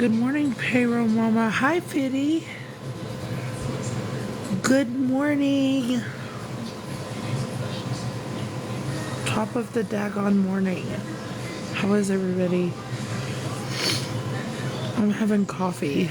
Good morning, payroll mama. Hi, Fitty. Good morning. Top of the daggone morning. How is everybody? I'm having coffee.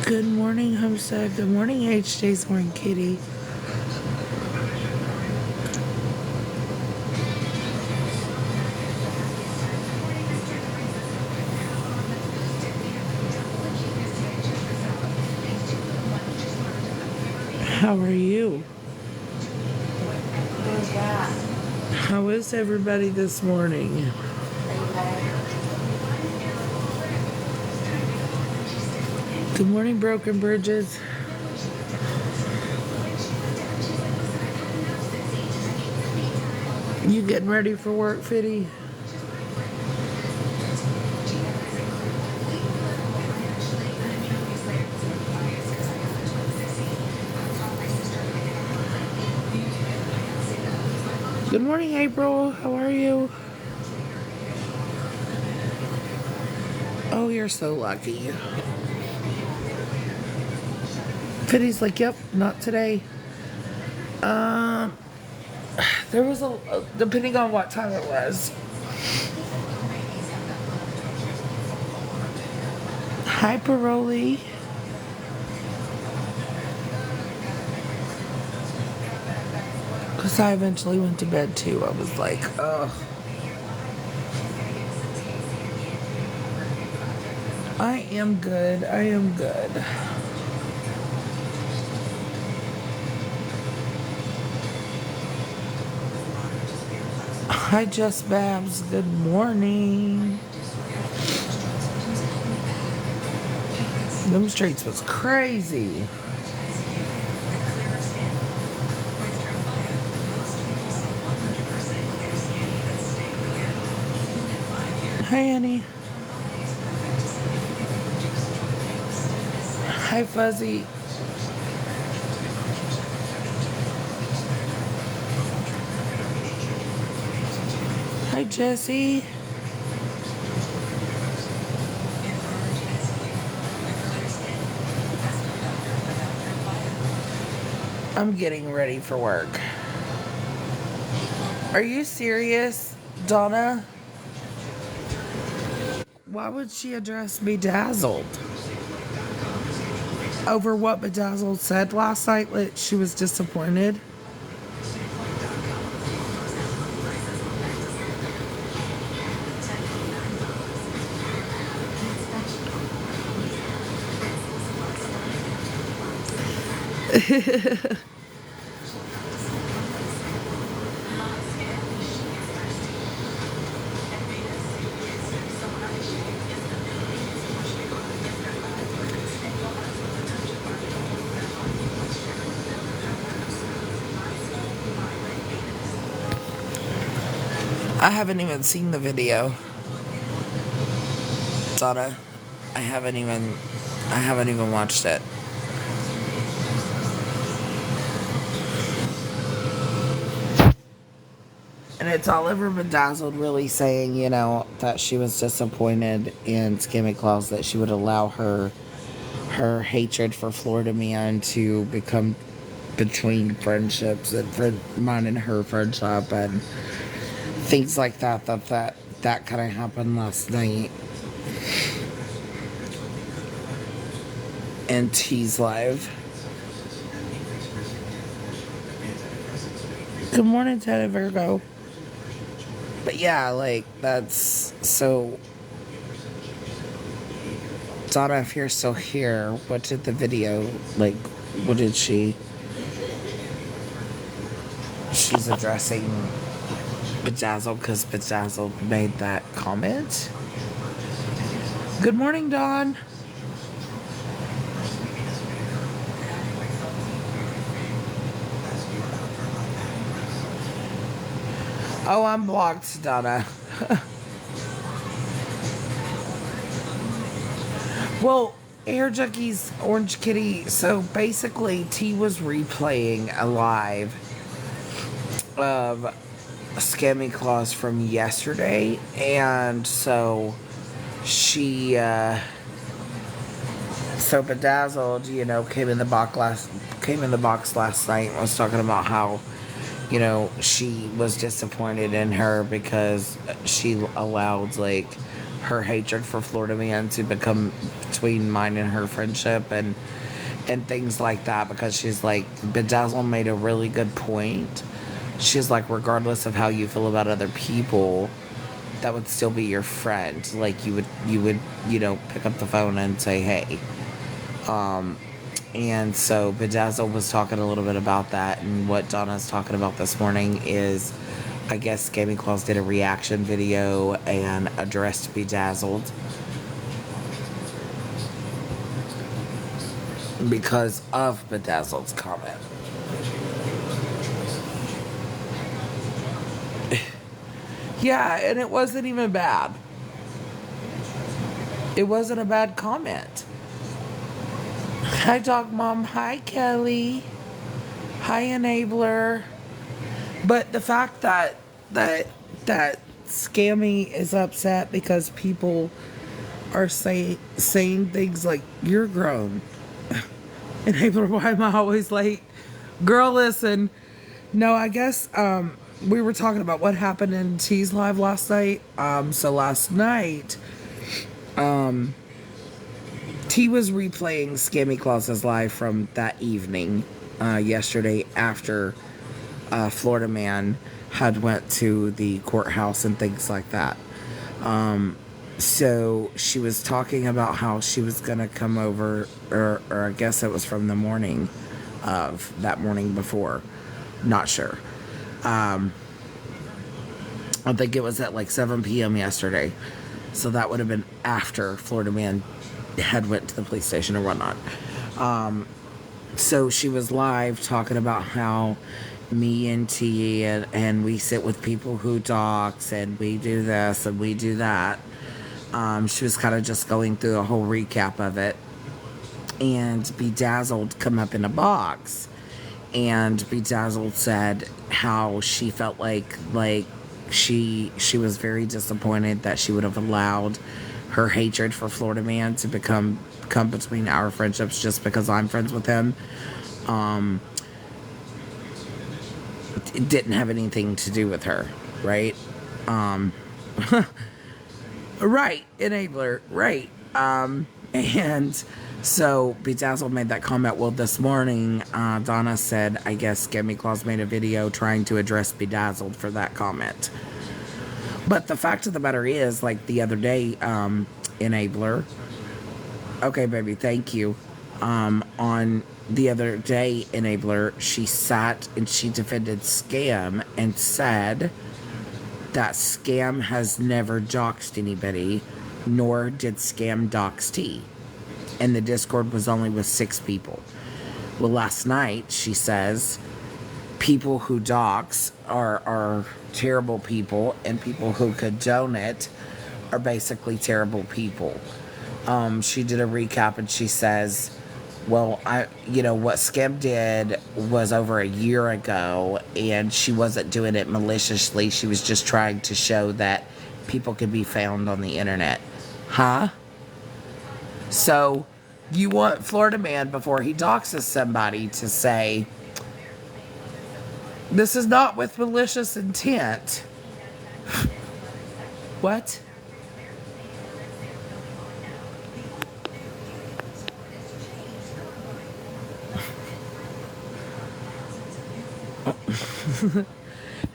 Good morning, Homestead. Good morning, HJ's morning, Kitty. How are you? How is everybody this morning? Good morning, Broken Bridges. You getting ready for work, Fitty? Good morning, April. How are you? Oh, you're so lucky. Fitty's like, yep, not today. There was depending on what time it was. Hi, Paroli. Because I eventually went to bed too. I was like, ugh. I am good. I am good. Hi, Just Babs. Good morning. Them streets was crazy. Hi, Annie. Hi, Fuzzy. Hi, Jesse. I'm getting ready for work. Are you serious, Donna? Why would she address Bedazzled? Over what Bedazzled said last night that she was disappointed? I haven't even seen the video. Donna, I haven't even watched it. And it's Oliver Bedazzled really saying, that she was disappointed in Skimmy Claus, that she would allow her hatred for Florida Man to become between friendships and mine and her friendship and things like that kind of happened last night in T's live. Good morning, Ted Virgo. But yeah, that's so. Donna, if you're still here, what did the video, what did she? She's addressing Bedazzled because Bedazzled made that comment. Good morning, Dawn. Oh, I'm blocked, Donna. Well, Air Junkies, Orange Kitty. So basically, T was replaying a live of Scammy Claus from yesterday, and so she, so Bedazzled, came in the box last night and was talking about how, she was disappointed in her because she allowed like her hatred for Florida Man to become between mine and her friendship and things like that, because she's like, Bedazzle made a really good point. She's like, regardless of how you feel about other people, that would still be your friend. Like you would pick up the phone and say, hey. And so Bedazzle was talking a little bit about that, and what Donna's talking about this morning is, I guess Gaming Claus did a reaction video and addressed Bedazzled because of Bedazzled's comment. Yeah, and it wasn't even bad. It wasn't a bad comment. Hi, Dog Mom. Hi, Kelly. Hi, Enabler. But the fact that Scammy is upset because people are saying things like, you're grown. Enabler, why am I always late? Girl, listen. No, I guess we were talking about what happened in T's Live last night. So last night, T was replaying Scammy Claus's live from that evening, yesterday, after Florida Man had went to the courthouse and things like that. So she was talking about how she was gonna come over, or I guess it was from the morning of that morning before. Not sure. I think it was at like 7 p.m. yesterday. So that would have been after Florida Man had went to the police station or whatnot. So she was live talking about how me and T and we sit with people who dox and we do this and we do that. She was kind of just going through a whole recap of it. And Bedazzled come up in a box. And Bedazzled said how she felt like she was very disappointed that she would have allowed her hatred for Florida Man to come between our friendships just because I'm friends with him. It didn't have anything to do with her, right? Right, Enabler, right. And so Bedazzled made that comment. Well, this morning, Donna said, I guess Scammy Claus made a video trying to address Bedazzled for that comment. But the fact of the matter is, like the other day, Enabler, okay, baby, thank you. On the other day, Enabler, she sat and she defended Scam and said that Scam has never doxed anybody, nor did Scam dox T. And the Discord was only with 6 people. Well, last night, she says, people who dox are terrible people, and people who condone it are basically terrible people. She did a recap and she says, well, what Scam did was over a year ago, and she wasn't doing it maliciously. She was just trying to show that people can be found on the internet. Huh? So, you want Florida Man, before he doxes somebody, to say, this is not with malicious intent. What?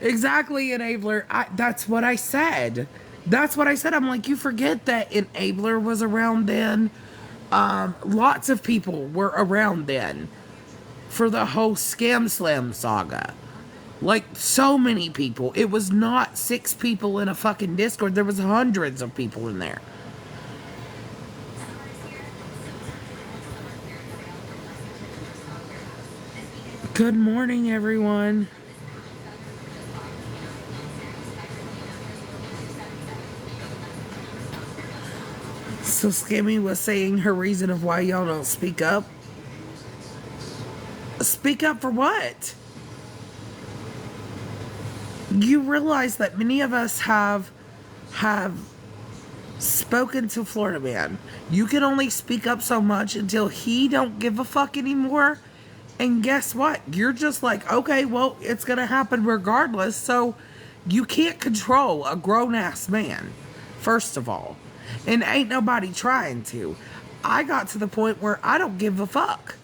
Exactly, Enabler. That's what I said. That's what I said. I'm like, you forget that Enabler was around then. Lots of people were around then for the whole Scam Slam saga. Like, so many people. It was not 6 people in a fucking Discord. There was hundreds of people in there. Good morning, everyone. So Skimmy was saying her reason of why y'all don't speak up. Speak up for what? You realize that many of us have spoken to Florida Man. You can only speak up so much until he don't give a fuck anymore. And guess what? You're just like, okay, well, it's gonna happen regardless. So you can't control a grown-ass man, first of all. And ain't nobody trying to. I got to the point where I don't give a fuck.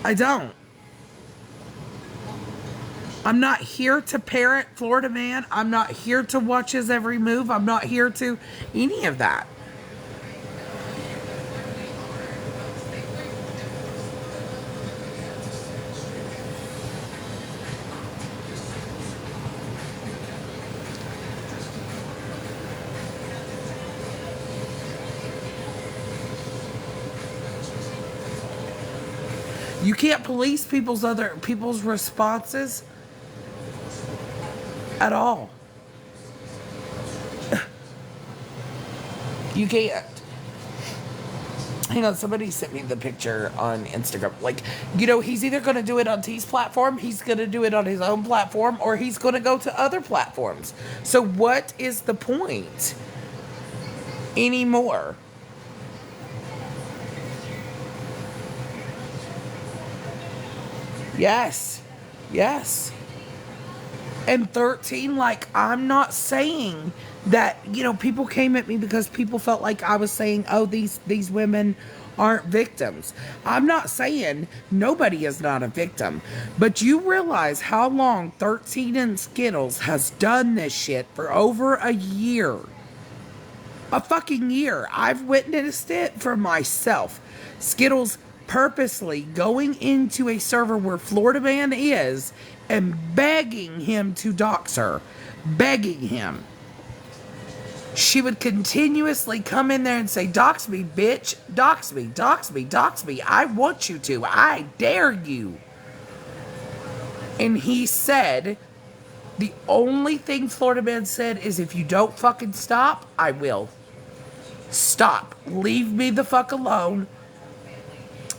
I don't. I'm not here to parent Florida Man. I'm not here to watch his every move. I'm not here to any of that. You can't police people's responses at all. You can't. Hang on, somebody sent me the picture on Instagram. Like, he's either going to do it on T's platform, he's going to do it on his own platform, or he's going to go to other platforms. So what is the point anymore? Yes. Yes. And 13, like, I'm not saying that, people came at me because people felt like I was saying, oh, these women aren't victims. I'm not saying nobody is not a victim. But you realize how long 13 and Skittles has done this shit for over a year. A fucking year. I've witnessed it for myself. Skittles purposely going into a server where Florida Man is and begging him to dox her. Begging him. She would continuously come in there and say, dox me, bitch. Dox me, dox me, dox me. I want you to. I dare you. And he said, the only thing Florida Man said is, if you don't fucking stop, I will. Stop. Leave me the fuck alone.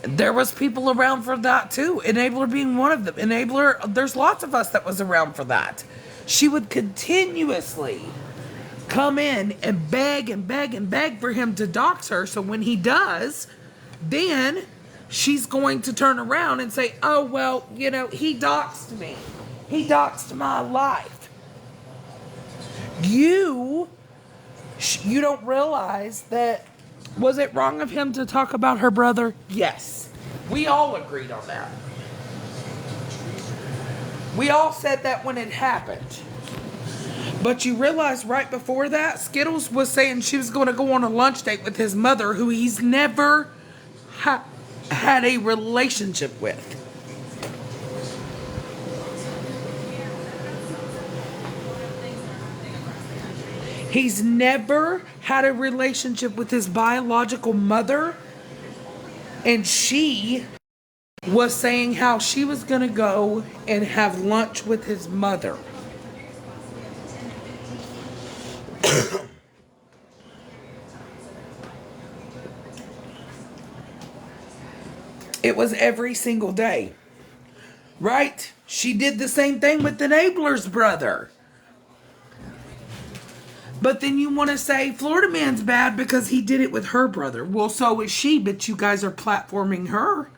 There was people around for that too. Enabler being one of them. Enabler, there's lots of us that was around for that. She would continuously come in and beg and beg and beg for him to dox her. So when he does, then she's going to turn around and say, oh, well, he doxed me. He doxed my life. You don't realize that. Was it wrong of him to talk about her brother? Yes. We all agreed on that. We all said that when it happened. But you realize right before that, Skittles was saying she was going to go on a lunch date with his mother, who he's never had a relationship with. He's never had a relationship with his biological mother. And she was saying how she was going to go and have lunch with his mother. It was every single day. Right? She did the same thing with Enabler's brother. But then you want to say Florida Man's bad because he did it with her brother. Well, so is she, but you guys are platforming her.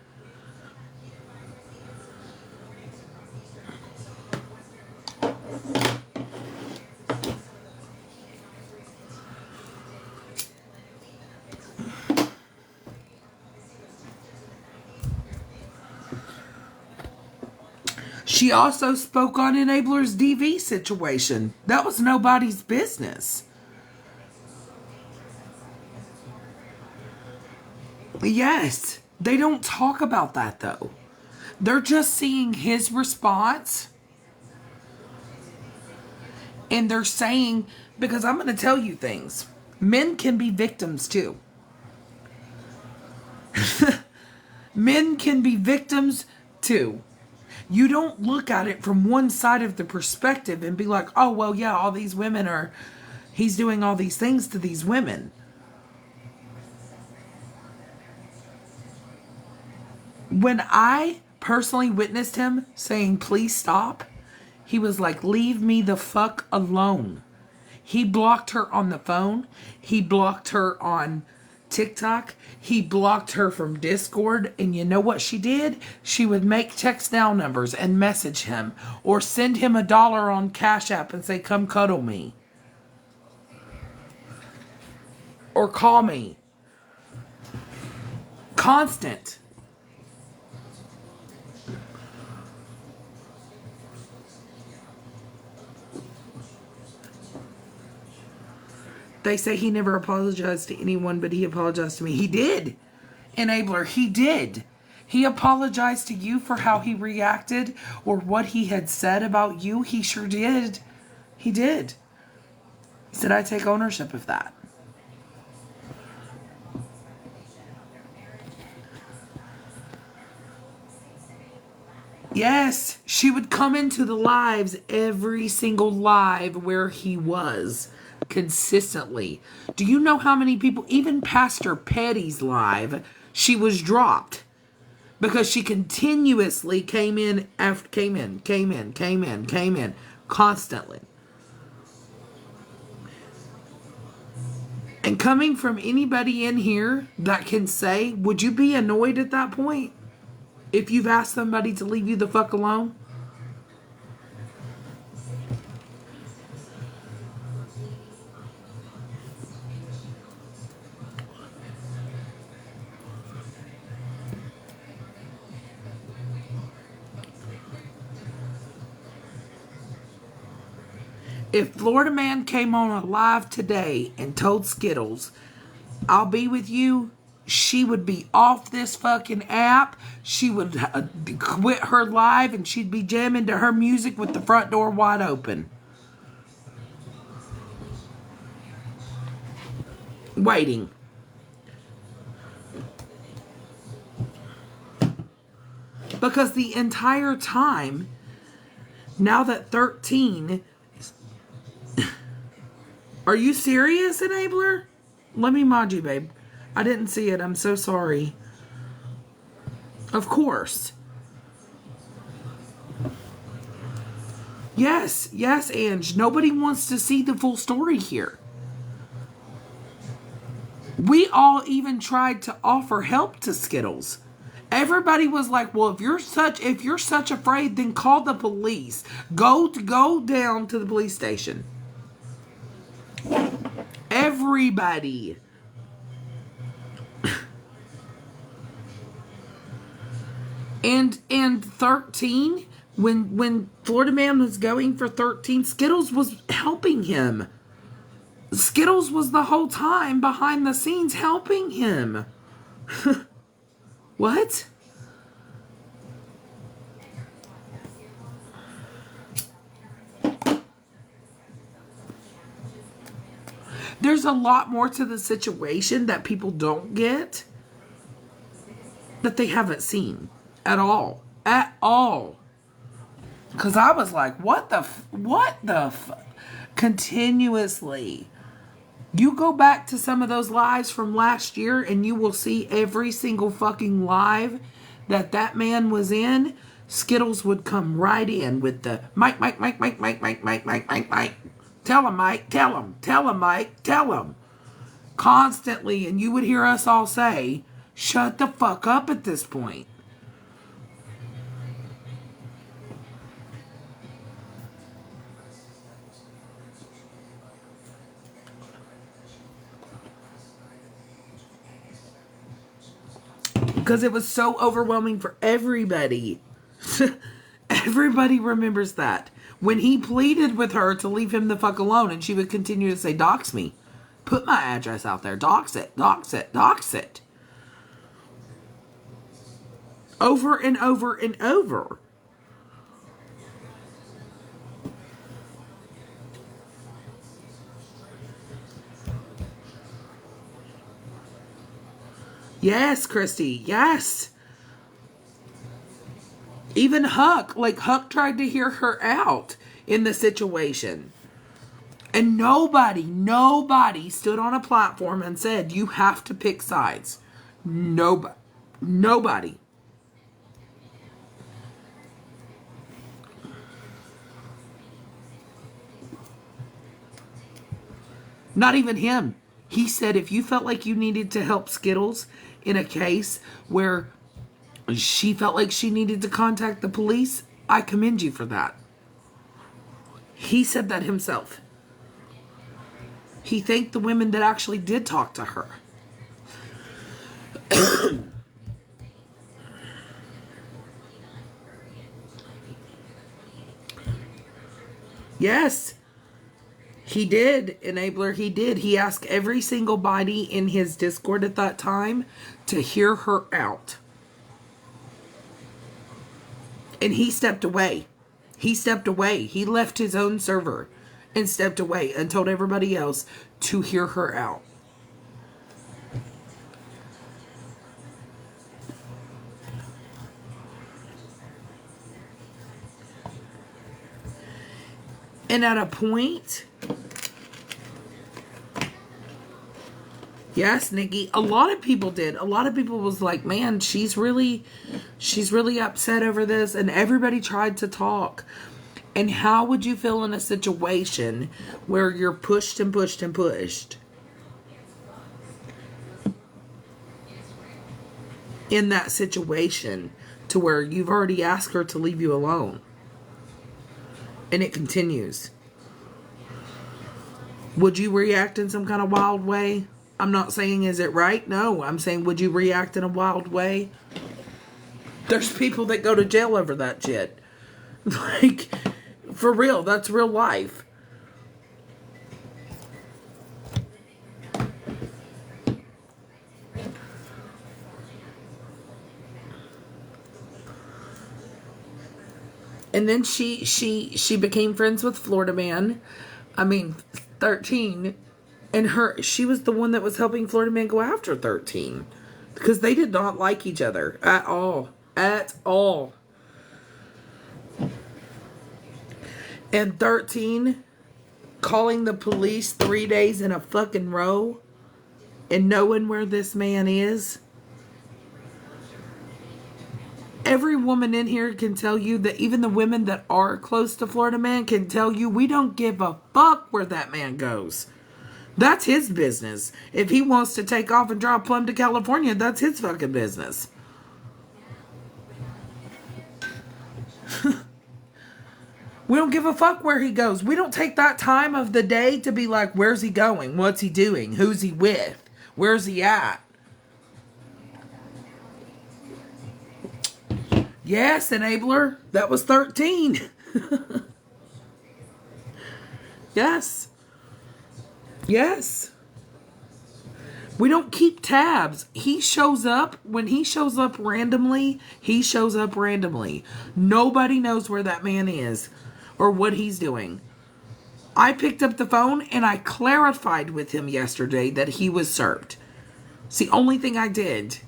She also spoke on Enabler's DV situation. That was nobody's business. Yes, they don't talk about that though. They're just seeing his response. And they're saying, because I'm going to tell you things. Men can be victims too. Men can be victims too. You don't look at it from one side of the perspective and be like, oh, well, yeah, all these women he's doing all these things to these women. When I personally witnessed him saying, please stop, he was like, leave me the fuck alone. He blocked her on the phone. He blocked her on TikTok. He blocked her from Discord. And you know what she did? She would make text now numbers and message him or send him $1 on Cash App and say, come cuddle me. Or call me. Constant. They say he never apologized to anyone, but he apologized to me. He did. Enabler, he did. He apologized to you for how he reacted or what he had said about you. He sure did. He did. He said, I take ownership of that. Yes, she would come into the lives, every single live where he was. Consistently. Do you know how many people, even Pastor Petty's live, she was dropped because she continuously came in constantly. And coming from anybody in here that can say, would you be annoyed at that point if you've asked somebody to leave you the fuck alone? If Florida Man came on a live today and told Skittles, I'll be with you, she would be off this fucking app. She would quit her live and she'd be jamming to her music with the front door wide open. Waiting. Because the entire time, now that 13... Are you serious, Enabler? Let me mod you, babe. I didn't see it. I'm so sorry. Of course. Yes, Ange. Nobody wants to see the full story here. We all even tried to offer help to Skittles. Everybody was like, well, if you're such afraid, then call the police. Go down to the police station. Everybody. And 13, when Florida Man was going for 13, Skittles was helping him. Skittles was the whole time behind the scenes helping him. What? There's a lot more to the situation that people don't get, that they haven't seen at all. At all. Because I was like, what the continuously. You go back to some of those lives from last year and you will see every single fucking live that man was in. Skittles would come right in with the Mike. Tell him, Mike, tell him, Mike, tell him. Constantly, and you would hear us all say, shut the fuck up at this point. Because it was so overwhelming for everybody. Everybody remembers that. When he pleaded with her to leave him the fuck alone, and she would continue to say, dox me. Put my address out there. Dox it. Dox it. Dox it. Over and over and over. Yes, Christy. Yes. Even Huck tried to hear her out in the situation. And nobody stood on a platform and said, you have to pick sides. Nobody. Not even him. He said if you felt like you needed to help Skittles in a case where she felt like she needed to contact the police, I commend you for that. He said that himself. He thanked the women that actually did talk to her. Yes, he did, Enabler. He did. He asked every single body in his Discord at that time to hear her out. And he stepped away. He stepped away. He left his own server and stepped away and told everybody else to hear her out. And at a point, yes, Nikki, a lot of people did. A lot of people was like, man, she's really upset over this. And everybody tried to talk. And how would you feel in a situation where you're pushed and pushed and pushed? In that situation to where you've already asked her to leave you alone. And it continues. Would you react in some kind of wild way? I'm not saying is it right? No, I'm saying would you react in a wild way? There's people that go to jail over that shit. Like, for real, that's real life. And then she became friends with Florida Man. 13. And she was the one that was helping Florida Man go after 13. Because they did not like each other at all. At all. And 13 calling the police 3 days in a fucking row and knowing where this man is. Every woman in here can tell you that even the women that are close to Florida Man can tell you we don't give a fuck where that man goes. That's his business. If he wants to take off and drive plumb to California, that's his fucking business. We don't give a fuck where he goes. We don't take that time of the day to be like, where's he going? What's he doing? Who's he with? Where's he at? Yes, Enabler. That was 13. Yes. Yes. We don't keep tabs. He shows up. When he shows up randomly, he shows up randomly. Nobody knows where that man is or what he's doing. I picked up the phone and I clarified with him yesterday that he was served. It's the only thing I did.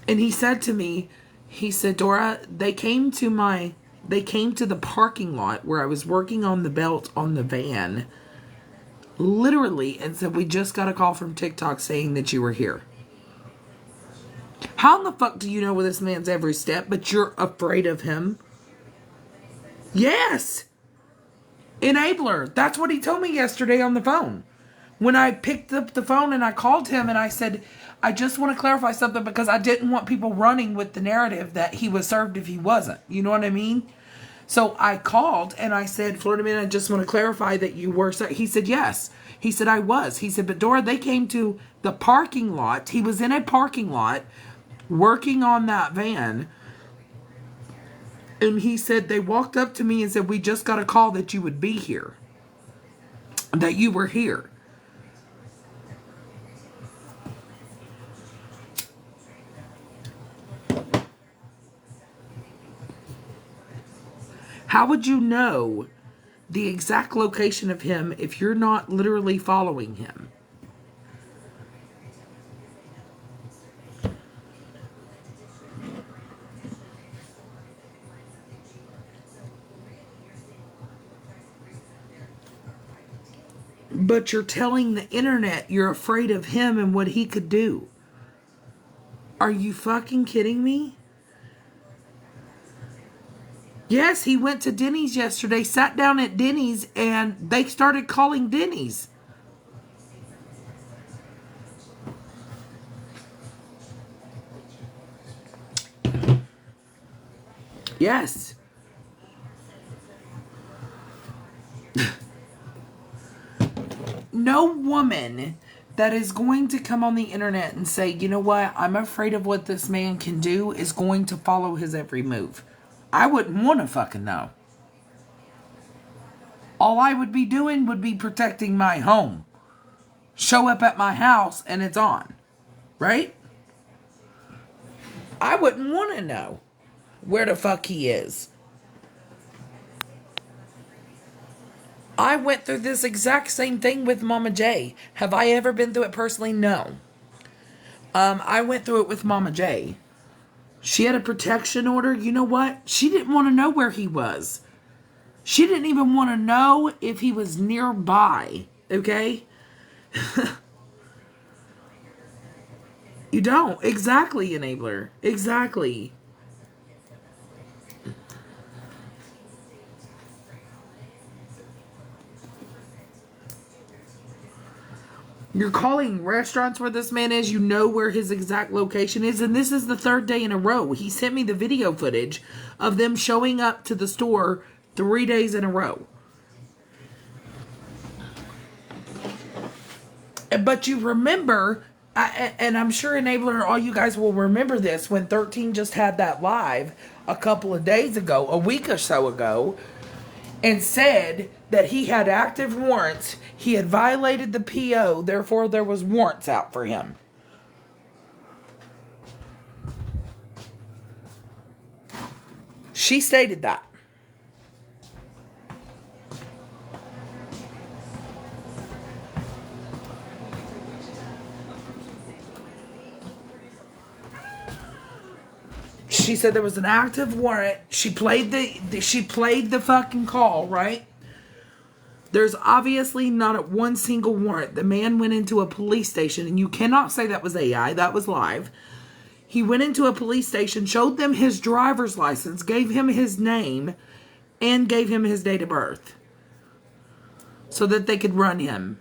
And he said to me, he said, Dora, they came to the parking lot where I was working on the belt on the van, literally, and said, we just got a call from TikTok saying that you were here. How in the fuck do you know where this man's every step, but you're afraid of him? Yes. Enabler. That's what he told me yesterday on the phone. When I picked up the phone and I called him and I said, I just want to clarify something because I didn't want people running with the narrative that he was served if he wasn't. You know what I mean? So I called and I said, Florida Man, I just want to clarify that you were served. He said, yes. He said, I was. He said, but Dora, they came to the parking lot. He was in a parking lot working on that van. And he said, they walked up to me and said, we just got a call that you would be here. That you were here. How would you know the exact location of him if you're not literally following him? But you're telling the internet you're afraid of him and what he could do. Are you fucking kidding me? Yes, he went to Denny's yesterday, sat down at Denny's, and they started calling Denny's. Yes. No woman that is going to come on the internet and say, you know what, I'm afraid of what this man can do, is going to follow his every move. I wouldn't want to fucking know. All I would be doing would be protecting my home. Show up at my house and it's on. Right? I wouldn't want to know where the fuck he is. I went through this exact same thing with Mama J. Have I ever been through it personally? No. I went through it with Mama J. She had a protection order. You know what? She didn't want to know where he was. She didn't even want to know if he was nearby. Okay? You don't. Exactly, enabler. Exactly. You're calling restaurants where this man is. You know where his exact location is. And this is the third day in a row. He sent me the video footage of them showing up to the store 3 days in a row. But you remember, and I'm sure Enabler, all you guys will remember this, when 13 just had that live a couple of days ago, a week or so ago, and said that he had active warrants, he had violated the PO, therefore there was warrants out for him. She stated that. She said there was an active warrant. She played the fucking call, right? There's obviously not one single warrant. The man went into a police station, and you cannot say that was AI. That was live. He went into a police station, showed them his driver's license, gave him his name, and gave him his date of birth so that they could run him.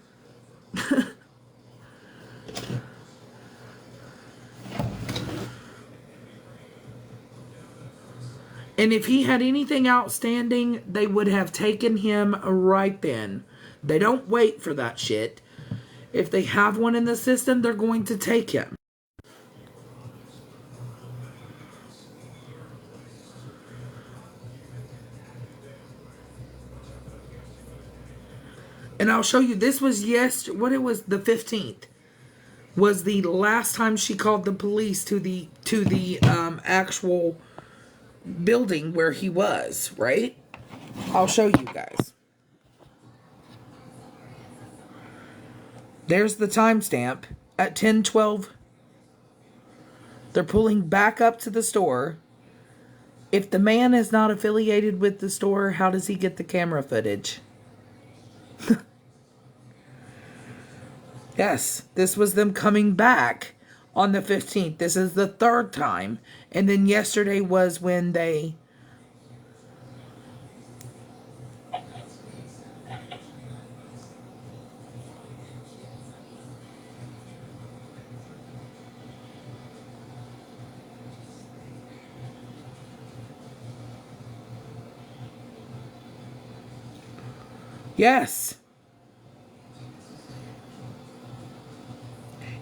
And if he had anything outstanding, they would have taken him right then. They don't wait for that shit. If they have one in the system, they're going to take him. And I'll show you, this was the 15th. Was the last time she called the police to the actual building where he was, right? I'll show you guys. There's the timestamp at 10:12. They're pulling back up to the store. If the man is not affiliated with the store, how does he get the camera footage? Yes, this was them coming back on the 15th. This is the third time. And then yesterday was when they... Yes.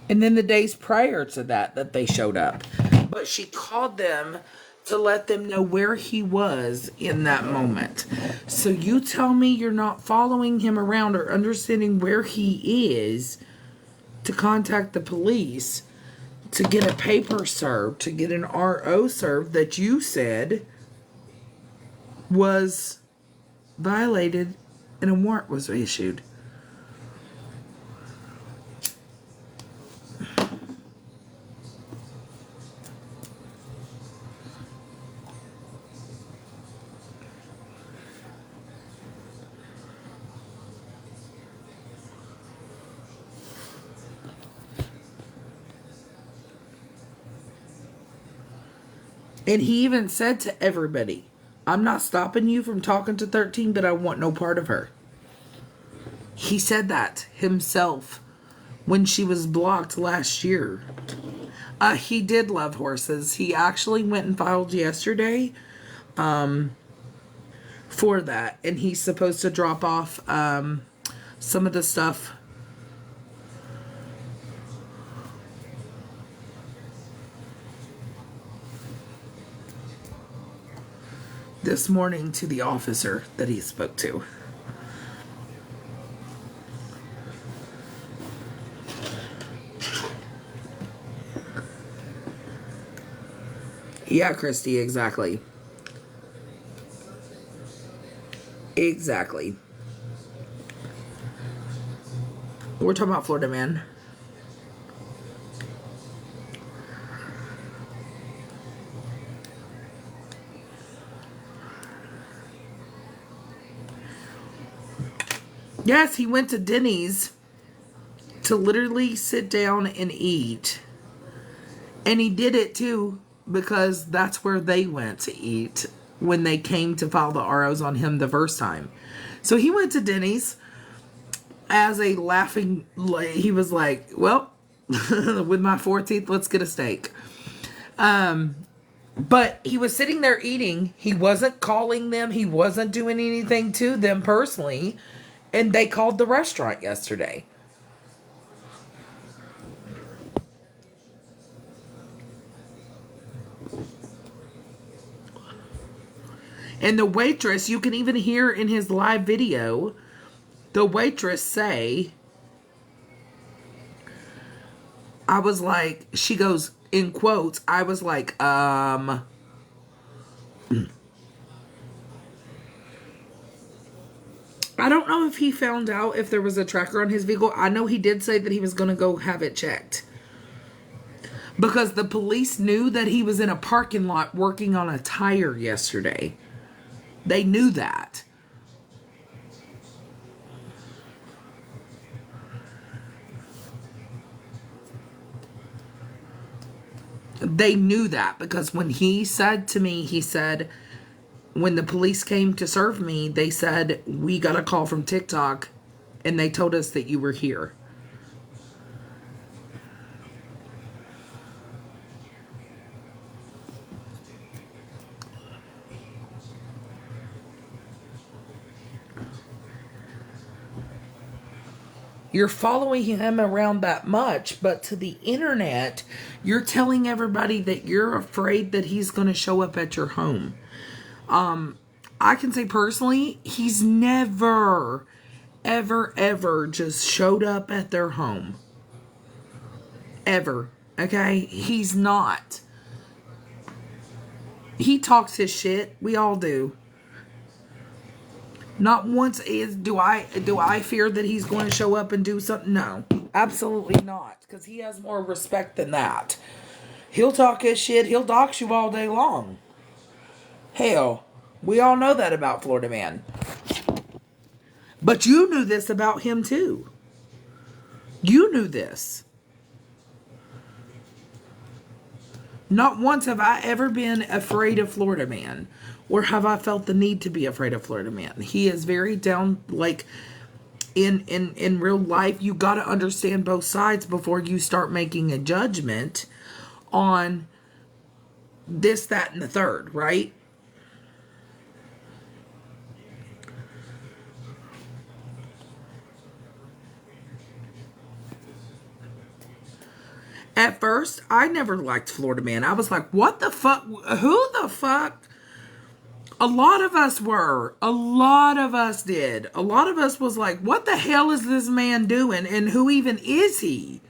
And then the days prior to that they showed up. But she called them to let them know where he was in that moment. So you tell me you're not following him around or understanding where he is to contact the police, to get a paper served, to get an RO served that you said was violated and a warrant was issued. And he even said to everybody, I'm not stopping you from talking to 13, but I want no part of her. He said that himself when she was blocked last year. He did love horses. He actually went and filed yesterday for that. And he's supposed to drop off some of the stuff this morning to the officer that he spoke to. Yeah, Christy, exactly. Exactly. We're talking about Florida Man. Yes, he went to Denny's to literally sit down and eat. And he did it too because that's where they went to eat when they came to file the ROs on him the first time. So he went to Denny's as a laughing, he was like, well, with my 14th, let's get a steak. But he was sitting there eating. He wasn't calling them. He wasn't doing anything to them personally. And they called the restaurant yesterday. And the waitress, you can even hear in his live video, the waitress say, I was like, she goes, in quotes, I was like, I don't know if he found out if there was a tracker on his vehicle. I know he did say that he was going to go have it checked. Because the police knew that he was in a parking lot working on a tire yesterday. They knew that. They knew that because when he said to me, he said, when the police came to serve me, they said, we got a call from TikTok and they told us that you were here. You're following him around that much, but to the internet, you're telling everybody that you're afraid that he's going to show up at your home. I can say personally, he's never, ever, ever just showed up at their home. Ever. Okay? He's not. He talks his shit. We all do. Not once do I fear that he's going to show up and do something. No, absolutely not. Because he has more respect than that. He'll talk his shit. He'll dox you all day long. Hell, we all know that about Florida Man. But you knew this about him too. You knew this. Not once have I ever been afraid of Florida Man. Or have I felt the need to be afraid of Florida Man? He is very down, like, in real life, you got to understand both sides before you start making a judgment on this, that, and the third, right? At first, I never liked Florida Man. I was like, what the fuck? Who the fuck? A lot of us were. A lot of us did. A lot of us was like, what the hell is this man doing? And who even is he?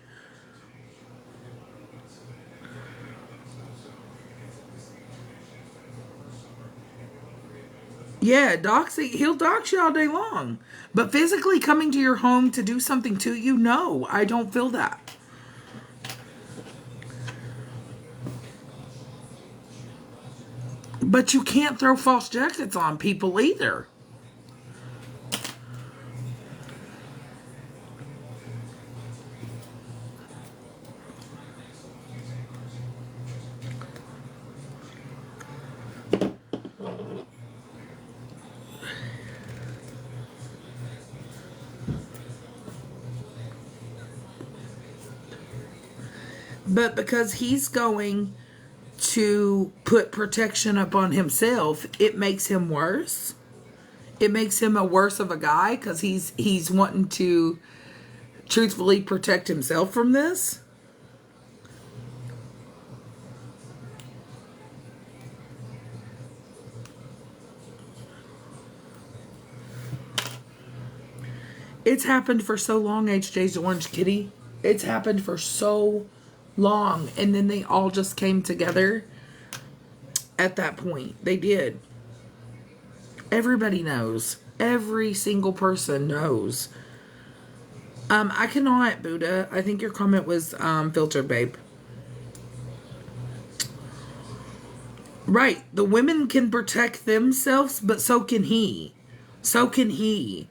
Yeah, he'll dox you all day long. But physically coming to your home to do something to you, no, I don't feel that. But you can't throw false jackets on people either. But because he's going to put protection upon himself, it makes him worse. It makes him a worse of a guy because he's wanting to truthfully protect himself from this. It's happened for so long, HJ's Orange Kitty. It's happened for so long. And then they all just came together at that point. They did. Everybody knows. Every single person knows. I cannot, Buddha. I think your comment was filtered, babe. Right. The women can protect themselves, but so can he. So can he.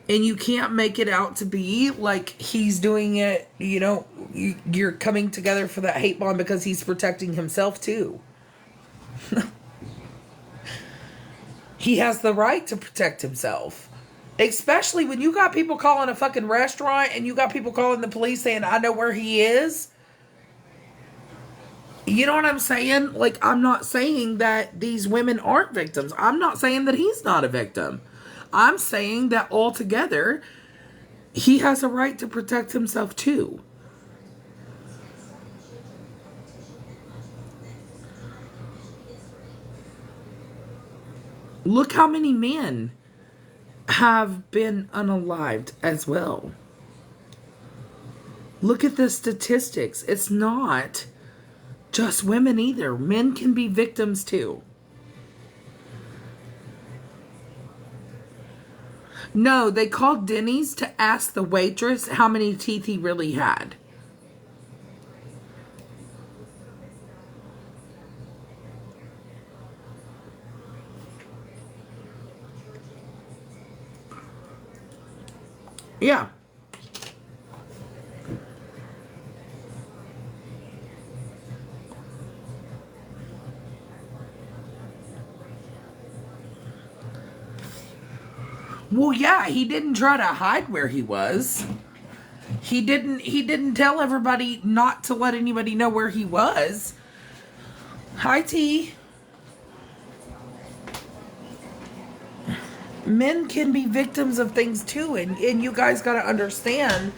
And you can't make it out to be like he's doing it, you're coming together for that hate bond because he's protecting himself too. He has the right to protect himself. Especially when you got people calling a fucking restaurant and you got people calling the police saying, I know where he is. You know what I'm saying? Like, I'm not saying that these women aren't victims. I'm not saying that he's not a victim. I'm saying that altogether, he has a right to protect himself too. Look how many men have been unalived as well. Look at the statistics. It's not just women either. Men can be victims too. No, they called Denny's to ask the waitress how many teeth he really had. Yeah. Well, yeah, he didn't try to hide where he was. He didn't tell everybody not to let anybody know where he was. Hi, T. Men can be victims of things too, and you guys got to understand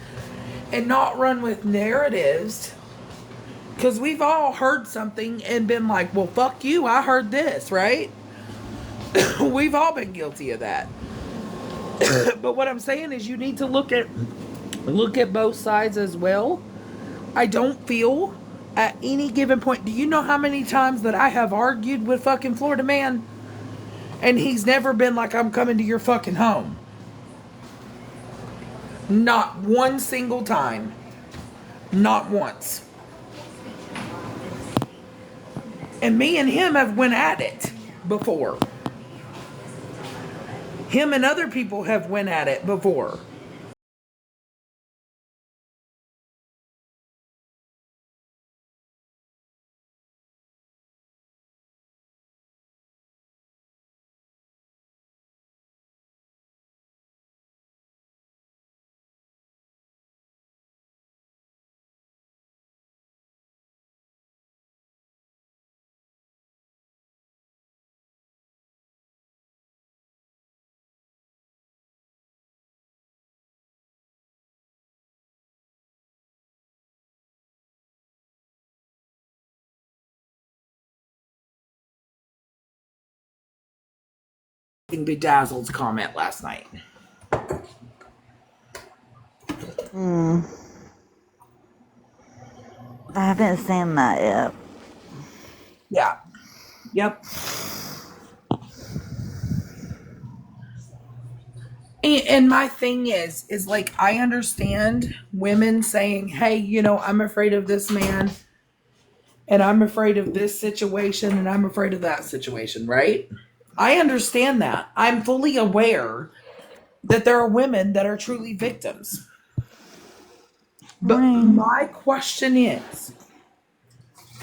and not run with narratives, because we've all heard something and been like, well, fuck you, I heard this, right? We've all been guilty of that. But what I'm saying is you need to look at both sides as well. I don't feel at any given point, do you know how many times that I have argued with fucking Florida Man? And he's never been like, I'm coming to your fucking home. Not one single time. Not once. And me and him have went at it before. Him and other people have went at it before. Bedazzled's comment last night. I haven't seen that yet. Yeah. Yep. And my thing is like, I understand women saying, hey, I'm afraid of this man, and I'm afraid of this situation, and I'm afraid of that situation, right? I understand that. I'm fully aware that there are women that are truly victims. But my question is,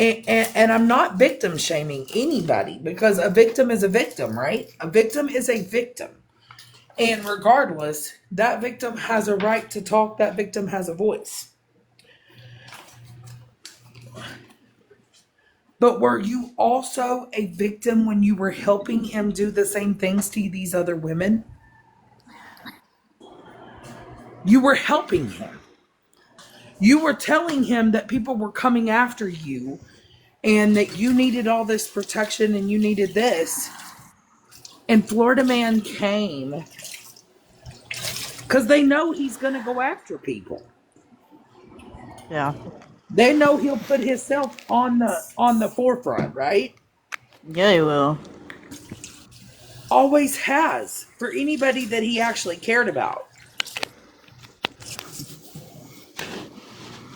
and I'm not victim shaming anybody, because a victim is a victim, right? A victim is a victim. And regardless, that victim has a right to talk. That victim has a voice. But were you also a victim when you were helping him do the same things to these other women? You were helping him. You were telling him that people were coming after you and that you needed all this protection and you needed this. And Florida Man came because they know he's going to go after people. Yeah. They know he'll put himself on the forefront, right? Yeah, he will. Always has for anybody that he actually cared about.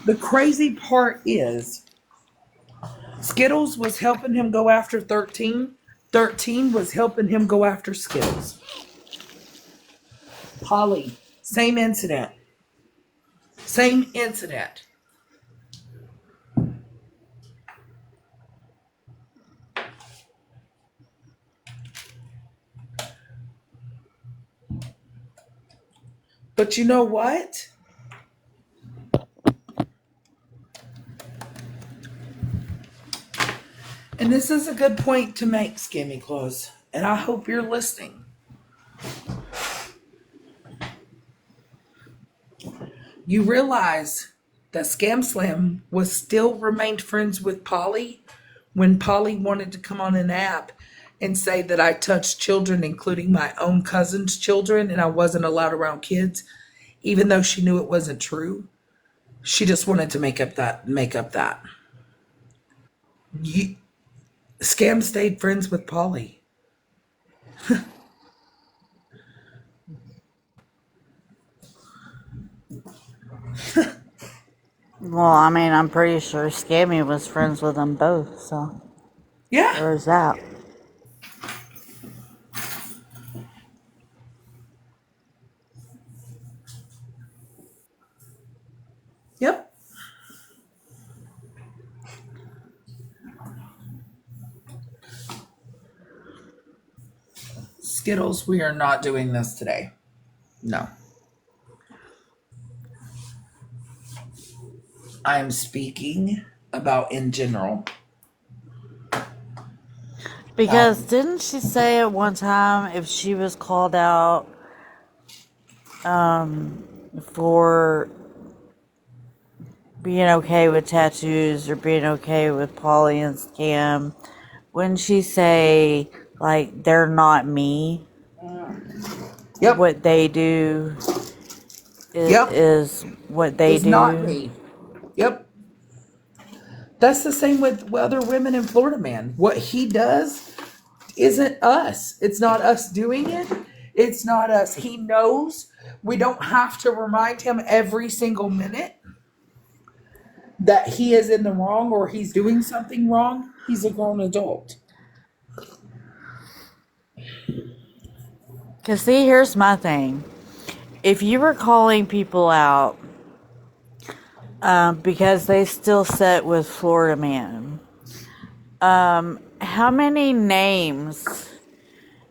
The crazy part is Skittles was helping him go after 13. 13 was helping him go after Skittles. Polly, same incident. Same incident. But you know what? And this is a good point to make, Scammy Claus. And I hope you're listening. You realize that Scam Slam was still remained friends with Polly when Polly wanted to come on an app and say that I touched children, including my own cousin's children, and I wasn't allowed around kids, even though she knew it wasn't true. She just wanted to make up that. You, Scam stayed friends with Polly. Well, I mean, I'm pretty sure Scammy was friends with them both, so Yeah. there's that. Yep. Skittles, we are not doing this today. No. I am speaking about in general. Because didn't she say at one time if she was called out for being okay with tattoos or being okay with Polly and Scam, wouldn't she say, like, they're not me? Yep. What they do Yep. is what they It's do. not me. Yep. That's the same with other women in Florida, man. What he does isn't us. It's not us doing it. It's not us. He knows we don't have to remind him every single minute that he is in the wrong or he's doing something wrong. He's a grown adult. Because, see, here's my thing. If you were calling people out because they still sit with Florida Man, how many names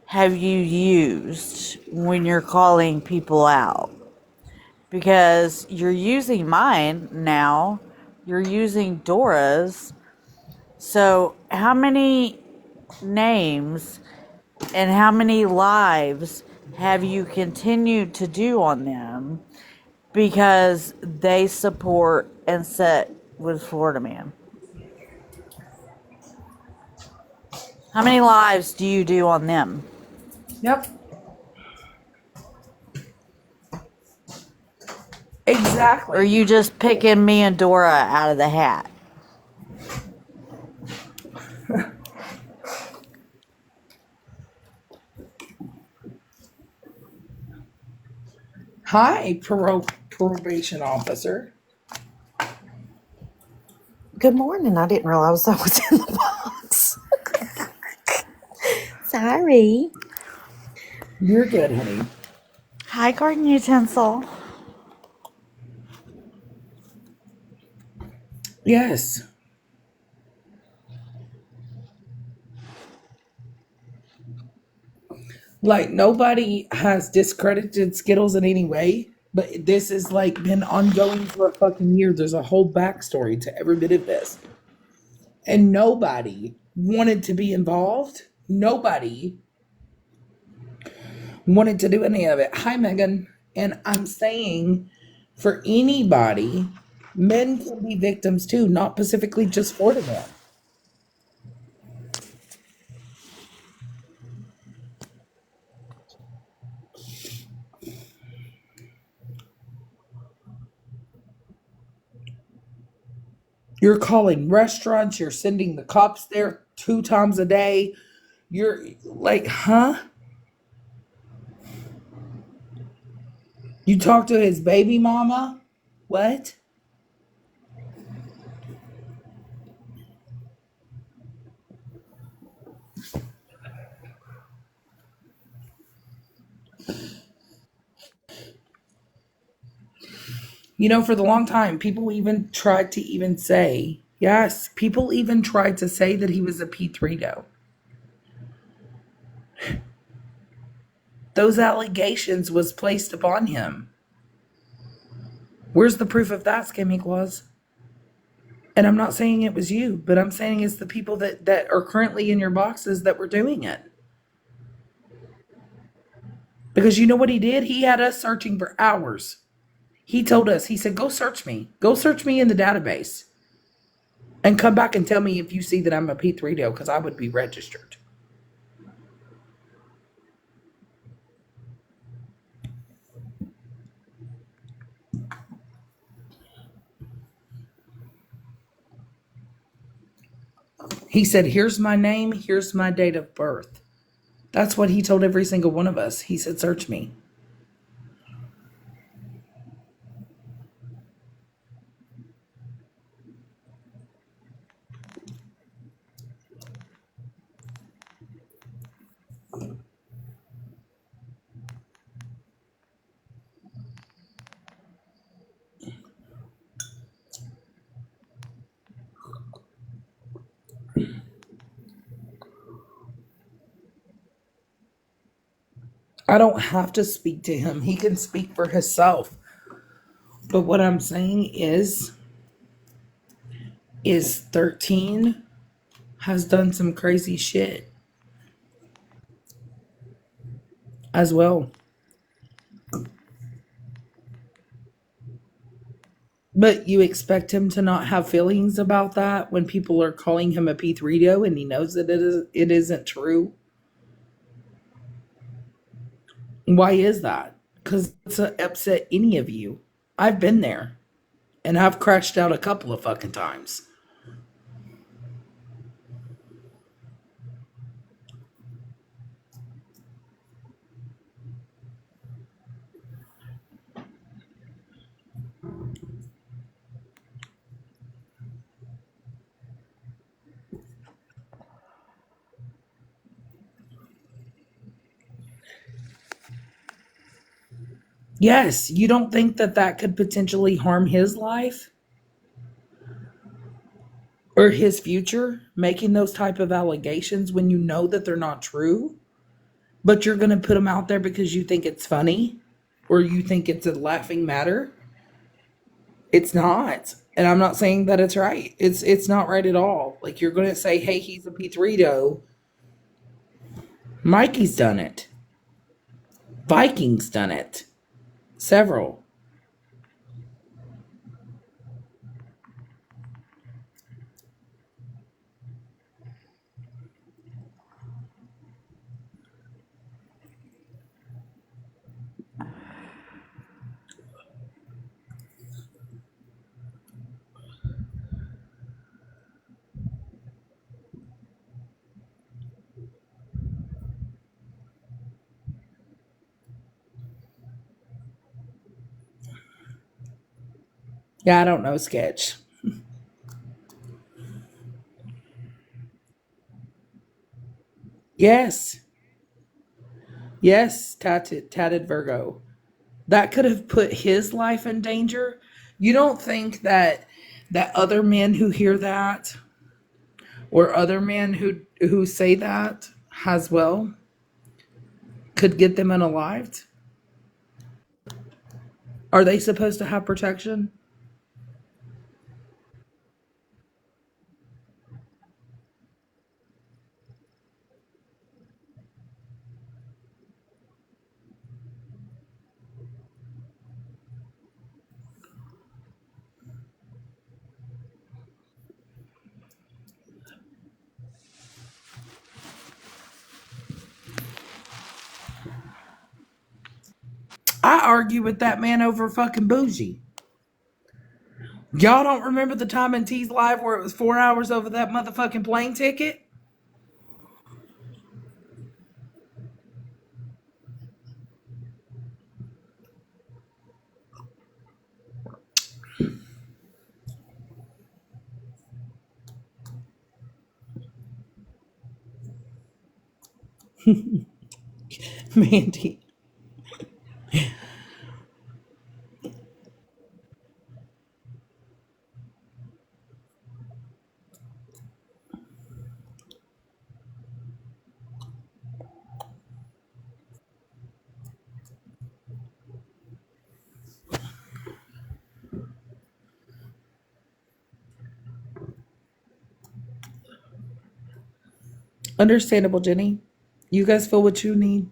have you used when you're calling people out? Because you're using mine now. You're using Dora's. So how many names and how many lives have you continued to do on them because they support and sit with Florida Man? How many lives do you do on them? Yep. Exactly. Or are you just picking me and Dora out of the hat? Hi, probation officer. Good morning. I didn't realize I was in the box. Sorry. You're good, honey. Hi, garden utensil. Yes. Like nobody has discredited Skittles in any way, but this has like been ongoing for a fucking year. There's a whole backstory to every bit of this. And nobody wanted to be involved. Nobody wanted to do any of it. Hi, Megan. And I'm saying for anybody, men can be victims too, not specifically just for the men. You're calling restaurants, you're sending the cops there 2 times a day. You're like, huh? You talk to his baby mama? What? You know, for the long time, people even tried to even say, yes, people even tried to say that he was a P3 dough. Those allegations was placed upon him. Where's the proof of that, Skimmy Claus? And I'm not saying it was you, but I'm saying it's the people that are currently in your boxes that were doing it. Because you know what he did? He had us searching for hours. He told us, he said, go search me. Go search me in the database. And come back and tell me if you see that I'm a P3 doe, because I would be registered. He said, here's my name, here's my date of birth. That's what he told every single one of us. He said, search me. I don't have to speak to him. He can speak for himself. But what I'm saying is 13 has done some crazy shit as well. But you expect him to not have feelings about that when people are calling him a P3 and he knows that it isn't true? Why is that? Because it's upset any of you. I've been there and I've crashed out a couple of fucking times. Yes, you don't think that that could potentially harm his life or his future, making those type of allegations when you know that they're not true, but you're going to put them out there because you think it's funny or you think it's a laughing matter? It's not. And I'm not saying that it's right. It's not right at all. Like you're going to say, "Hey, he's a P3 doe." Mikey's done it. Viking's done it. Several. Yeah, I don't know, Sketch. Yes. Yes, tatted Virgo. That could have put his life in danger. You don't think that other men who hear that or other men who say that as well could get them unalived? Are they supposed to have protection? I argue with that man over fucking bougie. Y'all don't remember the time in T's life where it was 4 hours over that motherfucking plane ticket? Mandy. Understandable, Jenny. You guys feel what you need.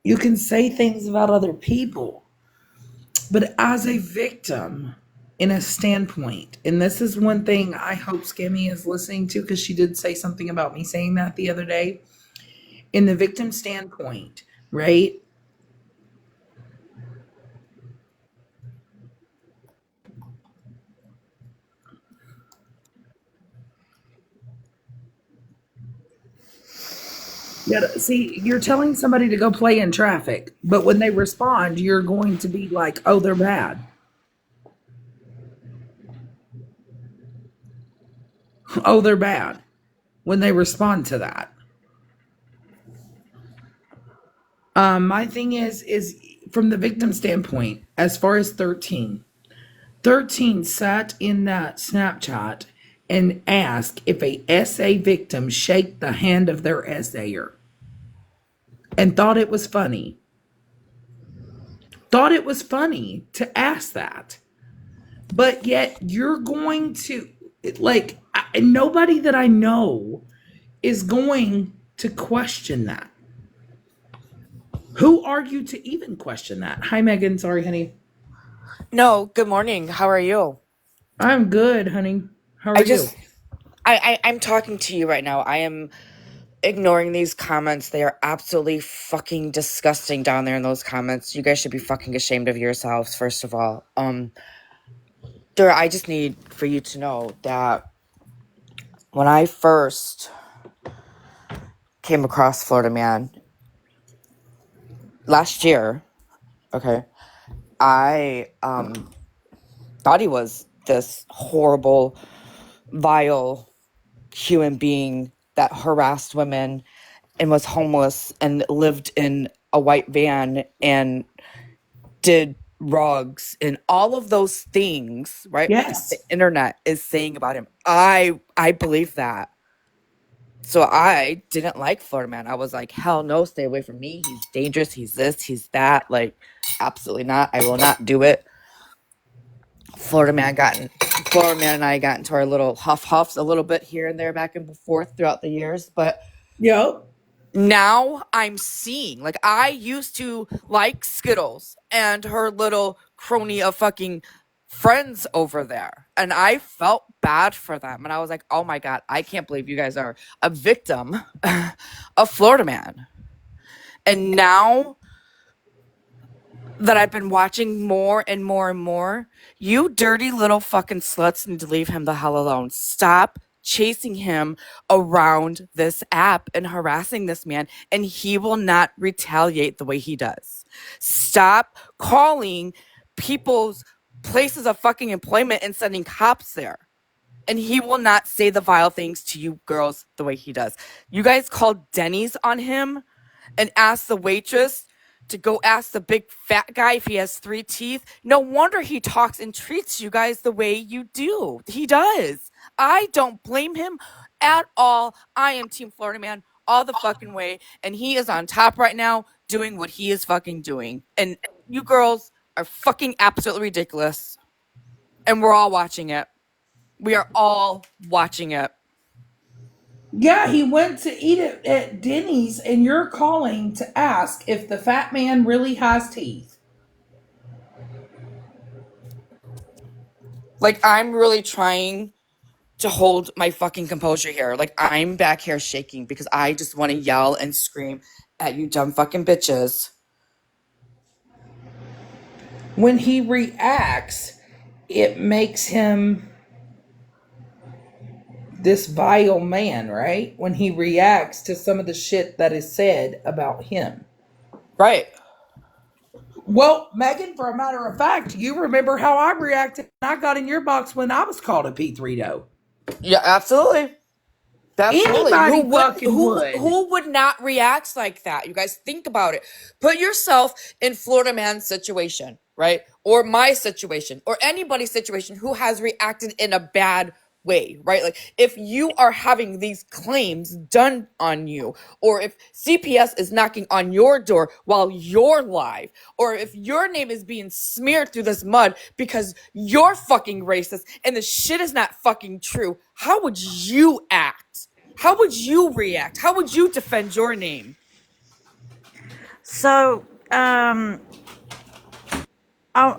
You can say things about other people, but as a victim, in a standpoint, and this is one thing I hope Skimmy is listening to because she did say something about me saying that the other day. In the victim standpoint, right? Yeah, see, you're telling somebody to go play in traffic, but when they respond, you're going to be like, oh, they're bad. Oh, they're bad when they respond to that. My thing is from the victim standpoint, as far as 13 sat in that Snapchat and asked if a SA victim shake the hand of their SAer and thought it was funny. Thought it was funny to ask that. But yet you're going to, like, nobody that I know is going to question that. Who are you to even question that? Hi, Megan. Sorry, honey. No, good morning. How are you? I'm good, honey. How I are you? just I'm talking to you right now. I am ignoring these comments. They are absolutely fucking disgusting down there in those comments. You guys should be fucking ashamed of yourselves, first of all. Dora, I just need for you to know that when I first came across Florida Man last year, okay, I thought he was this horrible, vile human being that harassed women and was homeless and lived in a white van and did rugs and all of those things, right? That the Yes. internet is saying about him. I believe that. So I didn't like Florida Man. I was like, hell no, stay away from me. He's dangerous. He's this, he's that. Like, absolutely not. I will not do it. Florida Man and I got into our little huffs a little bit here and there, back and forth throughout the years, but Yep. now I'm seeing, like, I used to like Skittles and her little crony of fucking friends over there, and I felt bad for them, and I was like, oh my god, I can't believe you guys are a victim of Florida Man. And now that I've been watching more and more and more, you dirty little fucking sluts need to leave him the hell alone. Stop chasing him around this app and harassing this man, and he will not retaliate the way he does. Stop calling people's places of fucking employment and sending cops there. And he will not say the vile things to you girls the way he does. You guys called Denny's on him and asked the waitress to go ask the big fat guy if he has 3 teeth. No wonder he talks and treats you guys the way you do. He does. I don't blame him at all. I am Team Florida Man all the fucking way. And he is on top right now doing what he is fucking doing. And you girls are fucking absolutely ridiculous. And we're all watching it. We are all watching it. Yeah, he went to eat it at Denny's, and you're calling to ask if the fat man really has teeth. Like, I'm really trying to hold my fucking composure here. Like, I'm back here shaking because I just want to yell and scream at you dumb fucking bitches. When he reacts, it makes him this vile man, right? When he reacts to some of the shit that is said about him. Right. Well, Megan, for a matter of fact, you remember how I reacted when I got in your box when I was called a P3O. Yeah, absolutely. Absolutely. Anybody fucking would. Who would not react like that? You guys think about it. Put yourself in Florida man's situation, right? Or my situation, or anybody's situation who has reacted in a bad way, right? Like, if you are having these claims done on you, or if CPS is knocking on your door while you're live, or if your name is being smeared through this mud because you're fucking racist and the shit is not fucking true, how would you act? How would you react? How would you defend your name? So,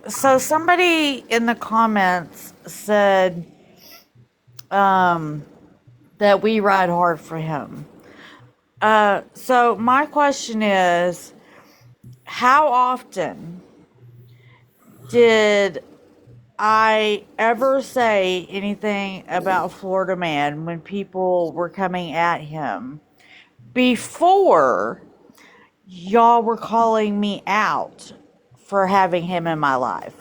so somebody in the comments said, that we ride hard for him. So my question is, how often did I ever say anything about Florida Man when people were coming at him before y'all were calling me out for having him in my life?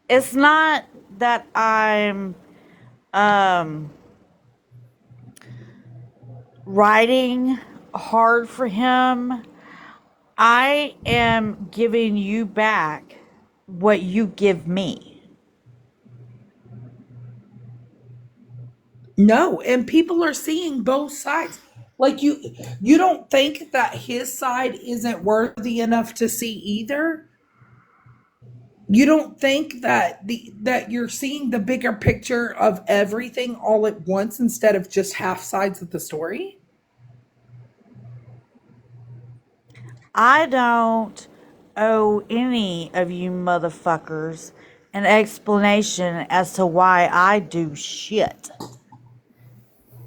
It's not that I'm riding hard for him. I am giving you back what you give me. No, and people are seeing both sides. Like you don't think that his side isn't worthy enough to see either? You don't think that that you're seeing the bigger picture of everything all at once instead of just half sides of the story? I don't owe any of you motherfuckers an explanation as to why I do shit.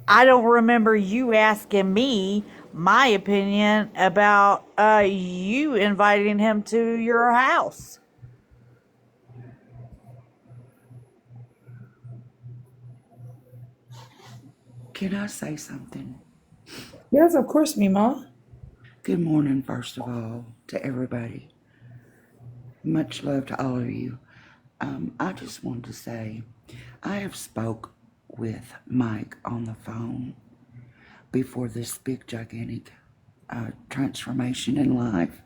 I don't remember you asking me my opinion about you inviting him to your house. Can I say something? Yes, of course, Mima. Good morning, first of all, to everybody. Much love to all of you. I just wanted to say, I have spoke with Mike on the phone before this big, gigantic transformation in life.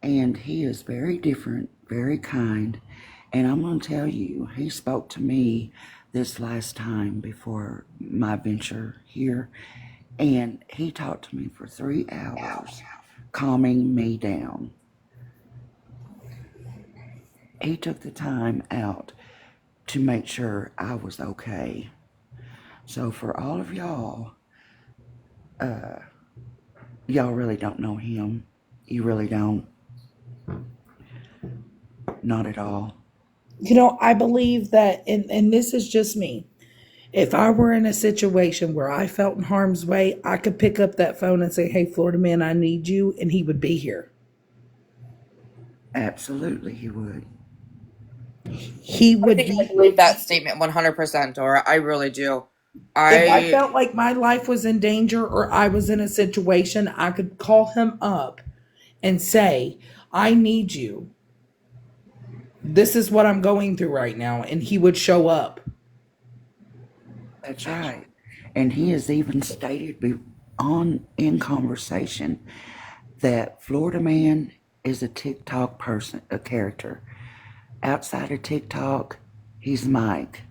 And he is very different, very kind. And I'm going to tell you, he spoke to me this last time before my venture here. And he talked to me for 3 hours, calming me down. He took the time out to make sure I was okay. So for all of y'all, y'all really don't know him. You really don't. Not at all. You know, I believe that, and this is just me. If I were in a situation where I felt in harm's way, I could pick up that phone and say, "Hey, Florida man, I need you," and he would be here. Absolutely, he would. He I would think I be. believe that statement 100%, Dora. I really do. If I I felt like my life was in danger or I was in a situation, I could call him up and say, "I need you. This is what I'm going through right now," and he would show up. That's right. And he has even stated in conversation that Florida Man is a TikTok person, a character. Outside of TikTok, he's Mike.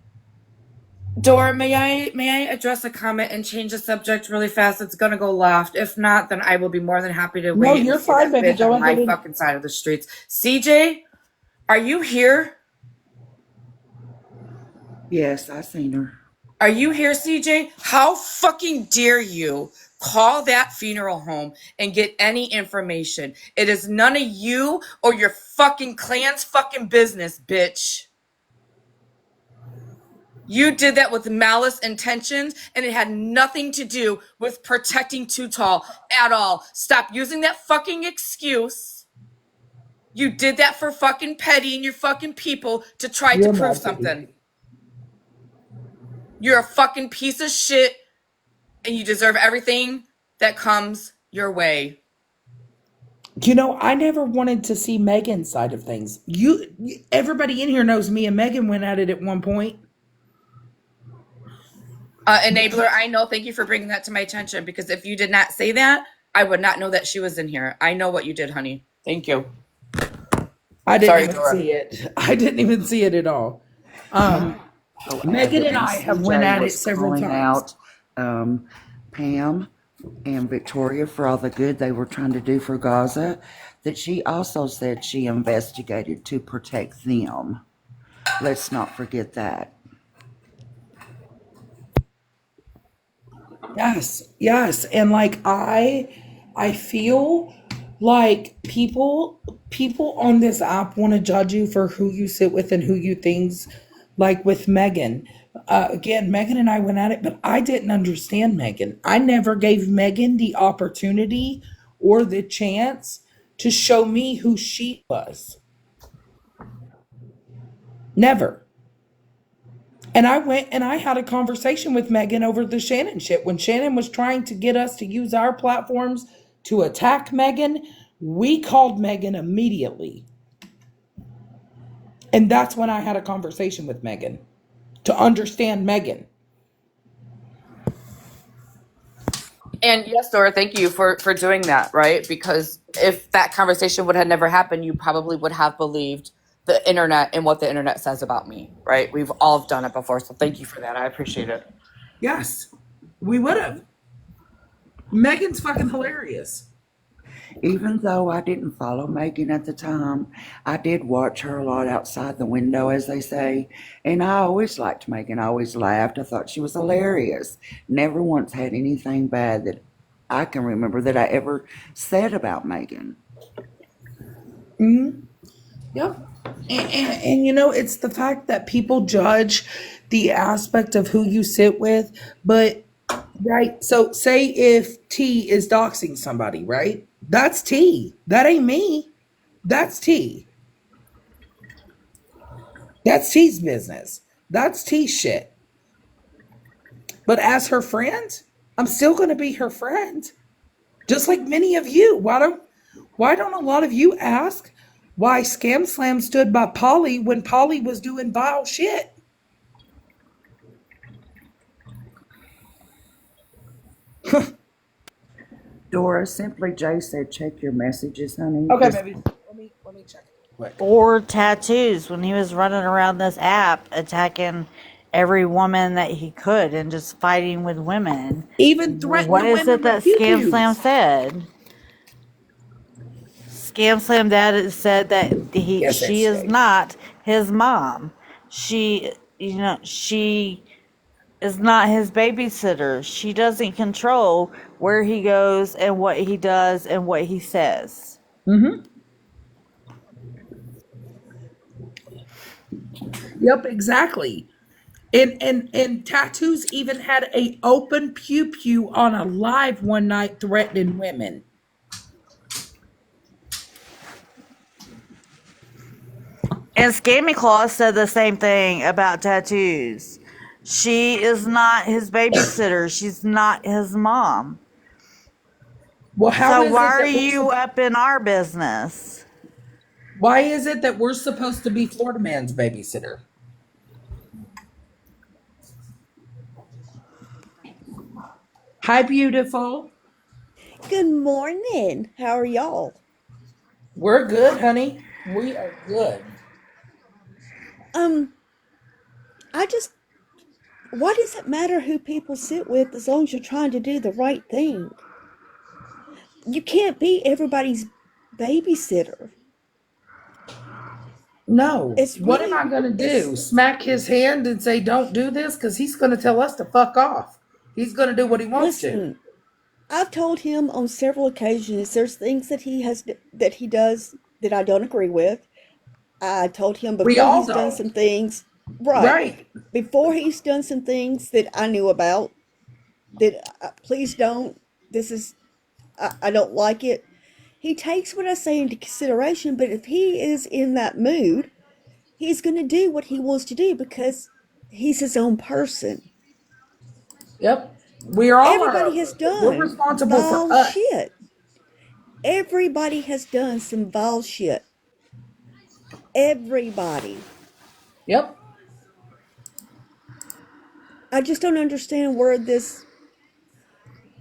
Dora, may I address a comment and change the subject really fast? It's gonna go left. If not, then I will be more than happy to No, wait you're and see fine, that baby. bitch Go on my ahead and fucking side of the streets. CJ, are you here? Yes, I seen her. Are you here, CJ? How fucking dare you call that funeral home and get any information. It is none of you or your fucking clan's fucking business, bitch. You did that with malice intentions, and it had nothing to do with protecting Too Tall at all. Stop using that fucking excuse. You did that for fucking Petty and your fucking people to try to prove something. You're a fucking piece of shit, and you deserve everything that comes your way. I never wanted to see Megan's side of things. Everybody in here knows me and Megan went at it at one point. Enabler, I know. Thank you for bringing that to my attention, because if you did not say that, I would not know that she was in here. I know what you did, honey. Thank you. I didn't Sorry, even Dora. see it. I didn't even see it at all. Megan and I have went at it several times. Out Pam and Victoria for all the good they were trying to do for Gaza, that she also said she investigated to protect them. Let's not forget that. Yes. And like I feel like people on this app want to judge you for who you sit with and who you things like with Megan. Again, Megan and I went at it, but I didn't understand Megan. I never gave Megan the opportunity or the chance to show me who she was. Never. And I went and I had a conversation with Megan over the Shannon shit. When Shannon was trying to get us to use our platforms to attack Megan, we called Megan immediately. And that's when I had a conversation with Megan to understand Megan. And yes, Dora, thank you for doing that, right? Because if that conversation would have never happened, you probably would have believed the internet and what the internet says about me, right? We've all done it before, so thank you for that. I appreciate it. Yes, we would have. Megan's fucking hilarious. Even though I didn't follow Megan at the time, I did watch her a lot outside the window, as they say. And I always liked Megan. I always laughed. I thought she was hilarious. Never once had anything bad that I can remember that I ever said about Megan. Yep. And it's the fact that people judge the aspect of who you sit with, but right. So say if T is doxing somebody, right? That's T. That ain't me. That's T. That's T's business. That's T shit. But as her friend, I'm still going to be her friend. Just like many of you. Why don't a lot of you ask why Scam Slam stood by Polly when Polly was doing vile shit? Dora, Simply J said, check your messages, honey. Okay, baby. Let me check it quick. Or tattoos when he was running around this app attacking every woman that he could and just fighting with women. Even threatening What is women it that with Scam pew-pews. Slam said? Scam Slam Dad said that Yes, she that's is right. not his mom. She is not his babysitter. She doesn't control where he goes and what he does and what he says. Yep, exactly. And Tattoos even had a open pew pew on a live one night threatening women. And Scammy Claus said the same thing about Tattoos. She is not his babysitter. She's not his mom. Well, So why are you up in our business? Why is it that we're supposed to be Florida Man's babysitter? Hi, beautiful. Good morning. How are y'all? We're good, honey. We are good. Why does it matter who people sit with as long as you're trying to do the right thing? You can't be everybody's babysitter. No. It's What am really- I going to do? Smack his hand and say, don't do this? Because he's going to tell us to fuck off. He's going to do what he wants to. Listen, I've told him on several occasions there's things that he does that I don't agree with. I told him We before all he's done don't. some things, right? Right. Before he's done some things that I knew about that please don't. This is I don't like it. He takes what I say into consideration, but if he is in that mood, he's going to do what he wants to do because he's his own person. Yep. We all Everybody are. has We're done responsible for vile us. shit. Everybody has done some vile shit. Everybody. Yep. I just don't understand where this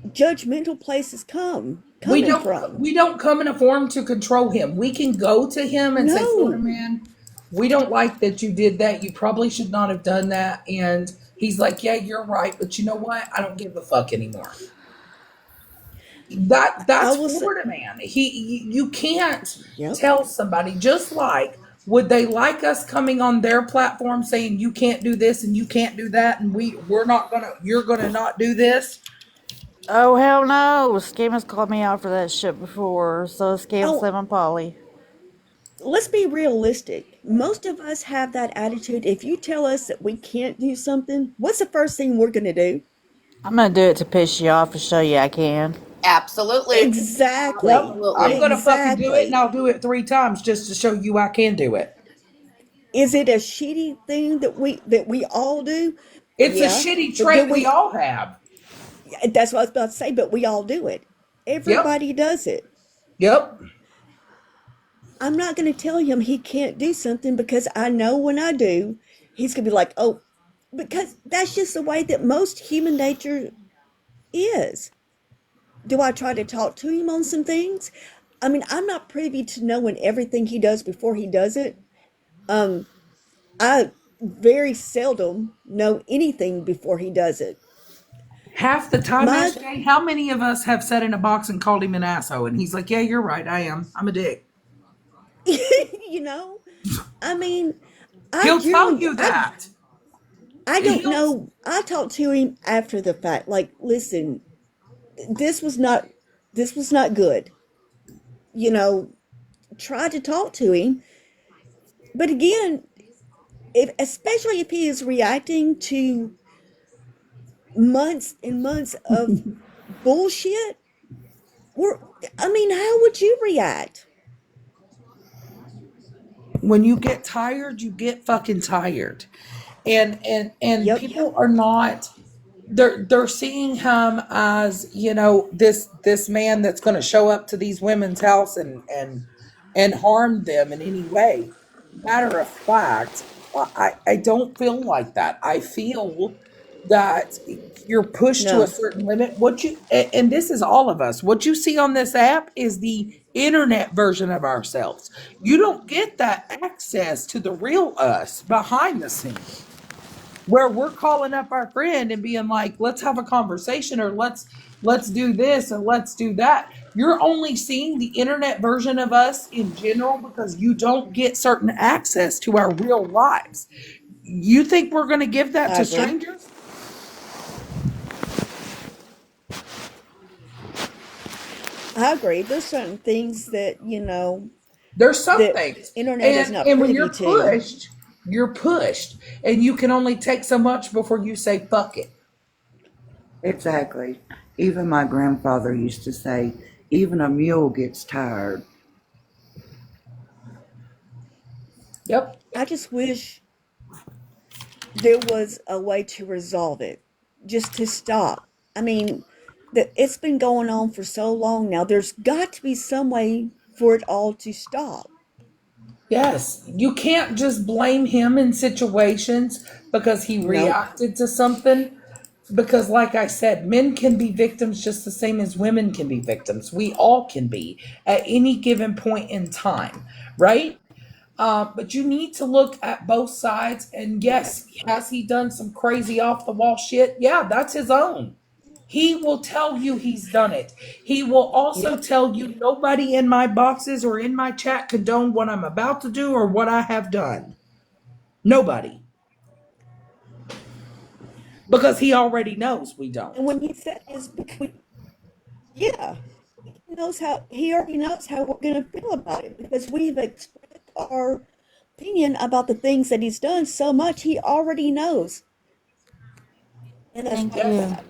judgmental place is coming from. We don't come in a form to control him. We can go to him and say, Florida No. man, we don't like that you did that. You probably should not have done that. And he's like, yeah, you're right, but you know what? I don't give a fuck anymore. I That's will say, Florida man. You can't yep. tell somebody, just like, would they like us coming on their platform saying you can't do this and you can't do that and we're not gonna you're gonna not do this? Oh, hell no. Scam has called me out for that shit before. So Scam Oh, Slim and Polly. let's be realistic. Most of us have that attitude. If you tell us that we can't do something, what's the first thing we're going to do? I'm going to do it to piss you off to show you I can. Absolutely. Yep. Exactly. I'm Absolutely. gonna fucking do it and Exactly. I'll do it 3 times just to show you I can do it. Is it a shitty thing that we all do? It's a Yeah. shitty But do trait we we all have. that's what I was about to say, but we all do it. Yep. Everybody does it. Yep. I'm not going to tell him he can't do something because I know when I do, he's going to be like, "Oh, because that's just the way that most human nature is." Do I try to talk to him on some things? I mean, I'm not privy to knowing everything he does before he does it. Um, I very seldom know anything before he does it. Half the time, My, SJ, how many of us have sat in a box and called him an asshole? And he's like, yeah, you're right. I am. I'm a dick. you know, I mean, I He'll tell generally, you that. I don't He'll, know. I talked to him after the fact. Like, listen, this was not, this was not good. You know, try to talk to him, but again, especially if he is reacting to months and months of bullshit, we're, I mean, how would you react? when you get tired, you get fucking tired. And Yep. people are not they're seeing him as, this man that's going to show up to these women's house and harm them in any way. Matter of fact, I don't feel like that. I feel that you're pushed to a No. certain limit. And this is all of us. What you see on this app is the internet version of ourselves. You don't get that access to the real us behind the scenes, where we're calling up our friend and being like, let's have a conversation, or let's do this and let's do that. You're only seeing the internet version of us in general because you don't get certain access to our real lives. You think we're going to give that I to agree. strangers? I agree. There's certain things that, There's some that things. internet is not And when privy to. you're pushed, and you can only take so much before you say fuck it. Exactly. Even my grandfather used to say, even a mule gets tired. Yep. I just wish there was a way to resolve it, just to stop. I mean, it's been going on for so long now. There's got to be some way for it all to stop. Yes, you can't just blame him in situations because he Nope. reacted to something. Because, like I said, men can be victims just the same as women can be victims. We all can be at any given point in time, right? But you need to look at both sides. And yes, has he done some crazy off the wall shit? Yeah, that's his own. He will tell you he's done it. He will also Yep. tell you nobody in my boxes or in my chat condone what I'm about to do or what I have done. Nobody. Because he already knows we And don't. when he said his, Yeah, he already knows how we're going to feel about it because we've expressed our opinion about the things that he's done so much. He already knows, and that's Thank what's Yes. you. sad.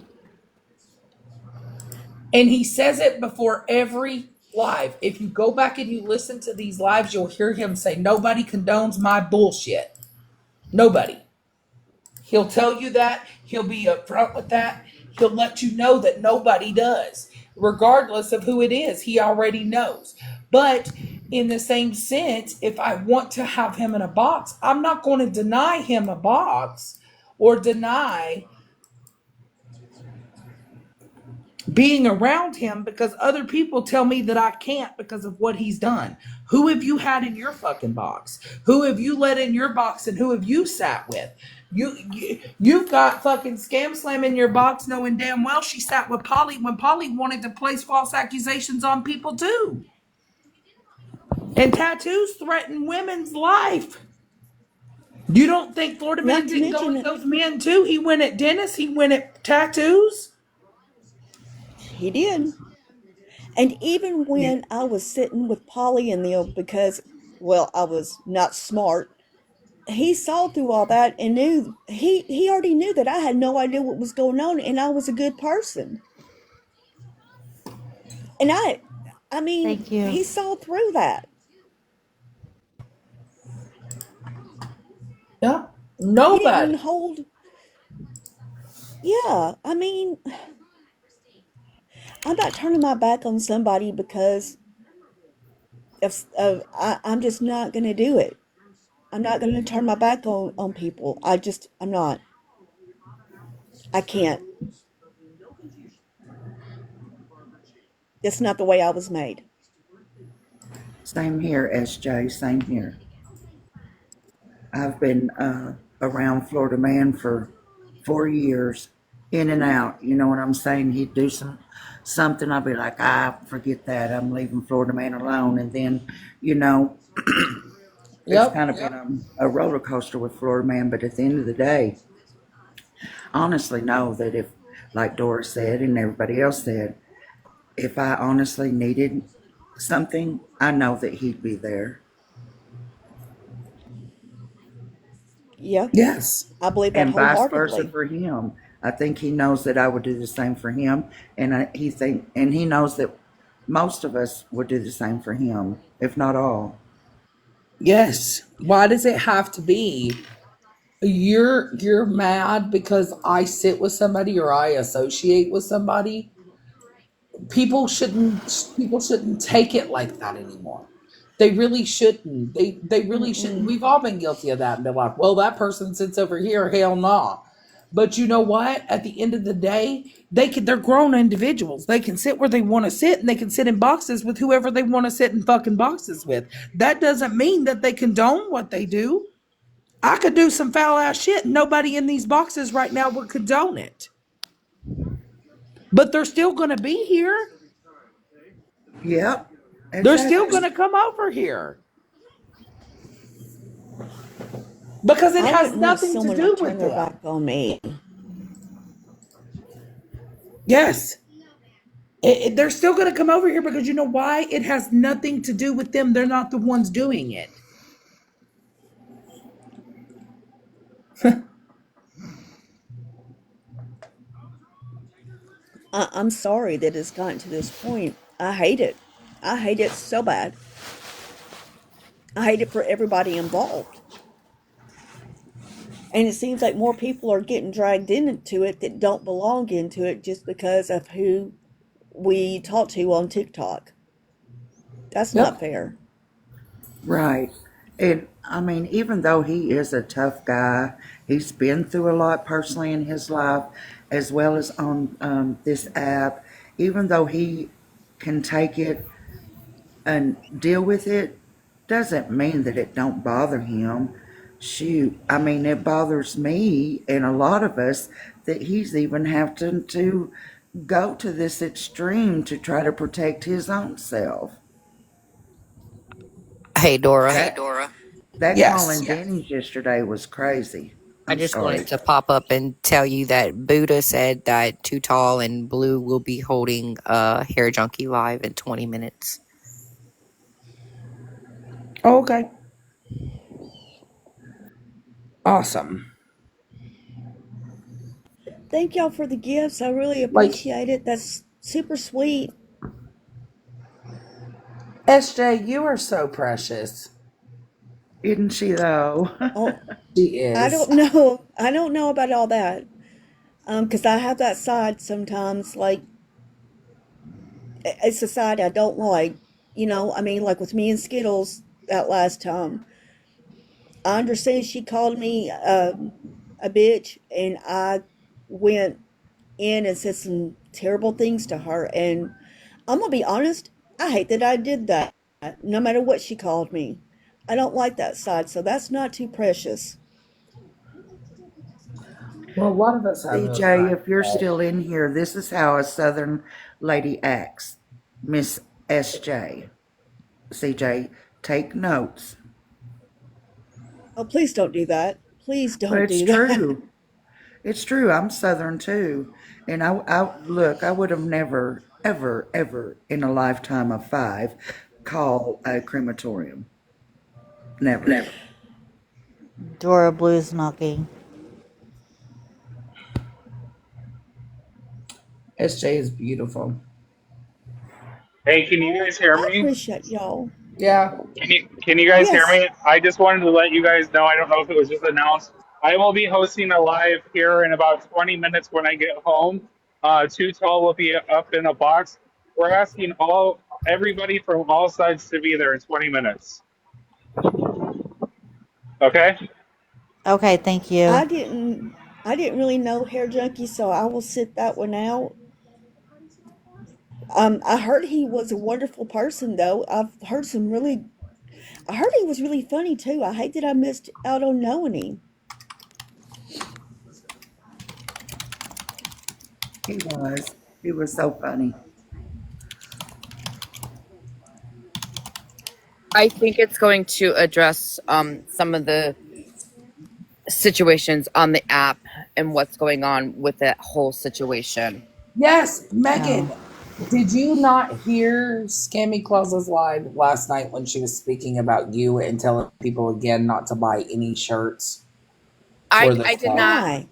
And he says it before every live. If you go back and you listen to these lives, you'll hear him say, "Nobody condones my bullshit. Nobody." He'll tell you that. He'll be upfront with that. He'll let you know that nobody does, regardless of who it is. He already knows. But in the same sense, if I want to have him in a box, I'm not going to deny him a box or deny being around him because other people tell me that I can't because of what he's done. Who have you had in your fucking box? Who have you let in your box and who have you sat with? You've got fucking Scam Slam in your box knowing damn well she sat with Polly when Polly wanted to place false accusations on people too. And tattoos threaten women's life. You don't think Florida Man Not to didn't go mention at that those men too? He went at Dennis, he went at tattoos. he did. And even when I was sitting with Polly and them because, well, I was not smart, he saw through all that and knew he already knew that I had no idea what was going on and I was a good person. And I mean, Thank you. he saw through that. Yeah. He didn't Nobody. even hold. Yeah, I mean, I'm not turning my back on somebody because I'm just not going to do it. I'm not going to turn my back on people. I'm not. I can't. That's not the way I was made. Same here, SJ, same here. I've been around Florida Man for 4 years, in and out. You know what I'm saying? He'd do something. I'll be like, forget that. I'm leaving Florida Man alone. And then, you know, it's Yep. kind of been a roller coaster with Florida Man. But at the end of the day, honestly know that if, like Dora said and everybody else said, if I honestly needed something, I know that he'd be there. Yeah, Yes. I believe that And vice versa wholeheartedly. for him. I think he knows that I would do the same for him, and he knows that most of us would do the same for him, if not all. Yes. Why does it have to be you're mad because I sit with somebody or I associate with somebody? People shouldn't take it like that anymore. They really shouldn't. They really shouldn't. Mm-mm. We've all been guilty of that and been like, well, that person sits over here, hell nah. But you know what? At the end of the day, they're grown individuals. They can sit where they want to sit and they can sit in boxes with whoever they want to sit in fucking boxes with. That doesn't mean that they condone what they do. I could do some foul ass shit. Nobody in these boxes right now would condone it. But they're still going to be here. Yep, They're still exactly. going to come over here because it I has wouldn't want nothing to someone to do turn with their them. back on me. Yes. They're still going to come over here because you know why? It has nothing to do with them. They're not the ones doing it. I'm sorry that it's gotten to this point. I hate it. I hate it so bad. I hate it for everybody involved. And it seems like more people are getting dragged into it that don't belong into it just because of who we talk to on TikTok. That's not Yep. fair. Right. And I mean, even though he is a tough guy, he's been through a lot personally in his life, as well as on this app. Even though he can take it and deal with it, doesn't mean that it don't bother him. Shoot, I mean, it bothers me and a lot of us that he's even having to go to this extreme to try to protect his own self. Hey, Dora. That that call Yes. in Denny's yesterday was crazy. I I'm just wanted sorry. to pop up and tell you that Buddha said that Too Tall and Blue will be holding Hair Junkie live in 20 minutes. Okay. Awesome. Thank y'all for the gifts. I really Like, appreciate it. That's super sweet. SJ, you are so precious. Isn't she though? Oh, She I is. don't know. I don't know about all that. 'Cause I have that side sometimes. Like it's a side I don't like. I mean, like with me and Skittles that last time. I understand she called me a bitch, and I went in and said some terrible things to her. And I'm gonna be honest, I hate that I did that. No matter what she called me, I don't like that side. So that's not too precious. Well, a lot of us have those CJ, sides. if you're still in here, this is how a Southern lady acts. Miss SJ. CJ, take notes. Oh, please don't do that. Please But don't it's do that. true. It's true. I'm Southern too. And look, I would have never, ever, ever in a lifetime of 5 call a crematorium. Never. Dora Blue's knocking. SJ is beautiful. Hey, can you Oh, guys hear I me? appreciate y'all. Yeah. Can you guys hear Yes. me? I just wanted to let you guys know. I don't know if it was just announced. I will be hosting a live here in about 20 minutes when I get home. Too Tall will be up in a box. We're asking everybody from all sides to be there in 20 minutes. Okay? Okay, thank you. I didn't I didn't really know Hair Junkie, so I will sit that one out. I heard he was a wonderful person though. I heard he was really funny too. I hate that I missed out on knowing him. He was. He was so funny. I think it's going to address some of the situations on the app and what's going on with that whole situation. Yes, Oh. Megan. Did you not hear Scammy Claus's live last night when she was speaking about you and telling people again not to buy any shirts I for the I did club? not. Why?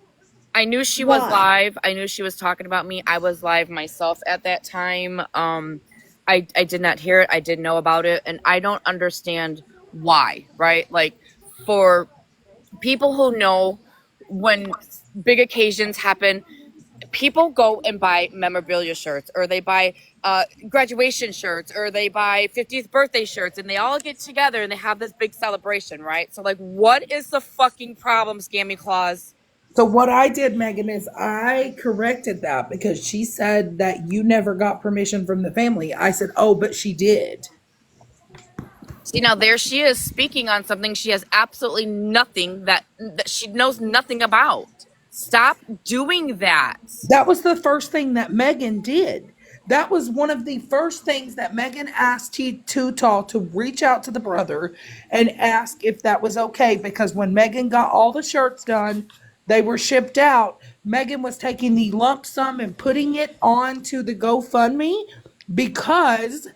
I knew she was Why? live. I knew she was talking about me. I was live myself at that time. I did not hear it. I didn't know about it, and I don't understand why. Right? Like for people who know when big occasions happen, people go and buy memorabilia shirts, or they buy graduation shirts, or they buy 50th birthday shirts, and they all get together and they have this big celebration, right? So, like, what is the fucking problem, Scammy Claus? So what I did, Megan, is I corrected that because she said that you never got permission from the family. I said, "Oh, but she did." See, now there she is speaking on something she has absolutely nothing that she knows nothing about. Stop doing that. That was the first thing that Megan did. That was one of the first things that Megan asked T Too Tall to reach out to the brother and ask if that was okay. Because when Megan got all the shirts done, they were shipped out. Megan was taking the lump sum and putting it onto the GoFundMe because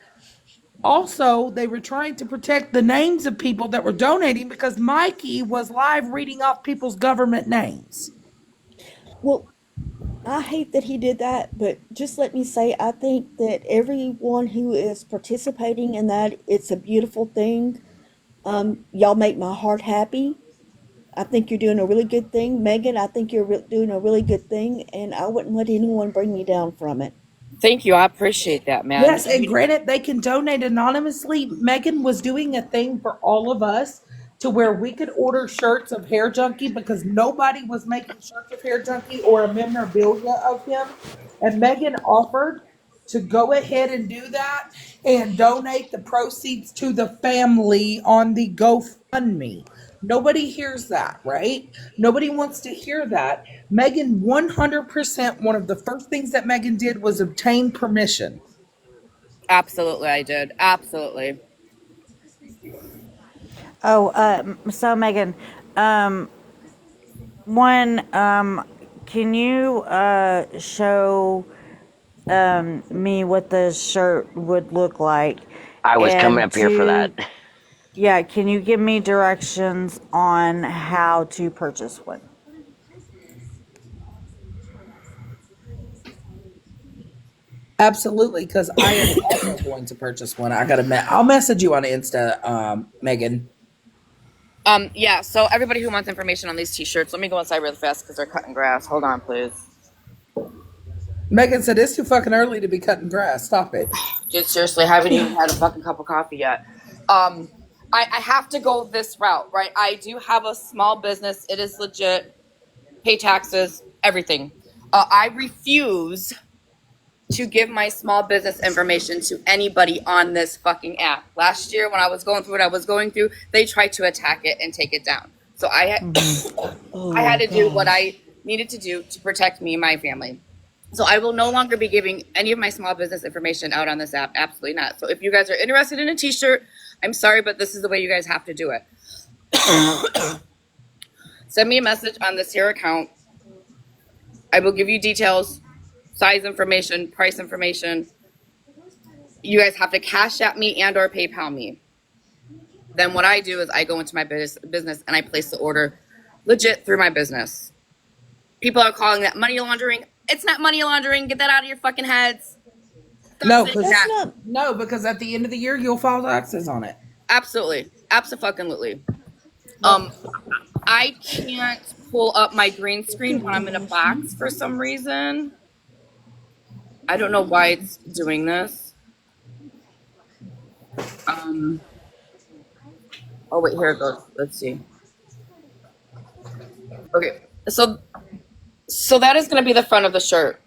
also they were trying to protect the names of people that were donating because Mikey was live reading off people's government names. Well, I hate that he did that, but just let me say I think that everyone who is participating in that, it's a beautiful thing. Y'all make my heart happy. I think you're doing a really good thing. Megan, I think you're doing a really good thing, and I wouldn't let anyone bring me down from it. Thank you. I appreciate that, man. Yes, and granted, they can donate anonymously. Megan was doing a thing for all of us to where we could order shirts of Hair Junkie because nobody was making shirts of Hair Junkie or a memorabilia of him. And Megan offered to go ahead and do that and donate the proceeds to the family on the GoFundMe. Nobody hears that, right? Nobody wants to hear that. Megan, 100%, one of the first things that Megan did was obtain permission. Absolutely, I did. Absolutely. Oh, so Megan, um, One, can you show me what the shirt would look like? I was coming And up here for that. yeah, can you give me directions on how to purchase one? Absolutely, because I am also going to purchase one. I'll message you on Insta, Megan. Yeah, so everybody who wants information on these t-shirts, let me go inside real fast because they're cutting grass. Hold on, please. Megan said it's too fucking early to be cutting grass. Stop it. Dude, seriously, I haven't even had a fucking cup of coffee yet. I have to go this route, right? I do have a small business. It is legit. Pay taxes, everything. I refuse to give my small business information to anybody on this fucking app. Last year, when I was going through what I was going through, they tried to attack it and take it down. So I had to do what I needed to do to protect me and my family. So I will no longer be giving any of my small business information out on this app. Absolutely not. So if you guys are interested in a t-shirt, I'm sorry, but this is the way you guys have to do it. Send me a message on this here account. I will give you details, size information, price information. You guys have to cash at me and or PayPal me. Then what I do is I go into my business and I place the order legit through my business. People are calling that money laundering. It's not money laundering. Get that out of your fucking heads. No, That's not. no, because at the end of the year you'll file taxes on it. Absolutely. Absolutely. I can't pull up my green screen when I'm in a box for some reason. I don't know why it's doing this. Oh wait, here it goes. Let's see. Okay, so that is going to be the front of the shirt.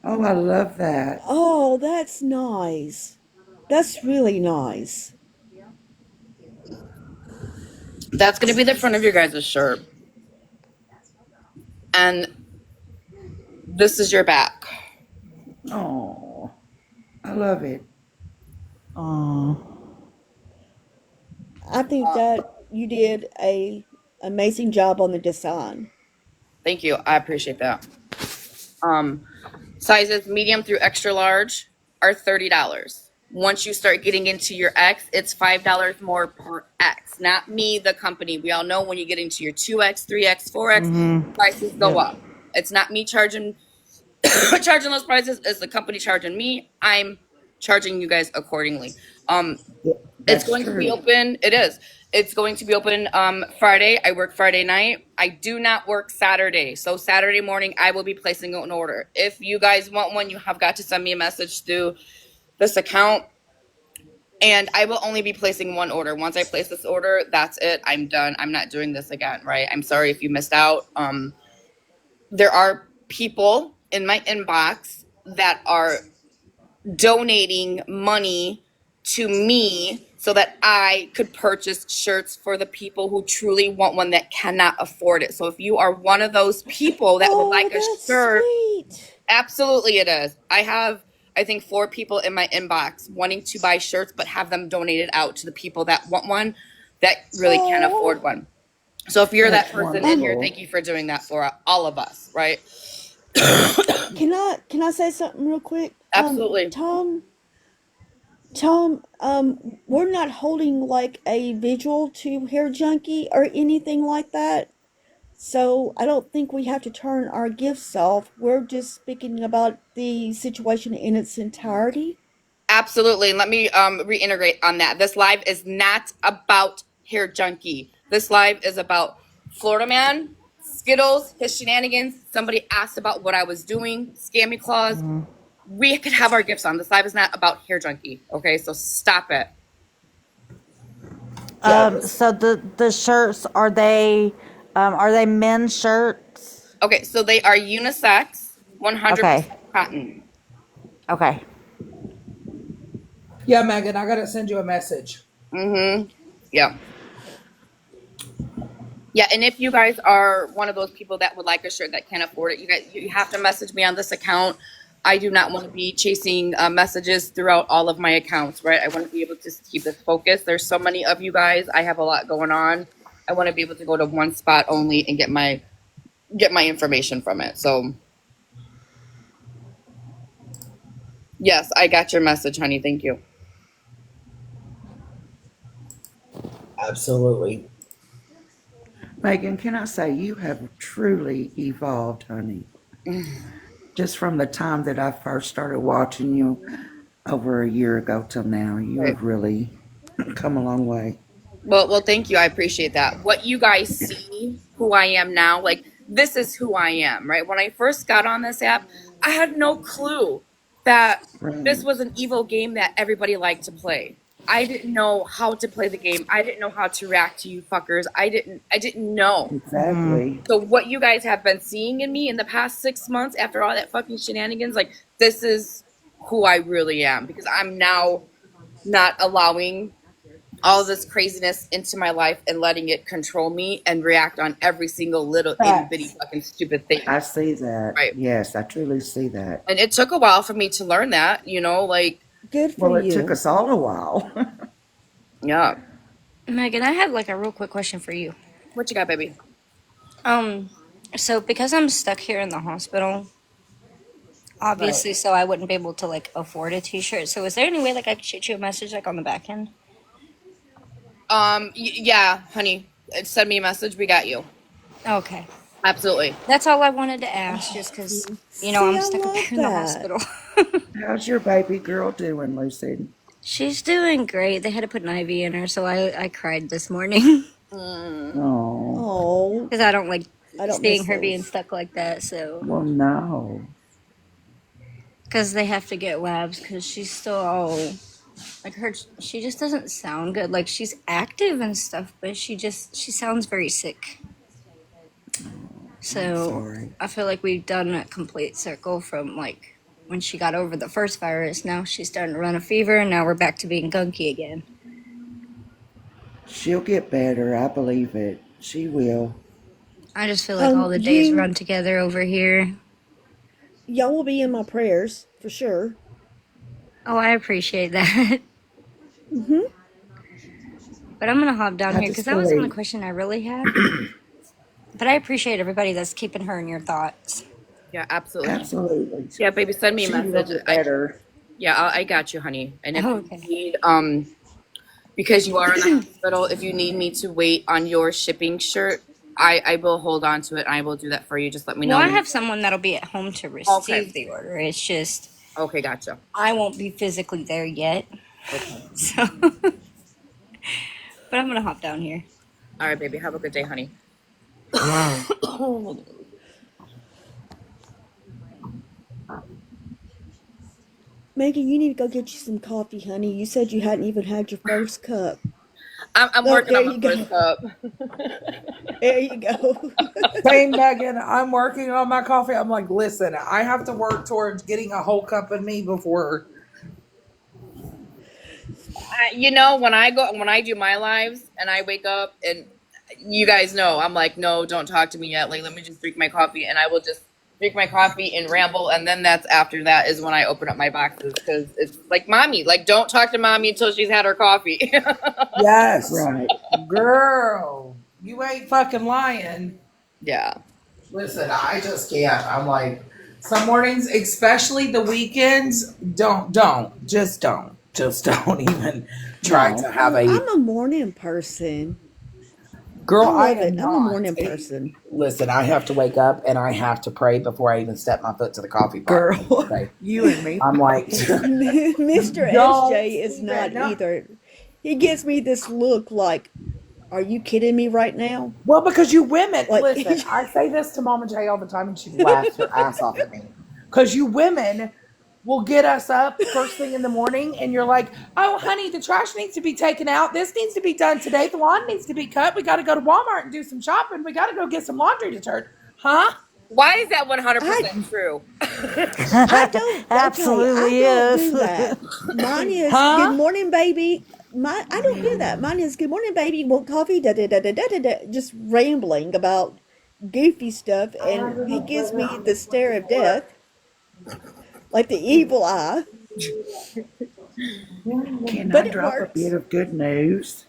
Oh, I love that. Oh, that's nice. That's really nice. That's going to be the front of your guys' shirt. And this is your back. Oh, I love it. Oh. I think that you did a amazing job on the design. Thank you. I appreciate that. Sizes medium through extra large are $30. Once you start getting into your X, it's $5 more per X. Not me, the company. We all know when you get into your 2X, 3X, 4X, prices go up. It's not me charging those prices. It's the company charging me. I'm charging you guys accordingly. It's going to be open. It is. It's going to be open Friday. I work Friday night. I do not work Saturday. So Saturday morning, I will be placing an order. If you guys want one, you have got to send me a message through this account. And I will only be placing one order. Once I place this order, that's it. I'm done. I'm not doing this again, right? I'm sorry if you missed out. There are people in my inbox that are donating money to me so that I could purchase shirts for the people who truly want one that cannot afford it. So if you are one of those people that would like a shirt, Sweet. absolutely it is. I have, I think, 4 people in my inbox wanting to buy shirts but have them donated out to the people that want one that really can't afford one. So if you're that person in here, thank you for doing that for all of us, right? Can I say something real quick? Absolutely. Tom, we're not holding like a visual to Hair Junkie or anything like that. So I don't think we have to turn our gifts off. We're just speaking about the situation in its entirety. Absolutely. And let me reiterate on that. This live is not about Hair Junkie. This live is about Florida Man, Skittles, his shenanigans. Somebody asked about what I was doing, Scammy Claus. We could have our gifts on. This live is not about Hair Junkie. Okay, so stop it. So the shirts, are they men's shirts? Okay, so they are unisex, 100% Okay. cotton. Okay. Yeah, Megan, I gotta send you a message. Yeah. Yeah, and if you guys are one of those people that would like a shirt that can't afford it, you have to message me on this account. I do not want to be chasing messages throughout all of my accounts, right? I want to be able to keep this focused. There's so many of you guys. I have a lot going on. I want to be able to go to one spot only and get my information from it. So yes, I got your message, honey. Thank you. Absolutely. Megan, can I say you have truly evolved, honey? Just from the time that I first started watching you over a year ago till now, you Right. have really come a long way. Well, thank you. I appreciate that. What you guys see, who I am now, like this is who I am, right? When I first got on this app, I had no clue that this Right. was an evil game that everybody liked to play. I didn't know how to play the game. I didn't know how to react to you fuckers. I didn't know. Exactly. So what you guys have been seeing in me in the past 6 months after all that fucking shenanigans, like this is who I really am because I'm now not allowing all this craziness into my life and letting it control me and react on every single little itty bitty Facts. fucking stupid thing. I see that. Right. Yes, I truly see that. And it took a while for me to learn that, like, Good for Well, it took you. us all a while. yeah. Megan, I had like a real quick question for you. What you got, baby? Um, so because I'm stuck here in the hospital, Right. obviously, so I wouldn't be able to like afford a T-shirt. So is there any way like I could shoot you a message like on the back end? Yeah, honey. Send me a message. We got you. Okay, Absolutely. that's all I wanted to ask, just because See, I'm I stuck up love here in the that. hospital. How's your baby girl doing, Lucy? She's doing great. They had to put an IV in her, so I cried this morning Mm. Oh, Oh, because I don't like I don't seeing miss her being those. stuck like that. So well, no. because they have to get labs because she's still all like she just doesn't sound good. Like she's active and stuff, but she sounds very sick. I'm So sorry. I feel like we've done a complete circle from like when she got over the first virus. Now she's starting to run a fever, and now we're back to being gunky again. She'll get better. I believe it. She will. I just feel like all the days run together over here. Y'all will be in my prayers for sure. Oh, I appreciate that. Hmm. But I'm gonna hop down I here because just that was the only believe. question I really had. But I appreciate everybody that's keeping her in your thoughts. Yeah, absolutely. Absolutely. Yeah, baby, send me a She will message. get better. I got you, honey. And if Oh, you okay. need, because you are in the hospital, if you need me to wait on your shipping shirt, I will hold on to it. And I will do that for you. Just let me know. Well, I have someone that'll be at home to Okay. receive the order. It's just Okay, gotcha. I won't be physically there yet. Okay. So, but I'm gonna hop down here. All right, baby. Have a good day, honey. Megan, you need to go get you some coffee, honey. You said you hadn't even had your first cup. I'm Oh, working there on my you first go. cup. There you go. Same, Megan. I'm working on my coffee. I'm like, listen, I have to work towards getting a whole cup of me before. When I do my lives and I wake up and you guys know, I'm like, no, don't talk to me yet. Like, let me just drink my coffee, and I will just drink my coffee and ramble, and then that's after that is when I open up my boxes because it's like, mommy, like, don't talk to mommy until she's had her coffee. Yes, Right. girl, you ain't fucking lying. Yeah. Listen, I just can't. I'm like, Some mornings, especially the weekends, just don't even try No. to have Oh, a I'm a morning person. girl. I I love am it. I'm a not. morning person. listen. I have to wake up and I have to pray before I even step my foot to the coffee pot. Girl, Okay? you and me. I'm like, Mr. Don't SJ is not even. No. either. He gives me this look like, are you kidding me right now? well, because you women, Like, listen. I say this to Mama J all the time, and she laughs her ass off at me. Because you women will get us up first thing in the morning, and you're like, "Oh, honey, the trash needs to be taken out. This needs to be done today. The lawn needs to be cut. We got to go to Walmart and do some shopping. We got to go get some laundry detergent." Huh? Why is that I 100% true? I don't. Okay, I Absolutely don't is. do that. Mine is good Huh? morning, baby. I don't do that. Mine is good morning, baby. Want coffee? Da da da da da da da. Just rambling about goofy stuff, and he gives me the stare of death, like the evil eye. Can I But it drop a bit works. of good news?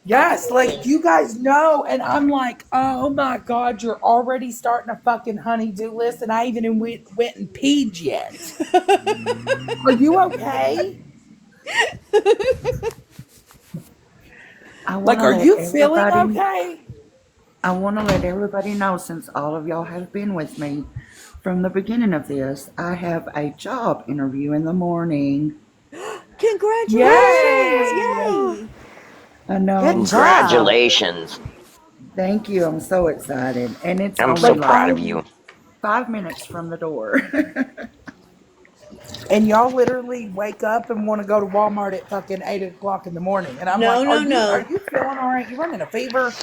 Yes, like you guys know, and I'm like, oh my God, you're already starting a fucking honey-do list, and I even went and peed yet. Are you okay? I want Like, to are let you feeling everybody. okay? I want to let everybody know, since all of y'all have been with me from the beginning of this, I have a job interview in the morning. Congratulations! Yay! Yay! I Good know. job. Congratulations. Thank you. I'm so excited. And it's I'm only so Like, proud of like you. 5 minutes from the door. and y'all literally wake up and want to go to Walmart at fucking 8 o'clock in the morning, and I'm No, like, no, are no, you feeling all right? You running a fever?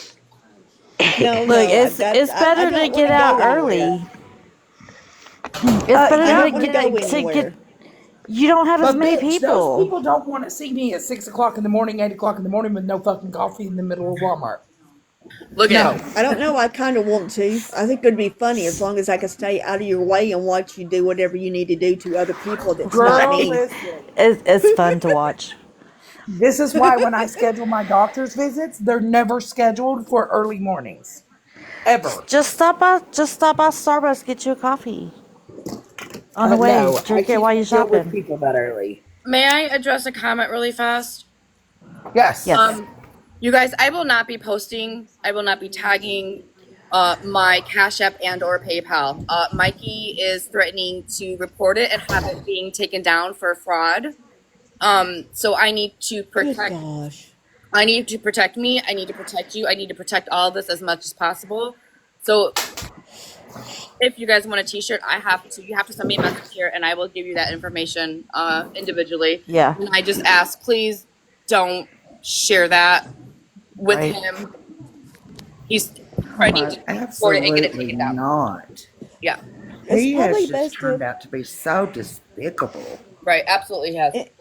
no, Look, no. it's I better to don't want get to out go anywhere. early. It's I better don't Yeah, to want to get go to anywhere. get. You don't have as But many bitch, those people. people don't want to see me at 6 o'clock in the morning, 8 o'clock in the morning with no fucking coffee in the middle of Walmart. Look at No, I don't know. I kind of want to. I think it'd be funny as long as I can stay out of your way and watch you do whatever you need to do to other people that's not girl, me. listen. It's fun to watch. This is why when I schedule my doctor's visits, they're never scheduled for early mornings. Ever. Just stop by Starbucks, get you a coffee on the way. No, I Drink it while you're can't deal with shopping. people that early. May I address a comment really fast? Yes. Yes. You guys, I will not be posting. I will not be tagging my Cash App and or PayPal. Mikey is threatening to report it and have it being taken down for fraud. So I need to Good protect. gosh. I need to protect me. I need to protect you. I need to protect all of this as much as possible. So if you guys want a T-shirt, I have to. You have to send me a message here, and I will give you that information individually. Yeah. And I just ask, please don't share that with Right. him. He's oh threatening my, to report it and get it absolutely taken down. not. Yeah, It's He has probably just best turned to. out to be so despicable. right. Absolutely has. It,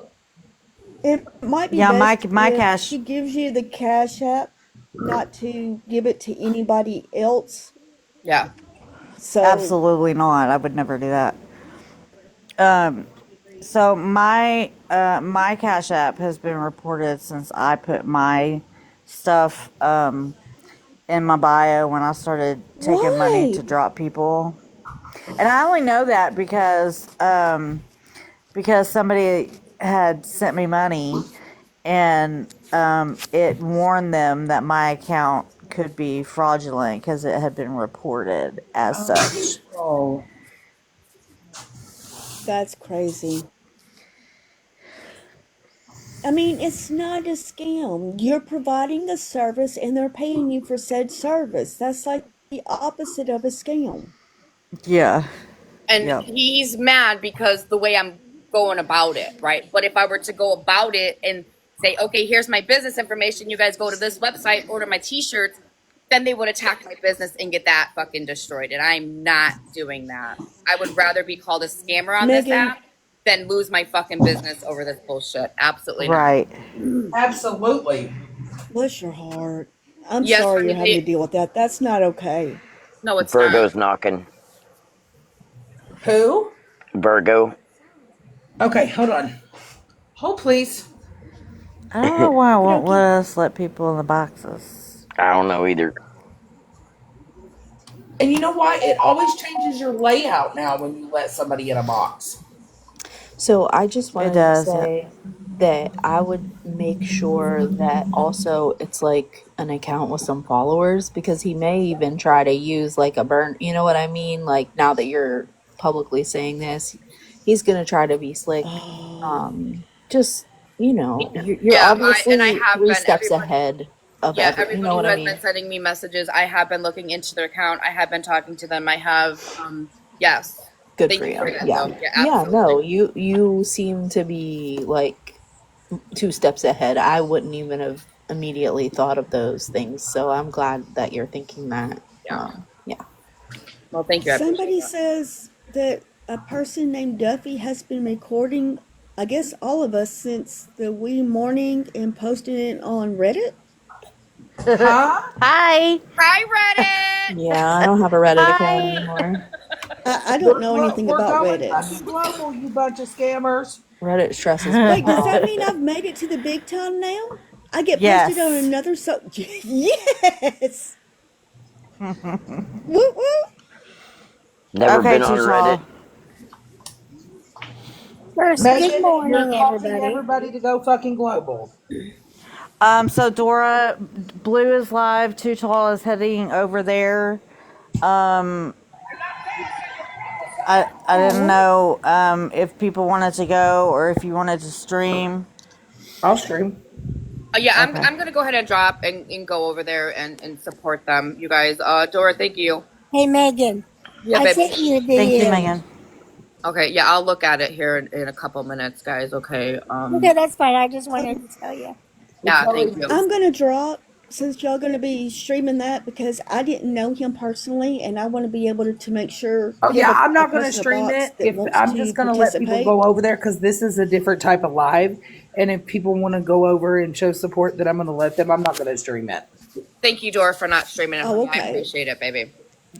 it might be Yeah, best my if cash. she gives you the cash app, not to give it to anybody else. Yeah. So, Absolutely not. I would never do that. So my Cash App has been reported since I put my stuff in my bio when I started taking money why? to drop people. And I only know that because somebody had sent me money and it warned them that my account could be fraudulent because it had been reported as such. Oh, That's crazy. I mean, it's not a scam. You're providing a service and they're paying you for said service. That's like the opposite of a scam. Yeah. And Yep. he's mad because the way I'm going about it, right? But if I were to go about it and say, okay, here's my business information, you guys go to this website, order my T-shirts, then they would attack my business and get that fucking destroyed. And I'm not doing that. I would rather be called a scammer on this Megan, app than lose my fucking business over this bullshit. Absolutely not. Right. Absolutely. bless your heart. I'm Yes, sorry you're honey. having to deal with that. That's not okay. No, it's not. Virgo's knocking. Who? Virgo. Okay, hold on. Hold, please. I don't know why I Okie won't let dokie. us let people in the boxes. I don't know either. And you know why? It always changes your layout now when you let somebody in a box. So I just It wanted to does. Yep. say that I would make sure that also it's like an account with some followers, because he may even try to use like a burn, you know what I mean? Like, now that you're publicly saying this, he's going to try to be slick. Oh, Just, you're Yeah, I obviously have three been. steps Everybody, ahead of yeah, you know everybody what who I has been mean? sending me messages, I have been looking into their account. I have been talking to them. I have, yes. Good for Thank you for you. that, Yeah. though. Yeah, Yeah, absolutely. no, you seem to be like two steps ahead. I wouldn't even have immediately thought of those things. So I'm glad that you're thinking that. Yeah. Yeah. Well, thank you. I appreciate somebody that. says that a person named Duffy has been recording, I guess, all of us since the wee morning and posting it on Reddit. Huh? Hi. Hi, Reddit. Yeah, I don't have a Reddit account Hi. anymore. I don't know anything We're about going Reddit. fucking global, you bunch of scammers. Reddit stresses me Wait, does out. that mean I've made it to the big time now? I get posted on Yes. another yes. Woo woo. Never Okay, been on Too Reddit. Tall. First, good Megan, you're morning, causing everybody. everybody to go fucking global. So Dora, Blue is live. Too Tall is heading over there. Um, I didn't Oh, know if people wanted to go or if you wanted to stream. I'll stream. Yeah, Okay. I'm gonna go ahead and drop and go over there and support them, you guys. Dora, thank you. Hey, Megan, Yeah, I baby. sent you Thank you, the. Megan. Okay, yeah, I'll look at it here in a couple minutes, guys. Okay. Okay, that's fine. I just wanted to tell you. It's Yeah, thank always you. I'm gonna drop since y'all gonna be streaming that because I didn't know him personally, and I want to be able to make sure Oh we have yeah, I'm a not going to person in the stream box it. that If wants I'm to just going to let people participate. go over there because this is a different type of live, and if people want to go over and show support, that I'm going to let them. I'm not going to stream it. Thank you, Dora, for not streaming it, Oh, honey. I okay. appreciate it, baby.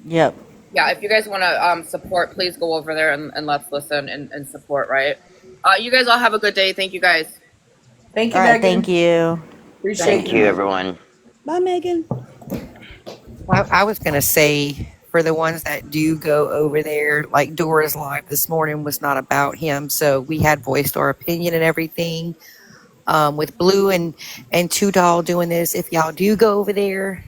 Yep. Yeah, if you guys want to support, please go over there and let's listen and support, right? You guys all have a good day. Thank you, guys. Thank All you, right. Thank Megan. you. Appreciate Thank you. you, everyone. Bye, Megan. I was going to say, for the ones that do go over there, like Dora's live this morning was not about him. So we had voiced our opinion and everything. With Blue and Two Doll doing this, if y'all do go over there,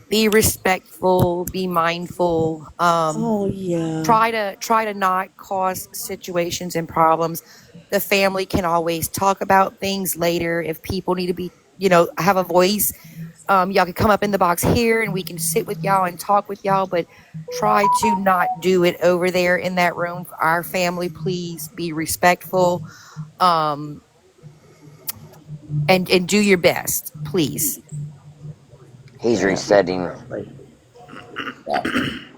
be respectful, be mindful. Oh yeah. Try to not cause situations and problems. The family can always talk about things later if people need to be, have a voice. Y'all can come up in the box here and we can sit with y'all and talk with y'all, but try to not do it over there in that room for our family. Please be respectful. Um, and do your best, please. He's Yeah, resetting. exactly. Yeah.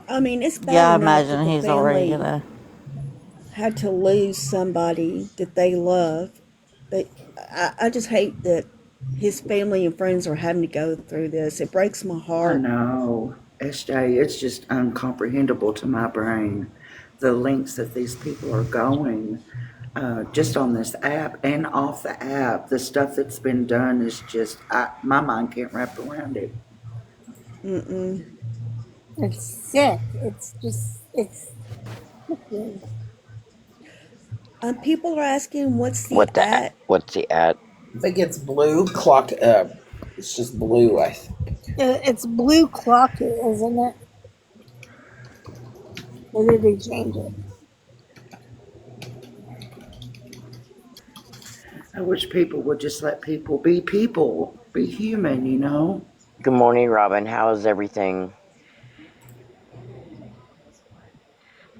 I mean, it's bad Yeah, I enough that imagine the he's already family gonna. had to lose somebody that they love, but I just hate that his family and friends are having to go through this. It breaks my I heart. know, SJ, it's just uncomprehendable to my brain the lengths that these people are going just on this app and off the app. The stuff that's been done is just, my mind can't wrap around it. Mm-mm. It's sick. It's just, it's sickening. People are asking, what's the What the? at? What's the at? I think it's blue clock. It's just blue. I think. It's blue clocky, isn't it? Or did they change it? I wish people would just let people, be human, you know? Good morning, Robin. How's everything?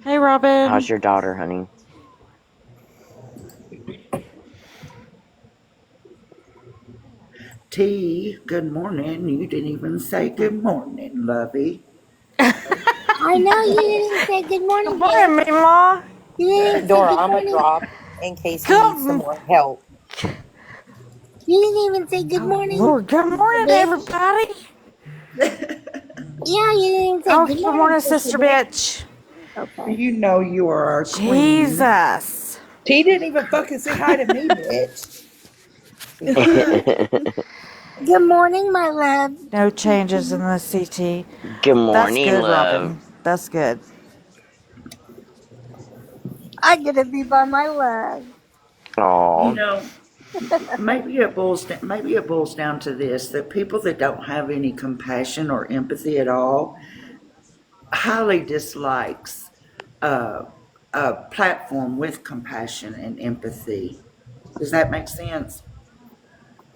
Hey, Robin. How's your daughter, honey? T, good morning. You didn't even say good morning, lovey. I know you didn't say good morning, Good morning, bitch. Mima. You didn't say Dora, good I'm gonna morning. drop in case he needs some Good. more help. You didn't even say good morning, Oh, good morning, bitch. everybody. Yeah, you didn't even say Oh, good good morning, morning, sister sister bitch. bitch. Okay. You know you are our queen. Jesus. T didn't even fucking say hi to me, bitch. Good morning, my love. No changes in the CT. Good That's morning, good, love. Robin. That's good. I get to be by my love. You Oh, know, maybe it boils down to this, that people that don't have any compassion or empathy at all highly dislikes uh, a platform with compassion and empathy. Does that make sense?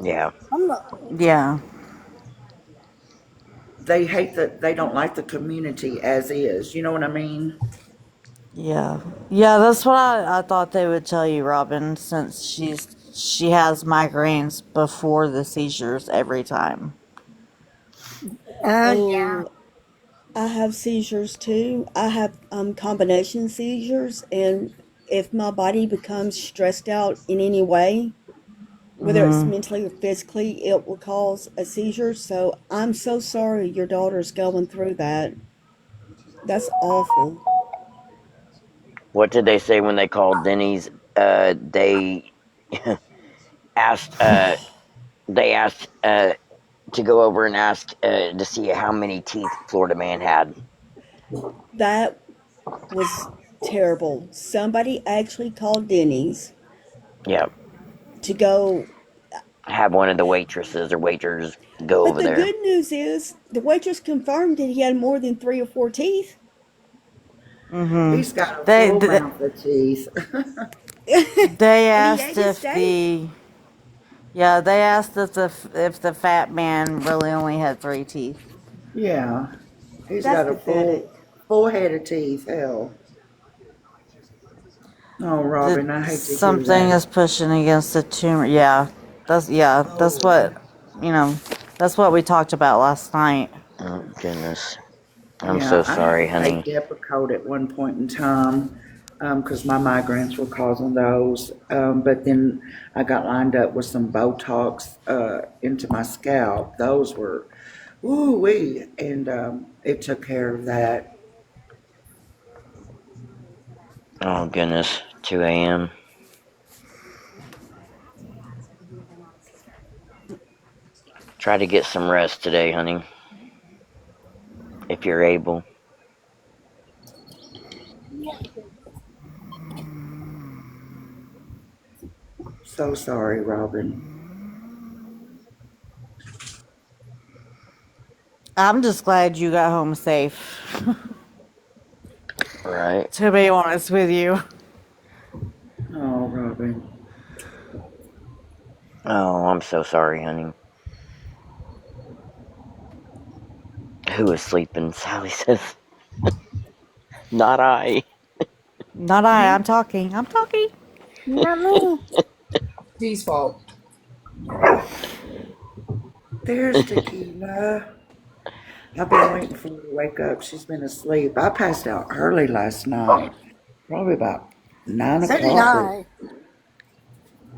yeah. I'm a, Yeah. They don't like the community as is. You know what I mean? Yeah. Yeah, that's what I thought they would tell you, Robin, since she has migraines before the seizures every time. oh yeah. Oh, I have seizures too. I have combination seizures, and if my body becomes stressed out in any way, whether it's Mm-hmm. mentally or physically, it will cause a seizure. So I'm so sorry your daughter's going through that. That's awful. What did they say when they called Denny's? They asked. they asked to go over and ask to see how many teeth Florida man had. That was terrible. Somebody actually called Denny's Yeah, to go. have one of the waitresses or waiters go But over the there. good news is the waitress confirmed that he had more than 3 or 4 teeth. He's got a They, full they mouth of teeth. they And he asked ate his if steak. they asked if the fat man really only had 3 teeth. Yeah, he's That's got a pathetic. full head of teeth. Hell, oh, That Robin, I hate to hear something that. is pushing against the tumor. That's what you know. That's what we talked about last night. Oh goodness, I'm Yeah, so I had sorry, to take honey. Depakote at one point in time because my migraines were causing those. But then I got lined up with some Botox into my scalp. Those were, ooh wee, and it took care of that. Oh goodness, 2 a.m. Try to get some rest today, honey, if you're able. So sorry, Robin. I'm just glad you got home safe. Right? To be honest with you. Oh, Robin. Oh, I'm so sorry, honey. Who is sleeping? Sally says. Not I. Not I. I'm talking. I'm talking. Not me. T's fault. There's Tequila. I've been waiting for her to wake up. She's been asleep. I passed out early last night, probably about 9 So did o'clock, I.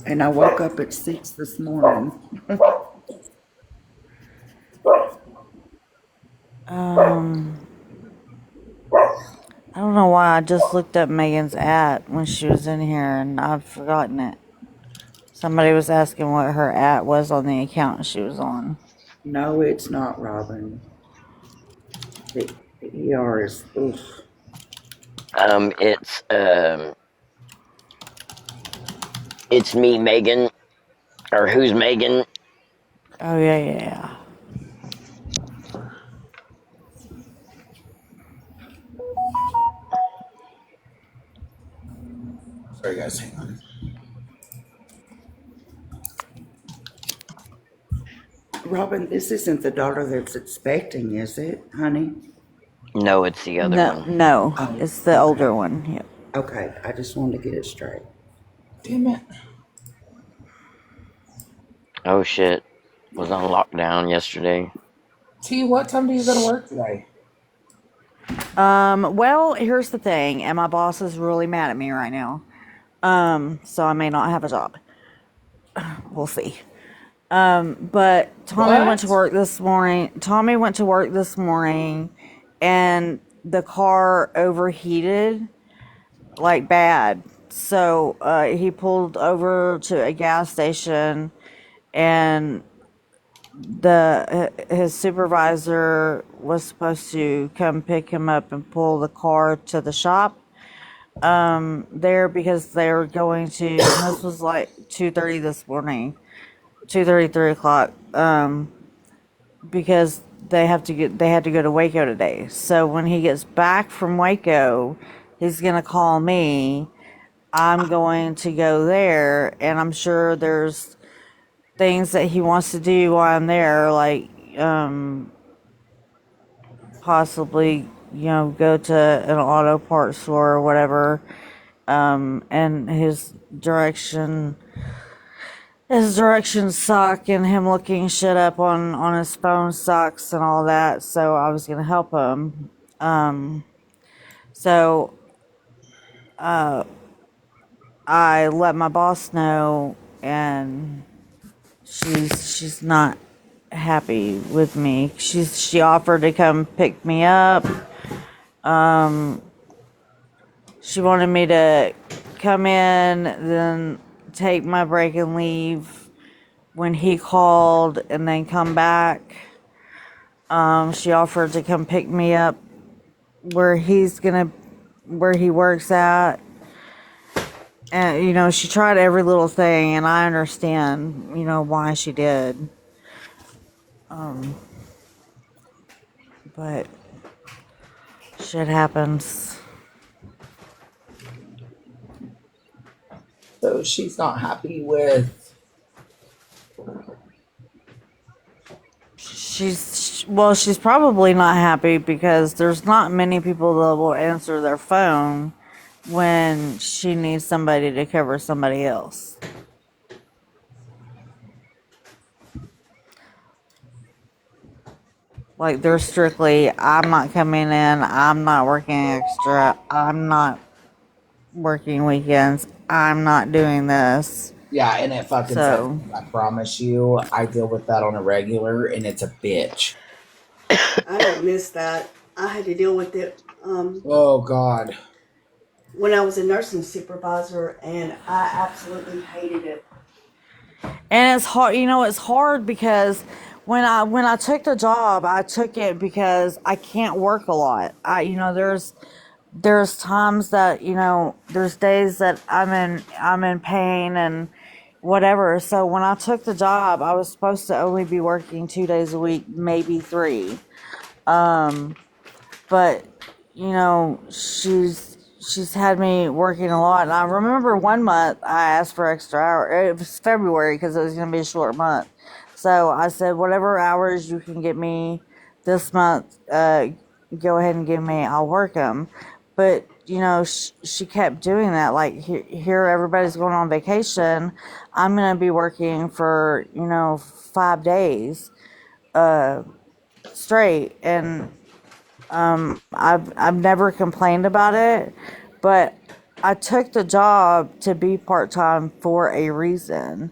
and I woke up at 6 this morning. Um, I don't know why I just looked up Megan's at when she was in here and I've forgotten it. Somebody was asking what her at was on the account she was on. No, it's not Robin. The ER is, oof. It's it's me, Megan, or who's Megan? Oh yeah. Sorry, guys. Hang on. Robin, this isn't the daughter that's expecting, is it, honey? No, it's the other No, one. no, Oh, it's the older okay. one. Yep. Okay, I just wanted to get it straight. Damn it. Oh shit. Was on lockdown yesterday. T, what time do you go to work today? Well, here's the thing, and my boss is really mad at me right now. So I may not have a job. We'll see. But Tommy went to What? work this morning. Tommy went to work this morning, and the car overheated like bad. So he pulled over to a gas station, and his supervisor was supposed to come pick him up and pull the car to the shop there because they were going to. This was like 2:30 this morning, 2:30, 3 o'clock. Because they had to go to Waco today. So when he gets back from Waco, he's gonna call me. I'm going to go there, and I'm sure there's things that he wants to do while I'm there, like possibly go to an auto parts store or whatever. And his directions suck, and him looking shit up on his phone sucks and all that. So I was gonna help him. So I let my boss know, and she's not happy with me. She offered to come pick me up. She wanted me to come in, then take my break and leave when he called and then come back, she offered to come pick me up where he works at. And, you know, she tried every little thing, and I understand, you know, why she did. But shit happens. So she's not happy with. She's probably not happy because there's not many people that will answer their phone when she needs somebody to cover somebody else. Like, they're strictly, I'm not coming in, I'm not working extra, I'm not working weekends, I'm not doing this. Yeah, and it fucking says, I promise you, I deal with that on a regular, and it's a bitch. I don't miss that. I had to deal with it Oh, God. when I was a nursing supervisor, and I absolutely hated it. And it's hard, you know, it's hard because when I took the job, I took it because I can't work a lot. You know, there's times that, you know, there's days that I'm in pain and whatever. So when I took the job, I was supposed to only be working 2 days a week, maybe 3. But you know, she's had me working a lot. And I remember one month I asked for extra hours. It was February because it was going to be a short month. So I said, whatever hours you can get me this month, go ahead and give me. I'll work them. But you know, she kept doing that. Like, here everybody's going on vacation. I'm going to be working for, you know, 5 days straight. And I've never complained about it, but I took the job to be part-time for a reason.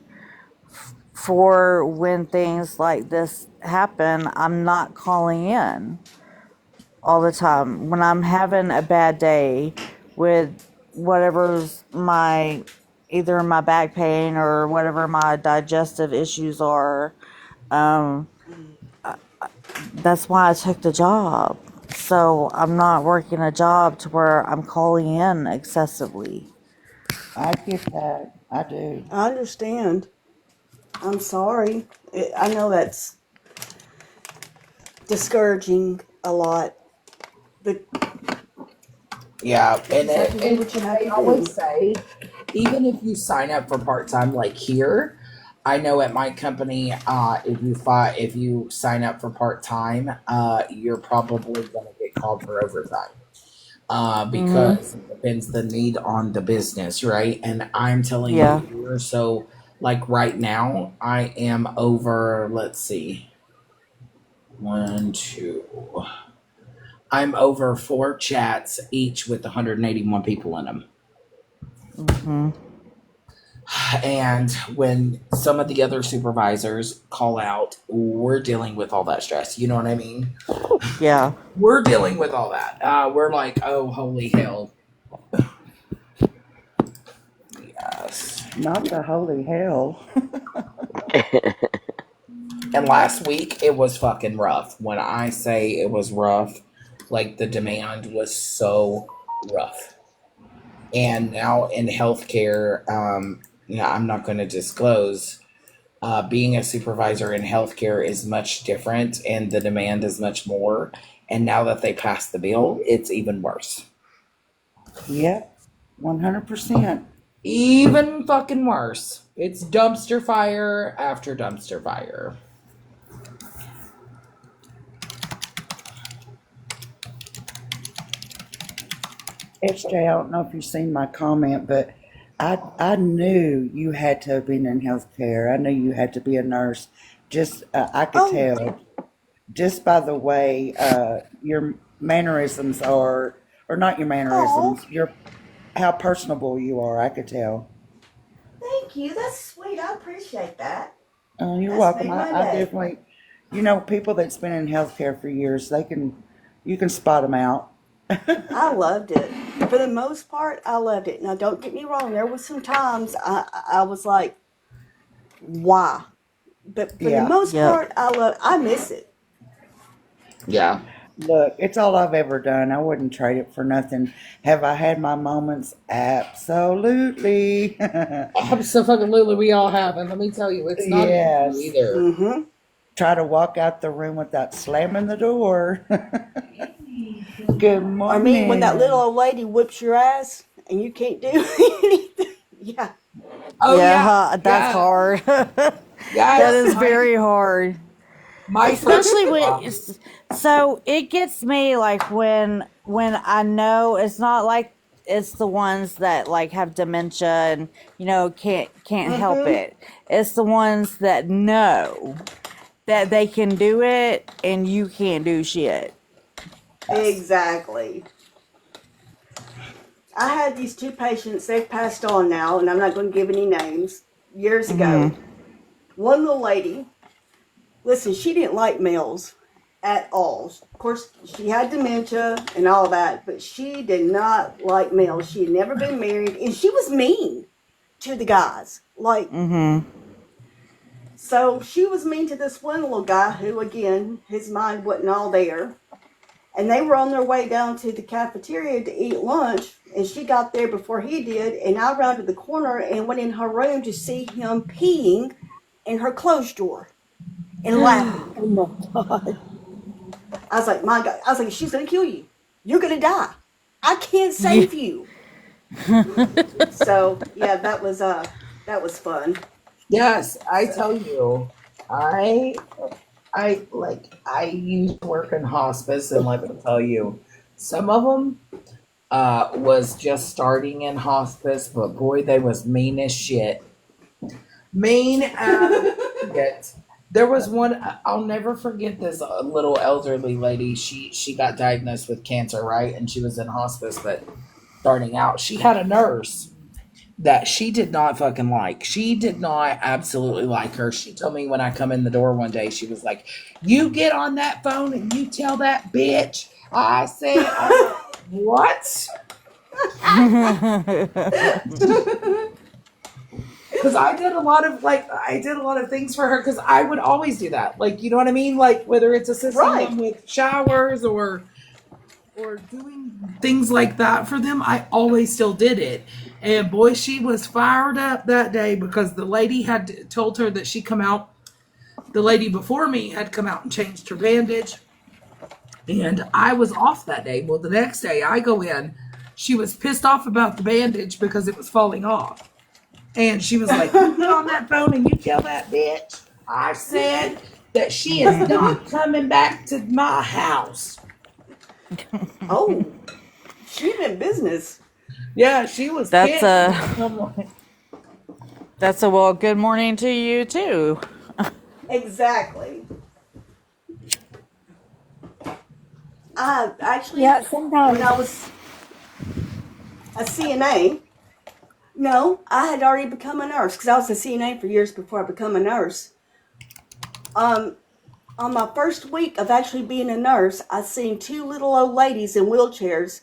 For when things like this happen, I'm not calling in all the time. When I'm having a bad day with whatever's either my back pain or whatever my digestive issues are, that's why I took the job. So I'm not working a job to where I'm calling in excessively. I get that. I do. I understand. I'm sorry. I know that's discouraging a lot, but Yeah, and have to do what you have to I always do. say, even if you sign up for part-time like here, I know at my company, if you sign up for part-time, you're probably going to get called for overtime. Because it depends the need on the business, right? And I'm telling Yeah. you here, so like right now, I am over, let's see, 1, 2. I'm over 4 chats, each with 181 people in them. And when some of the other supervisors call out, we're dealing with all that stress. You know what I mean? Yeah. We're dealing with all that. We're like, oh, holy hell. Yes. Not the holy hell. And last week, it was fucking rough. When I say it was rough, like the demand was so rough. And now in healthcare, I'm not going to disclose. Being a supervisor in healthcare is much different, and the demand is much more. And now that they passed the bill, it's even worse. Yep, 100%. Even fucking worse. It's dumpster fire after dumpster fire. SJ, I don't know if you've seen my comment, but I knew you had to have been in healthcare. I knew you had to be a nurse. Just I could tell just by the way your mannerisms are, or not your mannerisms, your how personable you are. I could tell. Thank you. That's sweet. I appreciate that. You're That's welcome. made my I day. definitely, people that's been in healthcare for years, you can spot them out. I loved it. For the most part, I loved it. Now, don't get me wrong. There was some times I was like, why? But for the Yeah. most Yep. part, I miss it. Yeah. Look, it's all I've ever done. I wouldn't trade it for nothing. Have I had my moments? Absolutely. Absolutely, we all have, and let me tell you, it's not easy Yes. either. Mm-hmm. Try to walk out the room without slamming the door. Good Or me when that little morning. old lady whips your ass and you can't do anything. Yeah. Oh yeah, Yeah, that's yeah, hard. That yes. is very hard. My first, Especially when so it gets me like when I know it's not like it's the ones that like have dementia and can't help Mm-hmm. it. It's the ones that know that they can do it and you can't do shit. Exactly. I had these two patients, they've passed on now, and I'm not going to give any names, years ago. Mhm. One little lady, listen, she didn't like males at all. Of course, she had dementia and all that, but she did not like males. She had never been married, and she was mean to the guys. Like, Mhm. so she was mean to this one little guy who, again, his mind wasn't all there. And they were on their way down to the cafeteria to eat lunch, and she got there before he did, and I rounded the corner and went in her room to see him peeing in her clothes drawer and laughing. Oh my God. I was like, my God. I was like, she's going to kill you. You're going to die. I can't Yeah. save you. So, yeah, that was fun. yes, I So, tell you, I used to work in hospice, and let me tell you, some of them was just starting in hospice, but boy, they was mean as shit. Mean as shit. There was one I'll never forget. This little elderly lady. She got diagnosed with cancer, right, and she was in hospice. But starting out, she had a nurse that she did not fucking like. She did not absolutely like her. She told me when I come in the door one day, she was like, "You get on that phone and you tell that bitch." I was like, "What?" Because I did a lot of things for her because I would always do that. Like, you know what I mean? Like whether it's assisting right. them with showers or doing things like that for them, I always still did it. And boy, she was fired up that day because the lady had told her that she come out. The lady before me had come out and changed her bandage, and I was off that day. Well, the next day I go in. She was pissed off about the bandage because it was falling off. And she was like, "You get on that phone and you tell that bitch I said that she is not coming back to my house." Oh, she meant business. Yeah, she was That's pissed. a I'm like, well. Good morning to you too. Exactly. I actually, Yeah, when I sometimes. was a CNA, no, I had already become a nurse because I was a CNA for years before I became a nurse. Um, on my first week of actually being a nurse, I seen two little old ladies in wheelchairs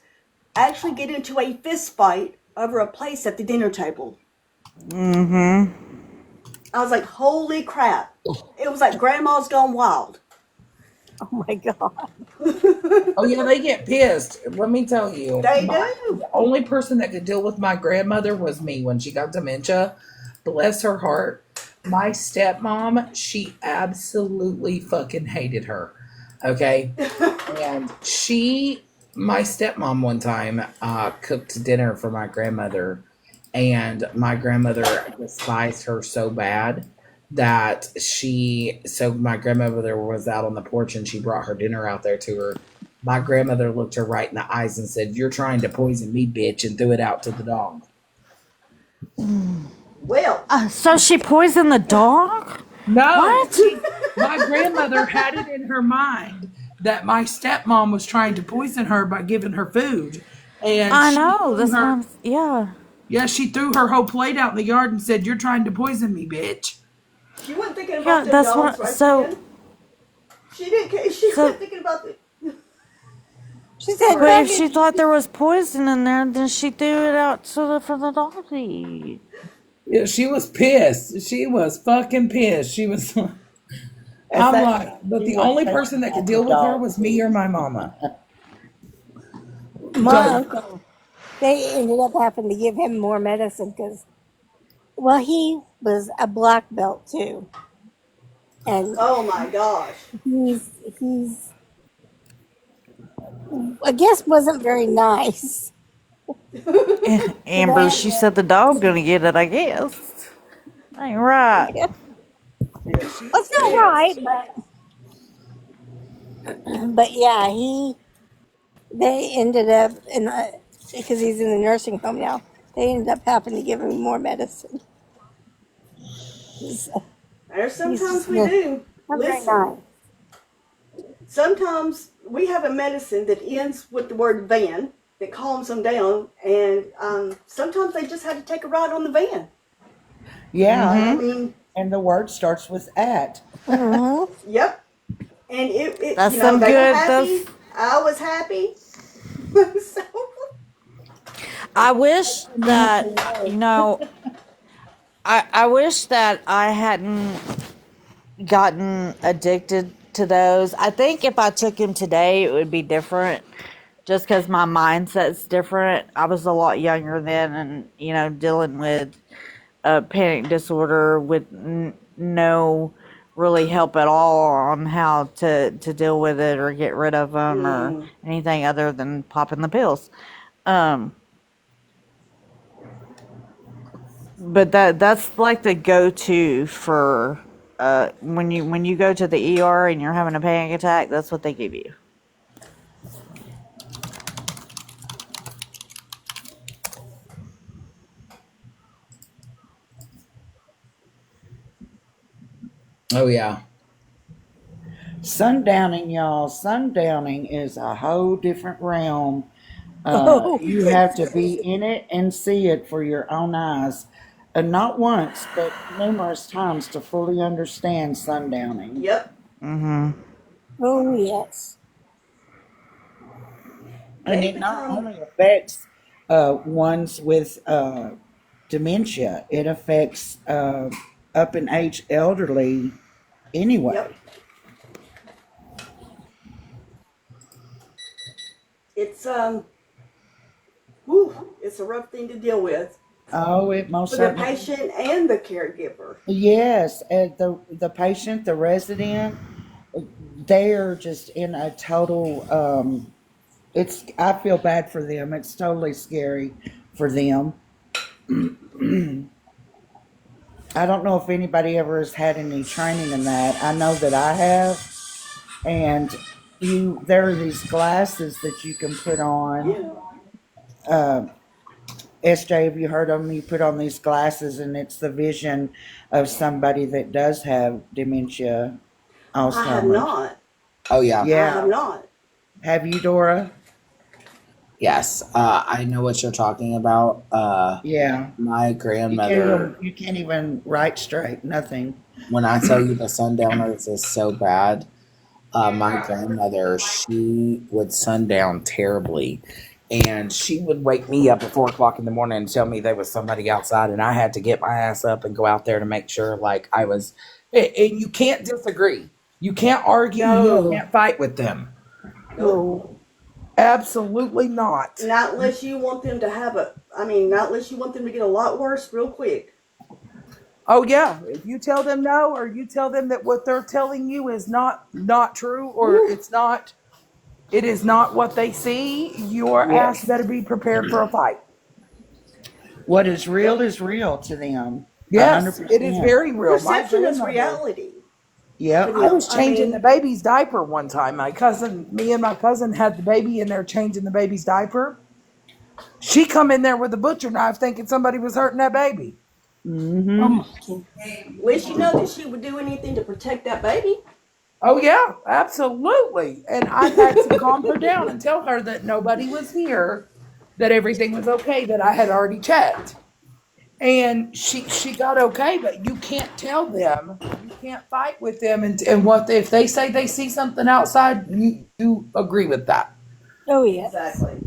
actually get into a fist fight over a place at the dinner table. Mhm. I was like, holy crap. It was like grandma's gone wild. Oh my God. "Oh yeah, they get pissed." Let me tell you, They do. the only person that could deal with my grandmother was me when she got dementia. Bless her heart. My stepmom, she absolutely fucking hated her. Okay, and my stepmom, one time cooked dinner for my grandmother, and my grandmother despised her so bad that so my grandmother was out on the porch and she brought her dinner out there to her. My grandmother looked her right in the eyes and said, "You're trying to poison me, bitch," and threw it out to the dog. Well, So she poisoned the dog? No, What? my grandmother had it in her mind that my stepmom was trying to poison her by giving her food. And I she know. threw That's what her, I'm. Yeah. yeah, she threw her whole plate out in the yard and said, "You're trying to poison me, bitch." she wasn't thinking Yeah. about them That's dogs what. right So. then. She didn't care. She So. wasn't thinking about the. She said, But Sorry. if she thought there was poison in there, then she threw it out for the dog to eat. Yeah, she was pissed. She was fucking pissed. She was. As I'm that like, but she the was only saying person that could about the deal with her dog. was me or my mama. My Because uncle, they ended up having to give him more medicine because, well, he was a black belt too, and Oh my gosh. he's I guess wasn't very nice. So they Amber, had she said the dog gonna get it, I guess. Ain't right. yeah. Yeah, she Well, was it's not right, pissed. but yeah, they ended up in because he's in the nursing home now. They ended up having to give him more medicine. He's, There's he's sometimes just we do. not very Listen, nice. sometimes we have a medicine that ends with the word van that calms them down, and sometimes they just had to take a ride on the van. I Mm-hmm. mean, And the word starts with at. Hmm. yep. And it That's some they were good. That's. happy. I was happy. So, I wish that you know. I wish that I hadn't gotten addicted to those. I think if I took him today, it would be different. Just because my mindset's different. I was a lot younger then, and dealing with a panic disorder with no really help at all on how to deal with it or get rid of them or anything other than popping the pills. Um, but that's like the go-to for when you go to the ER and you're having a panic attack. That's what they give you. oh yeah, Sundowning, y'all. Sundowning is a whole different realm. Oh, You have to be in it and see it for your own eyes. And not once, but numerous times to fully understand sundowning. yep. Mm-hmm. oh yes. And They it not become, only affects ones with dementia, it affects up in age elderly yep. anyway. It's whew, it's a rough thing to deal with Oh, it most for the certainly. patient and the caregiver. Yes, and the patient, the resident, they're just in a total. It's I feel bad for them. It's totally scary for them. I don't know if anybody ever has had any training in that. I know that I have, and there are these glasses that you can put on. Yeah. Uh, SJ, have you heard of them? You put on these glasses, and it's the vision of somebody that does have dementia, I have Alzheimer's. not. oh yeah, I have Yeah. not. Have you, Dora? yes. I know what you're talking about. Yeah. My grandmother. You can't even write straight. Nothing. When I tell you the sundowners is so bad, my grandmother, she would sundown terribly. And she would wake me up at 4 o'clock in the morning and tell me there was somebody outside, and I had to get my ass up and go out there to make sure, like, I was. And you can't disagree. You can't argue. You No. can't fight with them. Nope. Absolutely not. Not unless you want them to have not unless you want them to get a lot worse real quick. Oh yeah, if you tell them no, or you tell them that what they're telling you is not true, or it is not what they see, your ass Yes. better be prepared for a fight. What is real Yep. is real to them. Yes, it is 100%. very real. My Perception is grandmother. reality to Yep. I them. was changing the baby's diaper one time. Me and my cousin had the baby in there changing the baby's diaper. She come in there with a butcher knife thinking somebody was hurting that baby. Mm-hmm. At least you know that she would do anything to protect that baby. Oh yeah, absolutely. And I had to calm her down and tell her that nobody was here, that everything was okay, that I had already checked. And she got okay, but you can't tell them, you can't fight with them, and what if they say they see something outside, you agree with that. Oh yes. Exactly.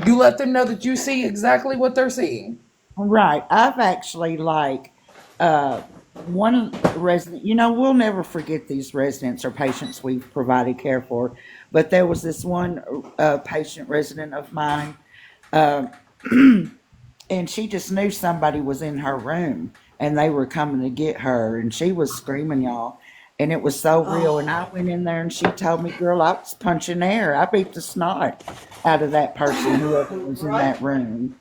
You let them know that you see exactly what they're seeing. Right. I've actually like one resident, we'll never forget these residents or patients we've provided care for, but there was this one patient resident of mine, uh, and she just knew somebody was in her room and they were coming to get her, and she was screaming, y'all. And it was so real. And I went in there and she told me, girl, I was punching air. I beat the snot out of that person, whoever was in Right? that room.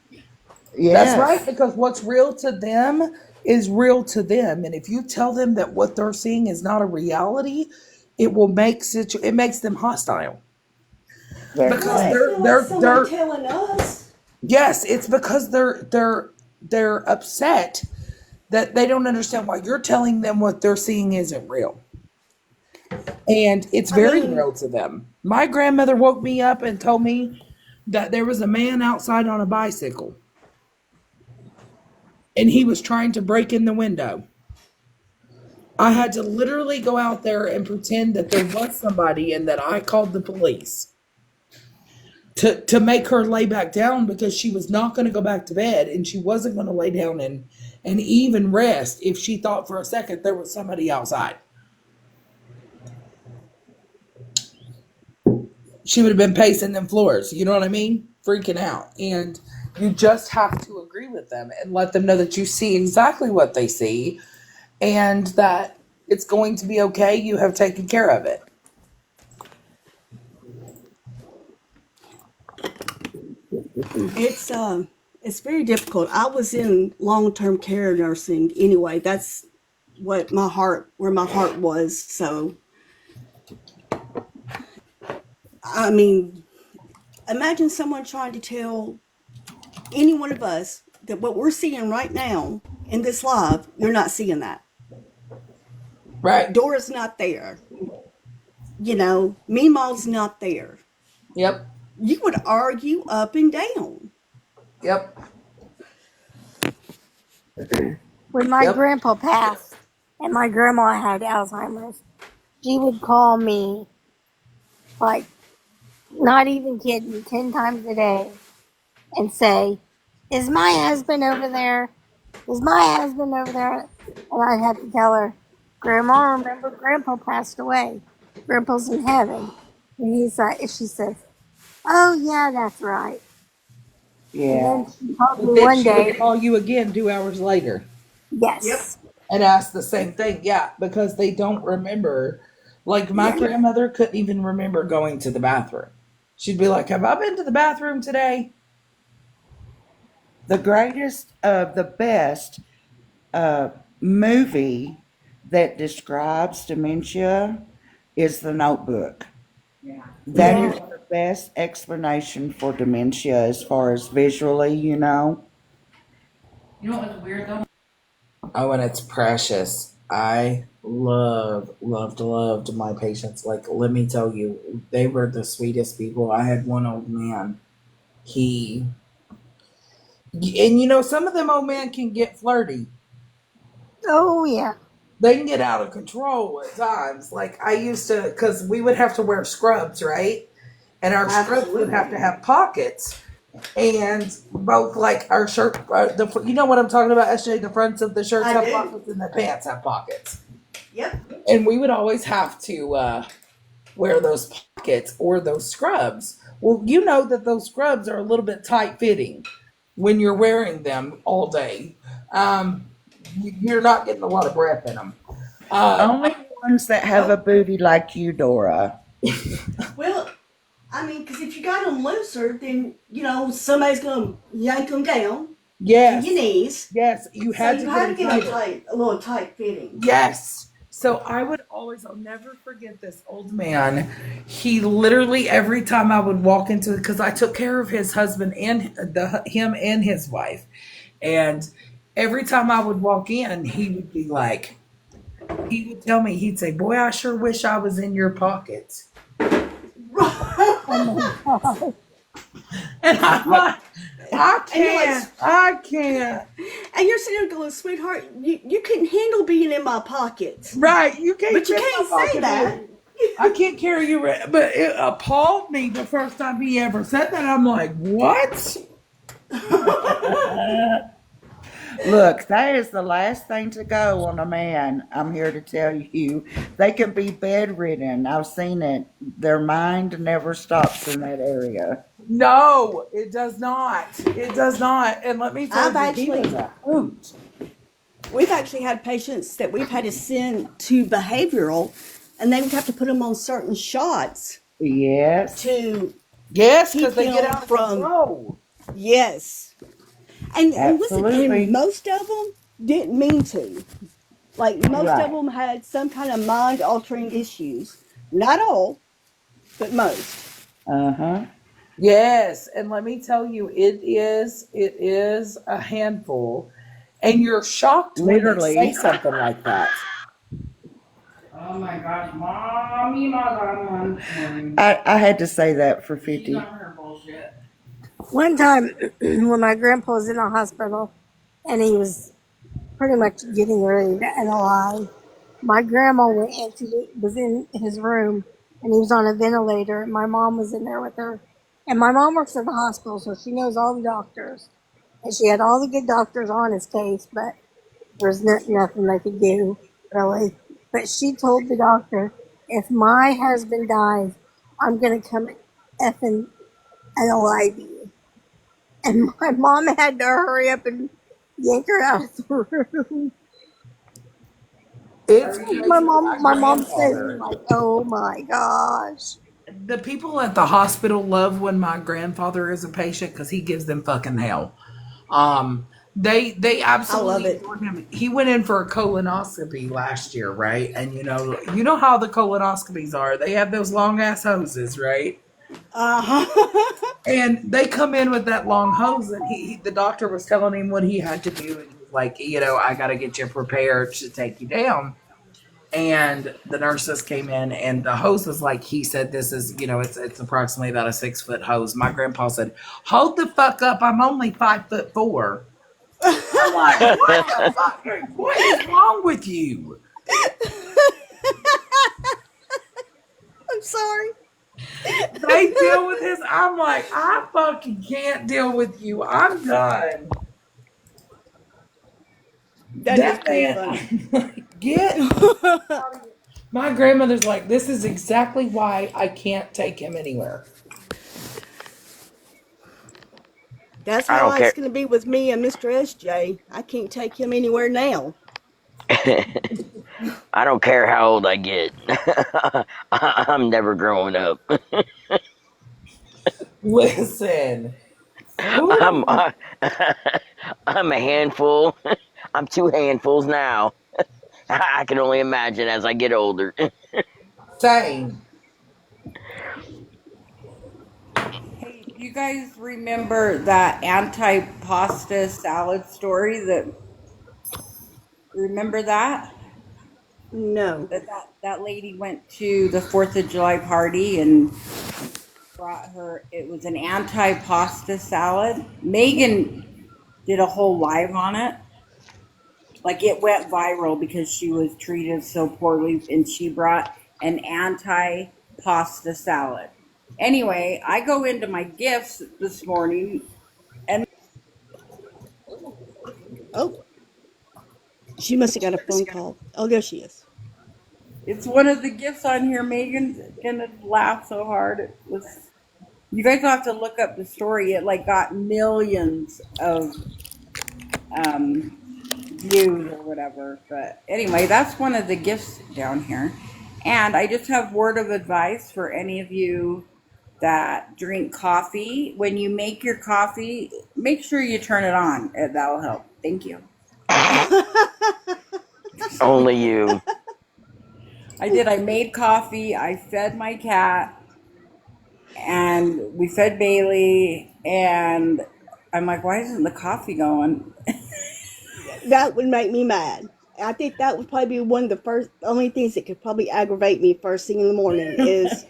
That's right, Yes. because what's real to them is real to them. And if you tell them that what they're seeing is not a reality, it makes them hostile. Very Because Well, much. it's they're kind of like they're someone they're telling us. yes, it's because they're upset that they don't understand why you're telling them what they're seeing isn't real. And it's I very mean, real to them. My grandmother woke me up and told me that there was a man outside on a bicycle and he was trying to break in the window. I had to literally go out there and pretend that there was somebody and that I called the police to make her lay back down because she was not going to go back to bed and she wasn't going to lay down and even rest if she thought for a second there was somebody outside. She would have been pacing them floors. You know what I mean? Freaking out. And you just have to agree with them and let them know that you see exactly what they see and that it's going to be okay. You have taken care of it. it's very difficult. I was in long-term care nursing anyway. That's where my heart was. So, I mean, imagine someone trying to tell any one of us that what we're seeing right now in this live, you're not seeing that. Right. Dora's not there. Meemaw's not there. Yep. You would argue up and down. Yep. When my Yep. grandpa passed and my grandma had Alzheimer's, she would call me, like, not even kidding, 10 times a day and say, "Is my husband over there? Is my husband over there?" And I'd have to tell her, "Grandma, remember Grandpa passed away. Grandpa's in heaven." And she says, "Oh, yeah, that's right." And Yeah. then she called me But then one she would day. call you again 2 hours later Yep. Yes. and ask the same thing. Yeah, because they don't remember. Like my Yeah. grandmother couldn't even remember going to the bathroom. She'd be like, "Have I been to the bathroom today?" The greatest of the best uh, movie that describes dementia is The Notebook. That Yeah. is the best explanation for dementia as far as visually, you know. Oh, and it's precious. I loved my patients. Like, let me tell you, they were the sweetest people. I had one old man. He, and some of them old men can get flirty. Oh, yeah. They can get out of control at times. Like, I used to, because we would have to wear scrubs, right? And our scrubs would have to Absolutely. have pockets. And both like our shirt, you know what I'm talking about, SJ? The fronts of the shirts I have do. pockets and the pants have pockets. Yep. And we would always have to wear those pockets or those scrubs. Well, you know that those scrubs are a little bit tight fitting when you're wearing them all day. Um, you're not getting a lot of breath in them. Only ones that have a booty like you, Dora. Well, I mean, because if you got them looser, then somebody's gonna yank them down to your Yes, knees. yes, you So had to you get had to them get them tighter. tight, a little tight fitting. Yes. So I would always, I'll never forget this old man. He literally, every time I would walk into, because I took care of his husband and him and his wife. And every time I would walk in, he would be like, he would tell me, he'd say, "Boy, I sure wish I was in your pockets." Oh, my God. And I'm like, I And you're like, can't, I can't. and you're sitting there going, "Sweetheart, you couldn't handle being in my pockets." Right, you can't But you fit my can't say pocket, that. baby. I can't carry you. But it appalled me the first time he ever said that. I'm like, what? Look, that is the last thing to go on a man. I'm here to tell you. They can be bedridden. I've seen it. Their mind never stops in that area. No, it does not. It does not. And let me tell I've you, he was actually, a hoot. we've actually had patients that we've had to send to behavioral, and they would have to put them on certain shots Yes, to Yes, keep because they get him out of from, control. yes. And listen, and absolutely. most of them didn't mean to. Like, most of Right. them had some kind of mind altering issues. Not all, but most. Uh huh. Yes, and let me tell you, it is a handful, and you're shocked when they say Literally. something like that. Oh my gosh, mommy, I had to say that for she's 50. on her bullshit. One time when my grandpa was in the hospital and he was pretty much getting ready to end a line, my grandma was in his room and he was on a ventilator and my mom was in there with her. And my mom works at the hospital, so she knows all the doctors. And she had all the good doctors on his case, but there's nothing they could do, really. But she told the doctor, if my husband dies, I'm going to come effing and alive you. And my mom had to hurry up and yank her out of the room. It's crazy. My My mom said, grandfather. like, oh my gosh. The people at the hospital love when my grandfather is a patient because he gives them fucking hell. They I love absolutely it. adore him. He went in for a colonoscopy last year, right? And you know how the colonoscopies are. They have those long ass hoses, right? Uh-huh. And they come in with that long hose, and the doctor was telling him what he had to do, and he was like, I got to get you prepared to take you down. And the nurses came in, and the hose was like, he said, this is, it's approximately about a 6 foot hose. My grandpa said, hold the fuck up. I'm only 5'4". I'm like, what the fuck? What is wrong with you? I'm sorry. They deal with his. I'm like, I fucking can't deal with you. I'm done. That is That pretty man, funny. I'm like, get. My grandmother's like, this is exactly why I can't take him anywhere. That's I how don't it's care. going to be with me and Mr. SJ. I can't take him anywhere now. I don't care how old I get. I'm never growing up. Listen, I'm who? I, I'm a handful. I'm two handfuls now. I can only imagine as I get older. Same. Hey, do you guys remember that anti-pasta salad story? Remember that? No. That lady went to the 4th of July party and brought her. It was an anti-pasta salad. Megan did a whole live on it. Like, it went viral because she was treated so poorly, and she brought an anti-pasta salad. Anyway, I go into my gifts this morning, and Oh, she must have got a phone call. Oh, there she is. it's one of the gifts on here. Megan's gonna laugh so hard. It was. You guys have to look up the story. It like got millions of um, views or whatever. But anyway, that's one of the gifts down here. And I just have word of advice for any of you that drink coffee. When you make your coffee, make sure you turn it on. That'll help. Thank you. Only you. I did. I made coffee. I fed my cat, and we fed Bailey. And I'm like, why isn't the coffee going? That would make me mad. I think that would probably be one of the only things that could probably aggravate me first thing in the morning is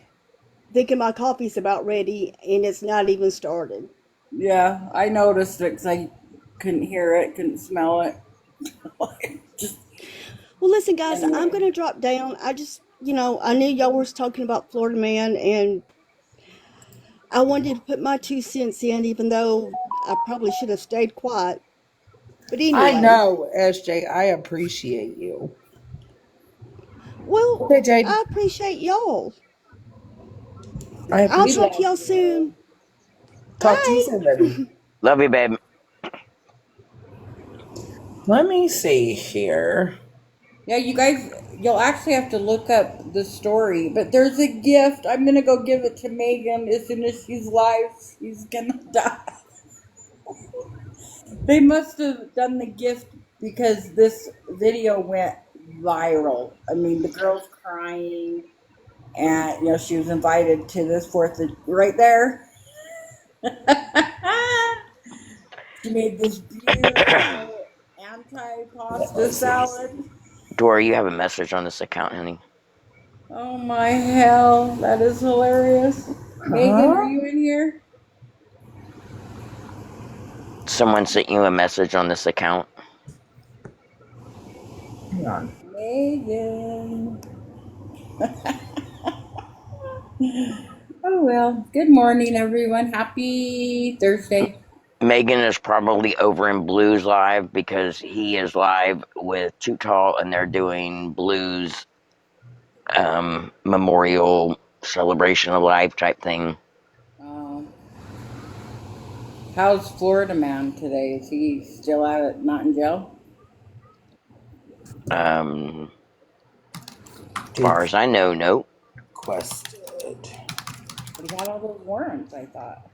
thinking my coffee's about ready and it's not even started. Yeah, I noticed it because I couldn't hear it, couldn't smell it. Just Well, listen, guys, I'm anyway. going to drop down. I knew y'all was talking about Florida Man, and I wanted to put my 2 cents in, even though I probably should have stayed quiet. But I anyway, know, SJ. I appreciate you. well, Okay, Jade. I appreciate y'all. I I'll We talk appreciate to love y'all you. soon. Talk to you Bye. soon, baby. Love you, babe. Let me see here. Yeah, you guys, you'll actually have to look up the story. But there's a gift. I'm gonna go give it to Megan as soon as she's live. She's gonna die. They must have done the gift because this video went viral. I mean, the girl's crying, and she was invited to this right there. She made this beautiful anti-pasta Let's see. salad. Dora, you have a message on this account, honey. Oh my hell, that is hilarious. Megan, are Huh? you in here? Someone sent you a message on this account. Hang on. Megan. Oh well. Good morning, everyone. Happy Thursday. Megan is probably over in Blues Live because he is live with Too Tall and they're doing Blues memorial celebration of life type thing. Um, how's Florida man today? Is he still out at not in jail? As far as I know, no. Requested. But he had all those warrants, I thought.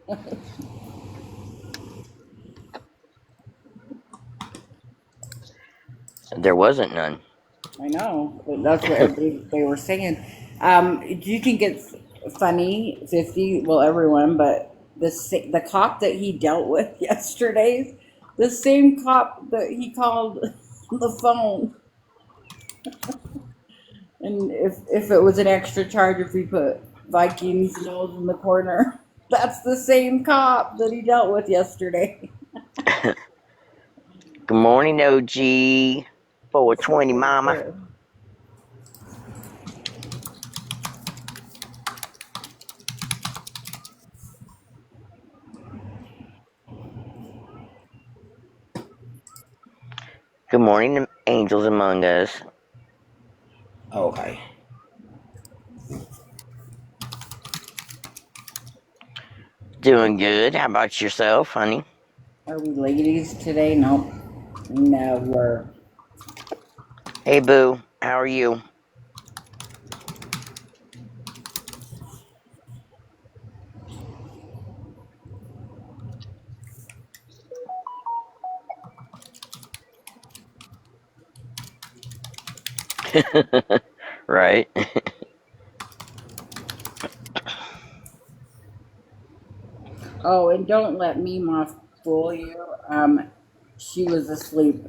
There wasn't none. I know, but that's what they were saying. Do you think it's funny, 50? Well, everyone, but the cop that he dealt with yesterday, the same cop that he called on the phone, and if it was an extra charge if we put Vikings nose in the corner, that's the same cop that he dealt with yesterday. Good morning, OG. 420 Right mama. there. Good morning, angels among us. Okay. Doing good. How about yourself, honey? Are we ladies today? Nope. Never. Hey, boo. How are you? Right? Oh, and don't let Mima fool you. She was asleep.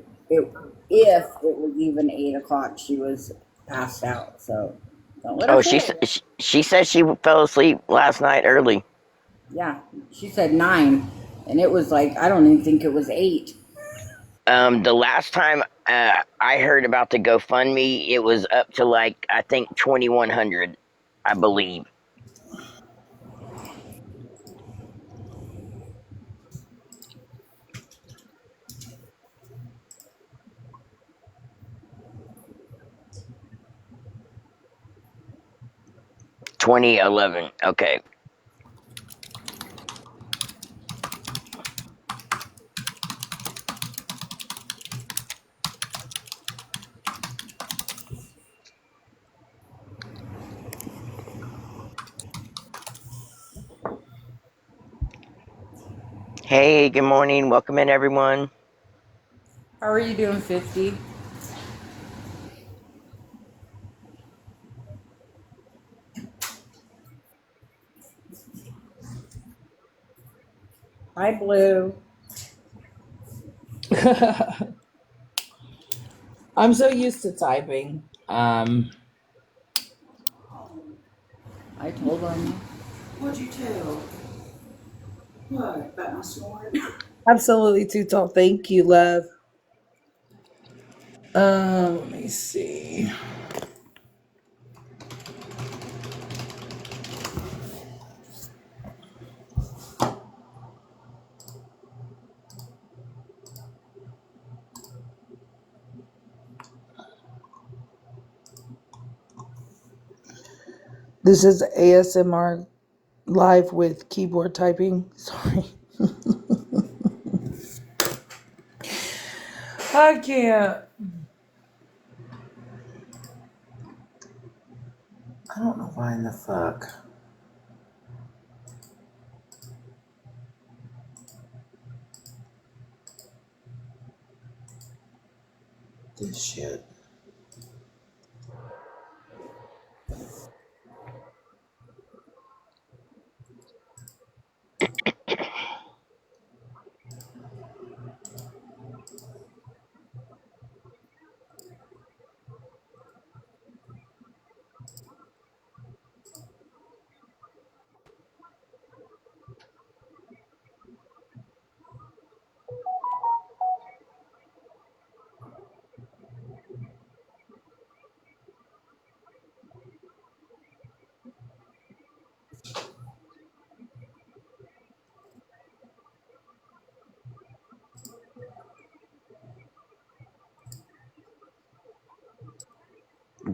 If it was even 8 o'clock, she was passed out. So don't let her Oh, fool you. she said she fell asleep last night early. Yeah, she said 9, and it was like I don't even think it was 8. The last time I heard about the GoFundMe, it was up to like I think 2,100, I believe. $20.11. Okay. Hey, good morning. Welcome in, everyone. How are you doing, 50? Hi, Blue. I'm so used to typing. I told them. What'd you tell? What? About my snoring? Absolutely too tall. Thank you, love. Let me see. This is ASMR live with keyboard typing. Sorry. I can't. I don't know why in the fuck. This shit.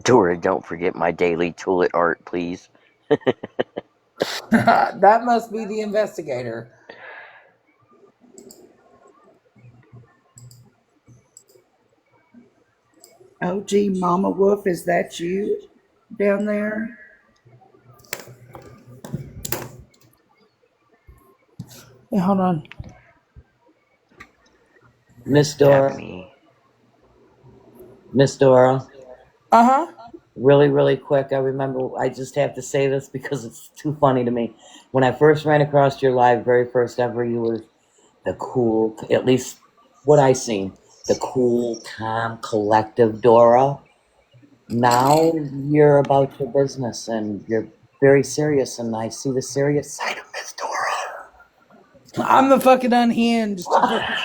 Dora, don't forget my daily toilet art, please. That must be the investigator. Oh, gee, Mama Wolf, is that you down there? Hey, hold on. Miss Tap Dora, me. Miss Dora, Uh-huh. really quick. I remember, I just have to say this because it's too funny to me. When I first ran across your live, very first ever, you were the cool, at least what I seen, the cool, calm, collective Dora. Now you're about your business and you're very serious, and I see the serious side of Miss Dora. I'm the fucking unhinged. that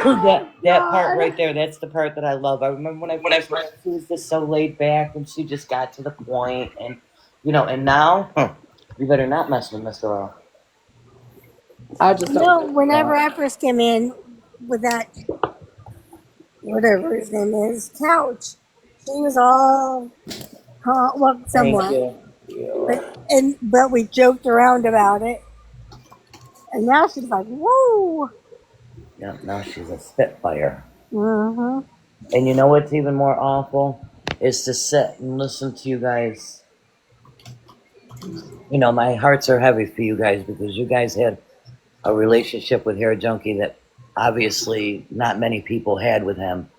Oh that part God. right there, that's the part that I love. I remember when I first met her, she was just so laid back and she just got to the point, and and now you better not mess with Mr. Earl. I just don't No, give a whenever fuck. I first came in with that, whatever his name is, couch, she was all calm, well, Thank somewhat, you. but we joked around about it, and now she's like, whoa. Yeah, now she's a spitfire. Mm-hmm. And you know what's even more awful is to sit and listen to you guys. My hearts are heavy for you guys because you guys had a relationship with Hair Junkie that obviously not many people had with him.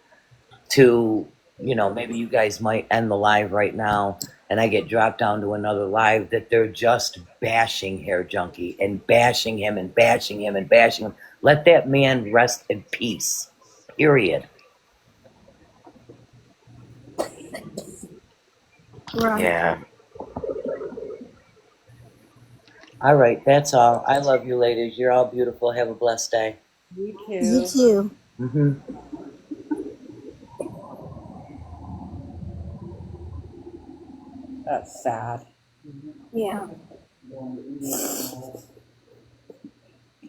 Maybe you guys might end the live right now and I get dropped down to another live that they're just bashing Hair Junkie and bashing him and bashing him and bashing him. Let that man rest in peace. Period. Right. Yeah. All right, that's all. I love you ladies. You're all beautiful. Have a blessed day. You You too. too. Mm-hmm. That's sad. Yeah.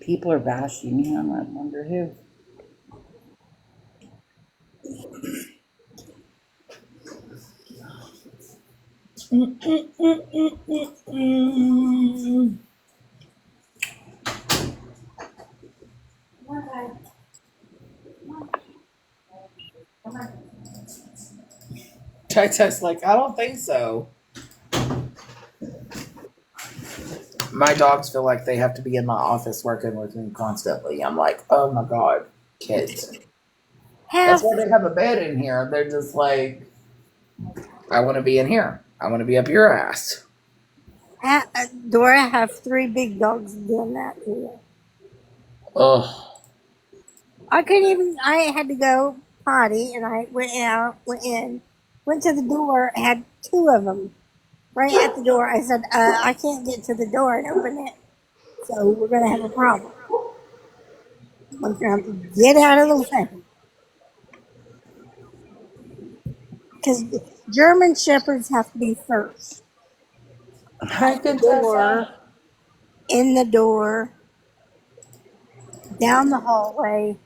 People are bashing him. I wonder who. Text like, I don't think so. My dogs feel like they have to be in my office working with me constantly. I'm like, oh my God, kids. That's Half, why they have a bed in here. They're just like, I want to be in here. I want to be up your ass. half Dora have three big dogs doing that to you. Ugh. I couldn't even. I had to go potty, and I went out, went to the door, had two of them right at the door. I said, I can't get to the door and open it, so we're gonna have a problem. We're gonna have to get out of the way because German shepherds have to be first. Hi, At the Contessa. door, in the door, down the hallway,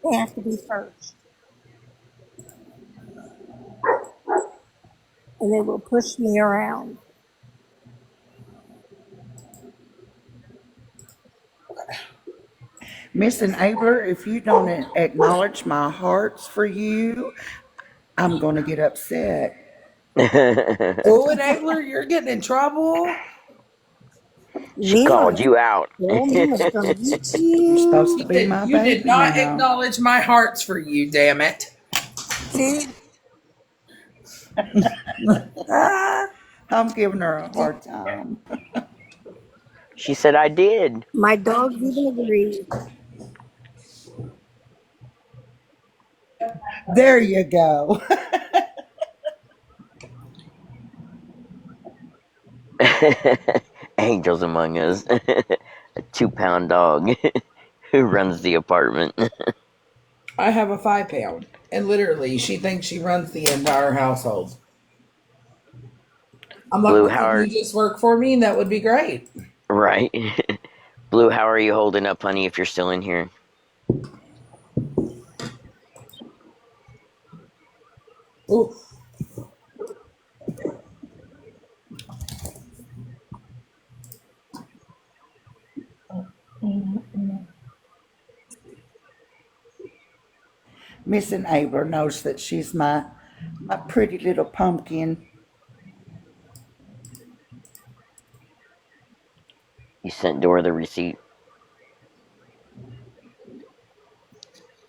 they have to be first. and they will push me around. Miss Enabler, if you don't acknowledge my hearts for you, I'm going to get upset. Oh, Enabler, you're getting in trouble. She called you out. Girl, Mima's gonna get You're supposed to you. be my You did baby not now. acknowledge my hearts for you, damn it. See, I'm giving her a hard time. She said I did. my dogs even agree. There you go. Angels among us. A 2-pound dog who runs the apartment. I have a 5-pound, and literally, she thinks she runs the entire household. I'm like, Blue, well, how can are you just work for me? And that would be great. right? Blue, how are you holding up, honey? If you're still in here, Ooh. Miss Enabler knows that she's my pretty little pumpkin. you sent Dora the receipt.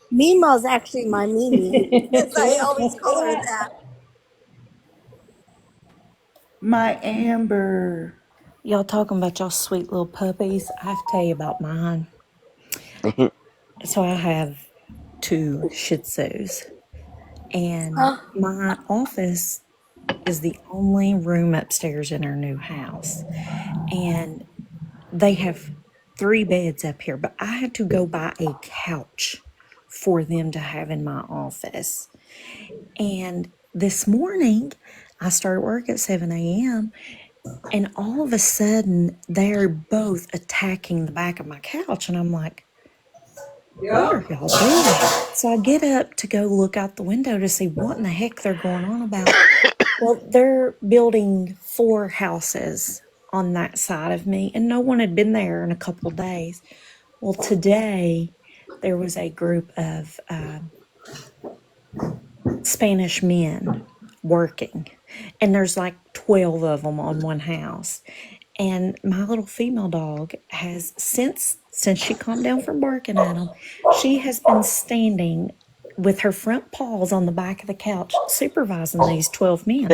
Mima's actually my Mimi, because I always call her that. My Amber. Y'all talking about y'all sweet little puppies. I have to tell you about mine. So I have 2 Shih Tzus, and my office is the only room upstairs in our new house. And they have 3 beds up here, but I had to go buy a couch for them to have in my office. And this morning, I started work at 7 a.m., and all of a sudden, they're both attacking the back of my couch. And I'm like, what are y'all doing? So I get up to go look out the window to see what in the heck they're going on about. Well, they're building 4 houses on that side of me, and no one had been there in a couple of days. Well, today there was a group of Spanish men working, and there's like 12 of them on one house. And my little female dog has, since she calmed down from barking at them, she has been standing with her front paws on the back of the couch supervising these 12 men.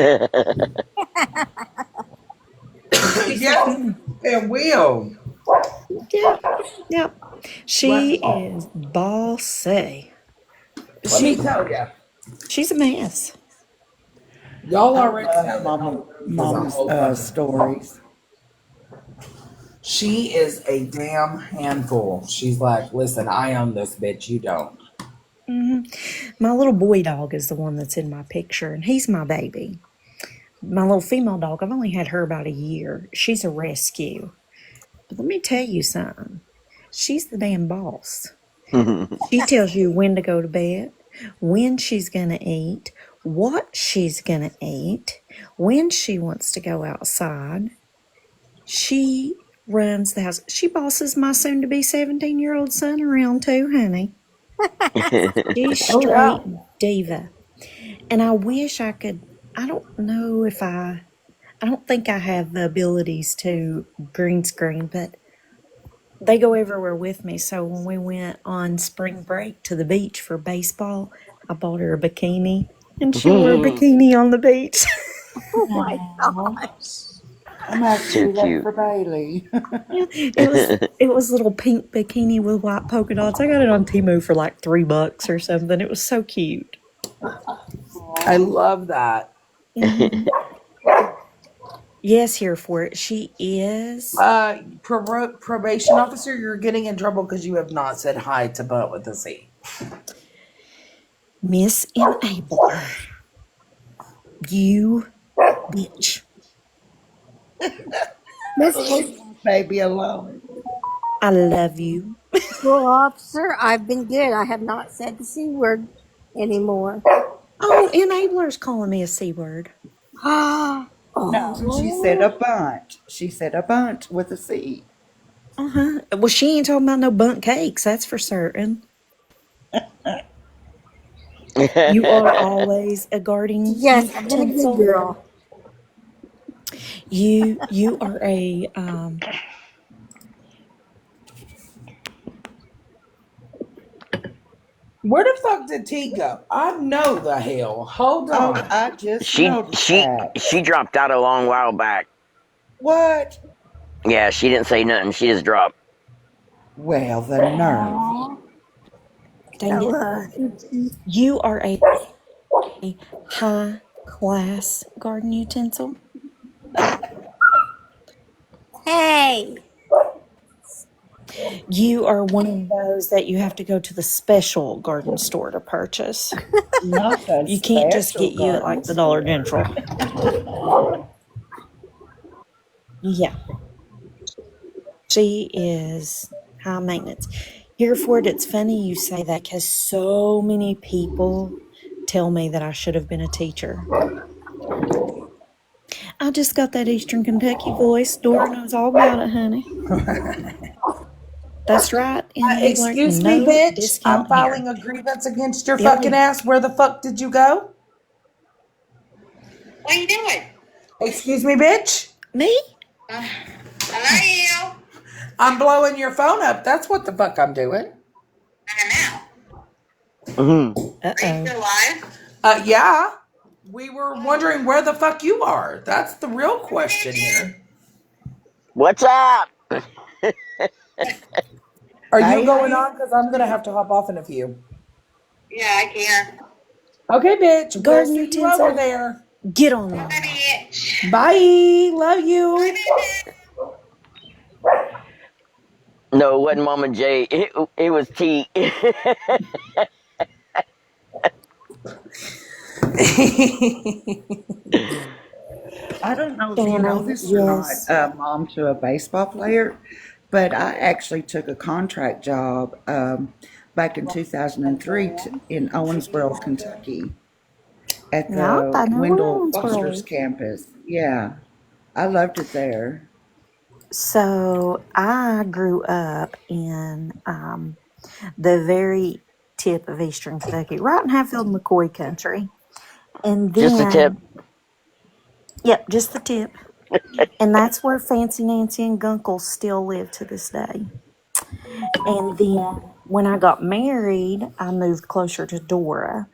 Yes, and will. Yeah. She is bossy. Let me tell you. She's a mess. Y'all I already know love that Mama's stories. She is a damn handful. She's like, listen, I own this bitch, you don't. My little boy dog is the one that's in my picture, and he's my baby. My little female dog, I've only had her about a year. She's a rescue. But let me tell you something. She's the damn boss. She tells you when to go to bed, when she's going to eat, what she's going to eat, when she wants to go outside. She runs the house. She bosses my soon-to-be 17-year-old son around too, honey. She's straight diva. And I wish I could, I don't know if I don't think I have the abilities to green screen, but they go everywhere with me. So when we went on spring break to the beach for baseball, I bought her a bikini, and she wore a bikini on the beach. Oh my gosh. I'm gonna have to Too do that cute. for Bailey. It was a little pink bikini with white polka dots. I got it on Temu for like $3 or something. It was so cute. I love that. Yes, here for it. She is. Probation officer, you're getting in trouble because you have not said hi to Butt with a C. Miss Enabler. You bitch. Miss Baby alone. I love you. Patrol Officer, I've been good. I have not said the C word anymore. Oh, Enabler's calling me a C word. No, she said a bunt. She said a bunt with a C. Well, she ain't talking about no bunt cakes, that's for certain. You are always a gardening Yes, I've been a good utensil. girl. You are a Where the fuck did T go? I know the hell. Hold Oh, on. I just she noticed she that. she dropped out a long while back. What? Yeah, she didn't say nothing. She just dropped. Well, the nerve. Aww. dang So, it. You are a high class garden utensil. hey, You are one of those that you have to go to the special garden store to purchase. Not the You can't just special get you at garden like the Dollar store. General. Yeah, she is high maintenance. Hereford, it's funny you say that because so many people tell me that I should have been a teacher. I just got that Eastern Kentucky voice. Dora knows all about it, honey. That's right. And you learn Excuse me, no bitch. I'm discount here. filing a grievance against your The fucking only ass. Where the fuck did you go? What are you doing? Excuse me, bitch. me? Hello? I'm blowing your phone up. That's what the fuck I'm doing. Mhm. Uh Are you still oh. alive? Yeah. We were wondering where the fuck you are. That's the real question here. What's up? Are you Hey, going hey. on? Because I'm gonna have to hop off in a few. Yeah, I can. Okay, bitch. We'll Garden see you over utensil. there. Get Bye, online. bitch. Bye. Love Bye, you. bitch. No, it wasn't Mama J. It was T. I don't know if you know Shannon, this or not, yes. mom to a baseball player, but I actually took a contract job back in 2003 in Owensboro, Kentucky, at Yep, the I know where Wendell Owensboro Foster's is. campus. Yeah, I loved it there. So I grew up in the very tip of Eastern Kentucky, right in Hatfield McCoy country. And Just a tip. then, yep, just the tip. And that's where Fancy Nancy and Gunkle still live to this day. And then when I got married, I moved closer to Dora.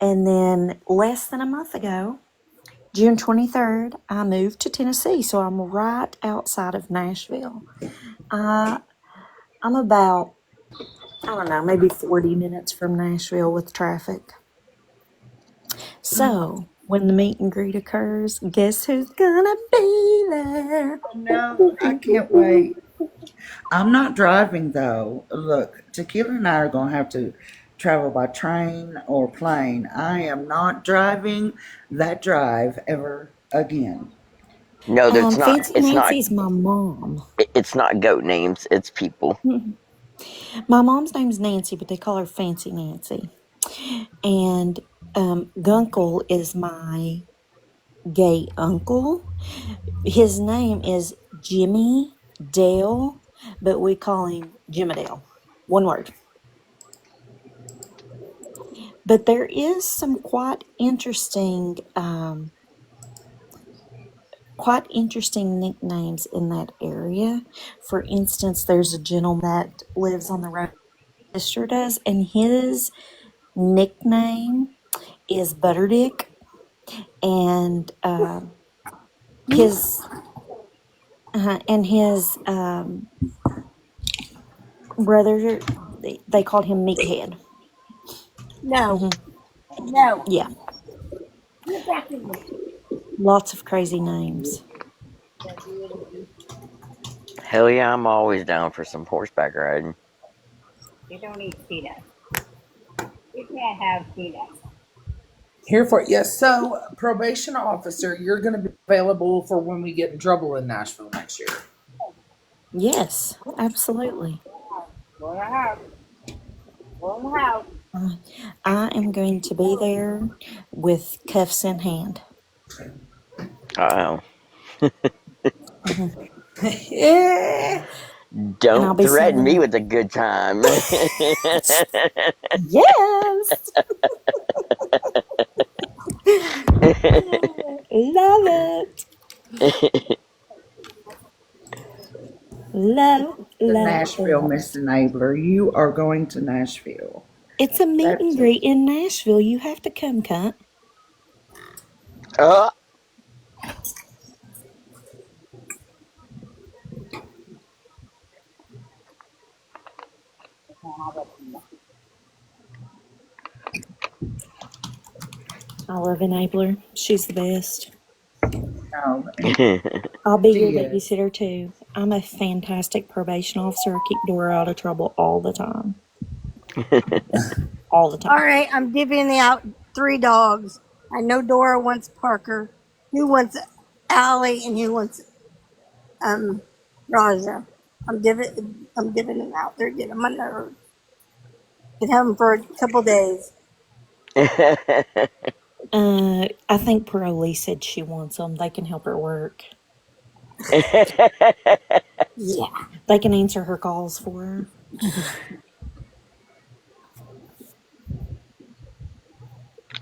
And then less than a month ago, June 23rd, I moved to Tennessee. So I'm right outside of Nashville. I'm about, I don't know, maybe 40 minutes from Nashville with traffic. So when the meet and greet occurs, guess who's gonna be there? Oh no, I can't wait. I'm not driving though. Look, Tequila and I are going to have to travel by train or plane. I am not driving that drive ever again. No, that's not. Fancy It's not. Nancy's my mom. It's not goat names. It's people. My mom's name's Nancy, but they call her Fancy Nancy. And Gunkle is my gay uncle. His name is Jimmy Dale, but we call him Jimmydale. One word. But there is some quite interesting nicknames in that area. For instance, there's a gentleman that lives on the road my sister does, and his nickname is Butterdick, and his brother, they called him Meathead. no, Hmm. no. Yeah, Get back in there. lots of crazy names. Hell yeah, I'm always down for some horseback riding. You don't eat peanuts. You can't have peanuts. Here for it. Yes. So, probation officer, you're going to be available for when we get in trouble in Nashville next year. Yes, absolutely. Go in the house. Go in the house. I am going to be there with cuffs in hand. Uh Yeah. And I'll Don't be threaten me saying, with a good time. yes, love it, love, To love Nashville, it. Miss Enabler. You are going to Nashville. It's a meet and That's it. greet in Nashville. You have to come, cunt. uh, I love Enabler. She's the best. No, and I'll be your she is. babysitter too. I'm a fantastic probation officer. I keep Dora out of trouble all the time. All the All time. right, I'm divvying out 3 dogs. I know Dora wants Parker, who wants Allie, and who wants um Raja. I'm divvying them out. They're getting on my nerves. Been having them for a couple days. I think Pearlie said she wants them. They can help her work. Yeah. They can answer her calls for her.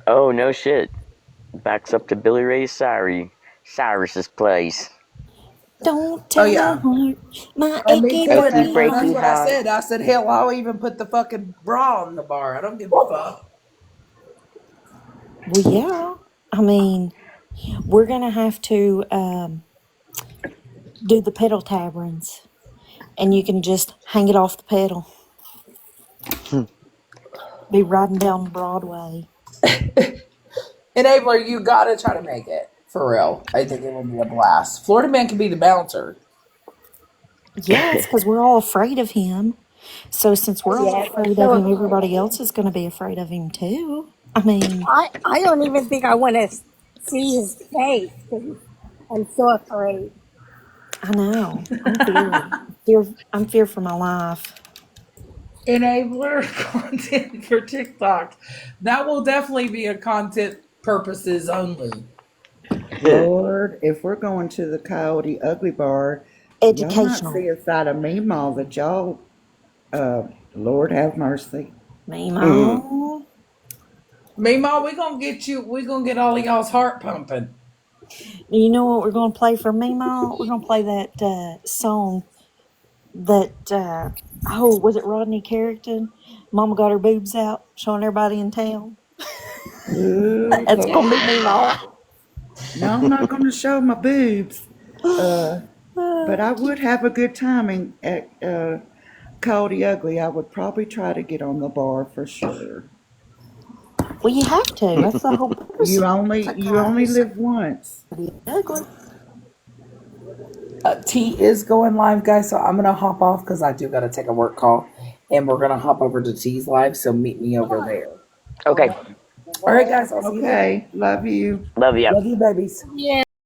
oh no shit. Backs up to Billy Ray Cyrus's place. Don't Oh tell my yeah. heart, my Oh, me achy too. And Achy breaky that's breaky heart. what I heart. said. I said, hell, I'll even put the fucking bra on the bar. I don't give a fuck. Well, yeah. I mean, we're gonna have to do the pedal taverns, and you can just hang it off the pedal. Be riding down Broadway. Enabler, you gotta try to make it. For real. I think it will be a blast. Florida Man can be the bouncer. Yes, because we're all afraid of him. So since we're all Yeah, they're afraid of so him, afraid of everybody him. else is going to be afraid of him too. I mean, I don't even think I want to see his face because I'm so afraid. I know. I'm feared. I'm feared for my life. Enabler content for TikTok. That will definitely be a content purposes only. Lord, if we're going to the Coyote Ugly Bar, y'all might Educational. see a side of Meemaw that y'all, Lord have mercy. Meemaw. Meemaw, we gonna get all of y'all's heart pumping. You know what we're going to play for Meemaw? We're going to play that song that, was it Rodney Carrington? Mama got her boobs out, showing everybody in town. Good That's going to be Lord. Meemaw. No, I'm not going to show my boobs. But I would have a good time at Coyote Ugly. I would probably try to get on the bar for sure. Well, you have to. That's the whole purpose You of only the you only Coyote live once. Ugly. T is going live, guys, so I'm gonna hop off because I do gotta take a work call, and we're gonna hop over to T's live. So meet me over there. Okay. All right, guys, I'll see you later. Okay, love you. Love ya. Love you, babies. Yeah.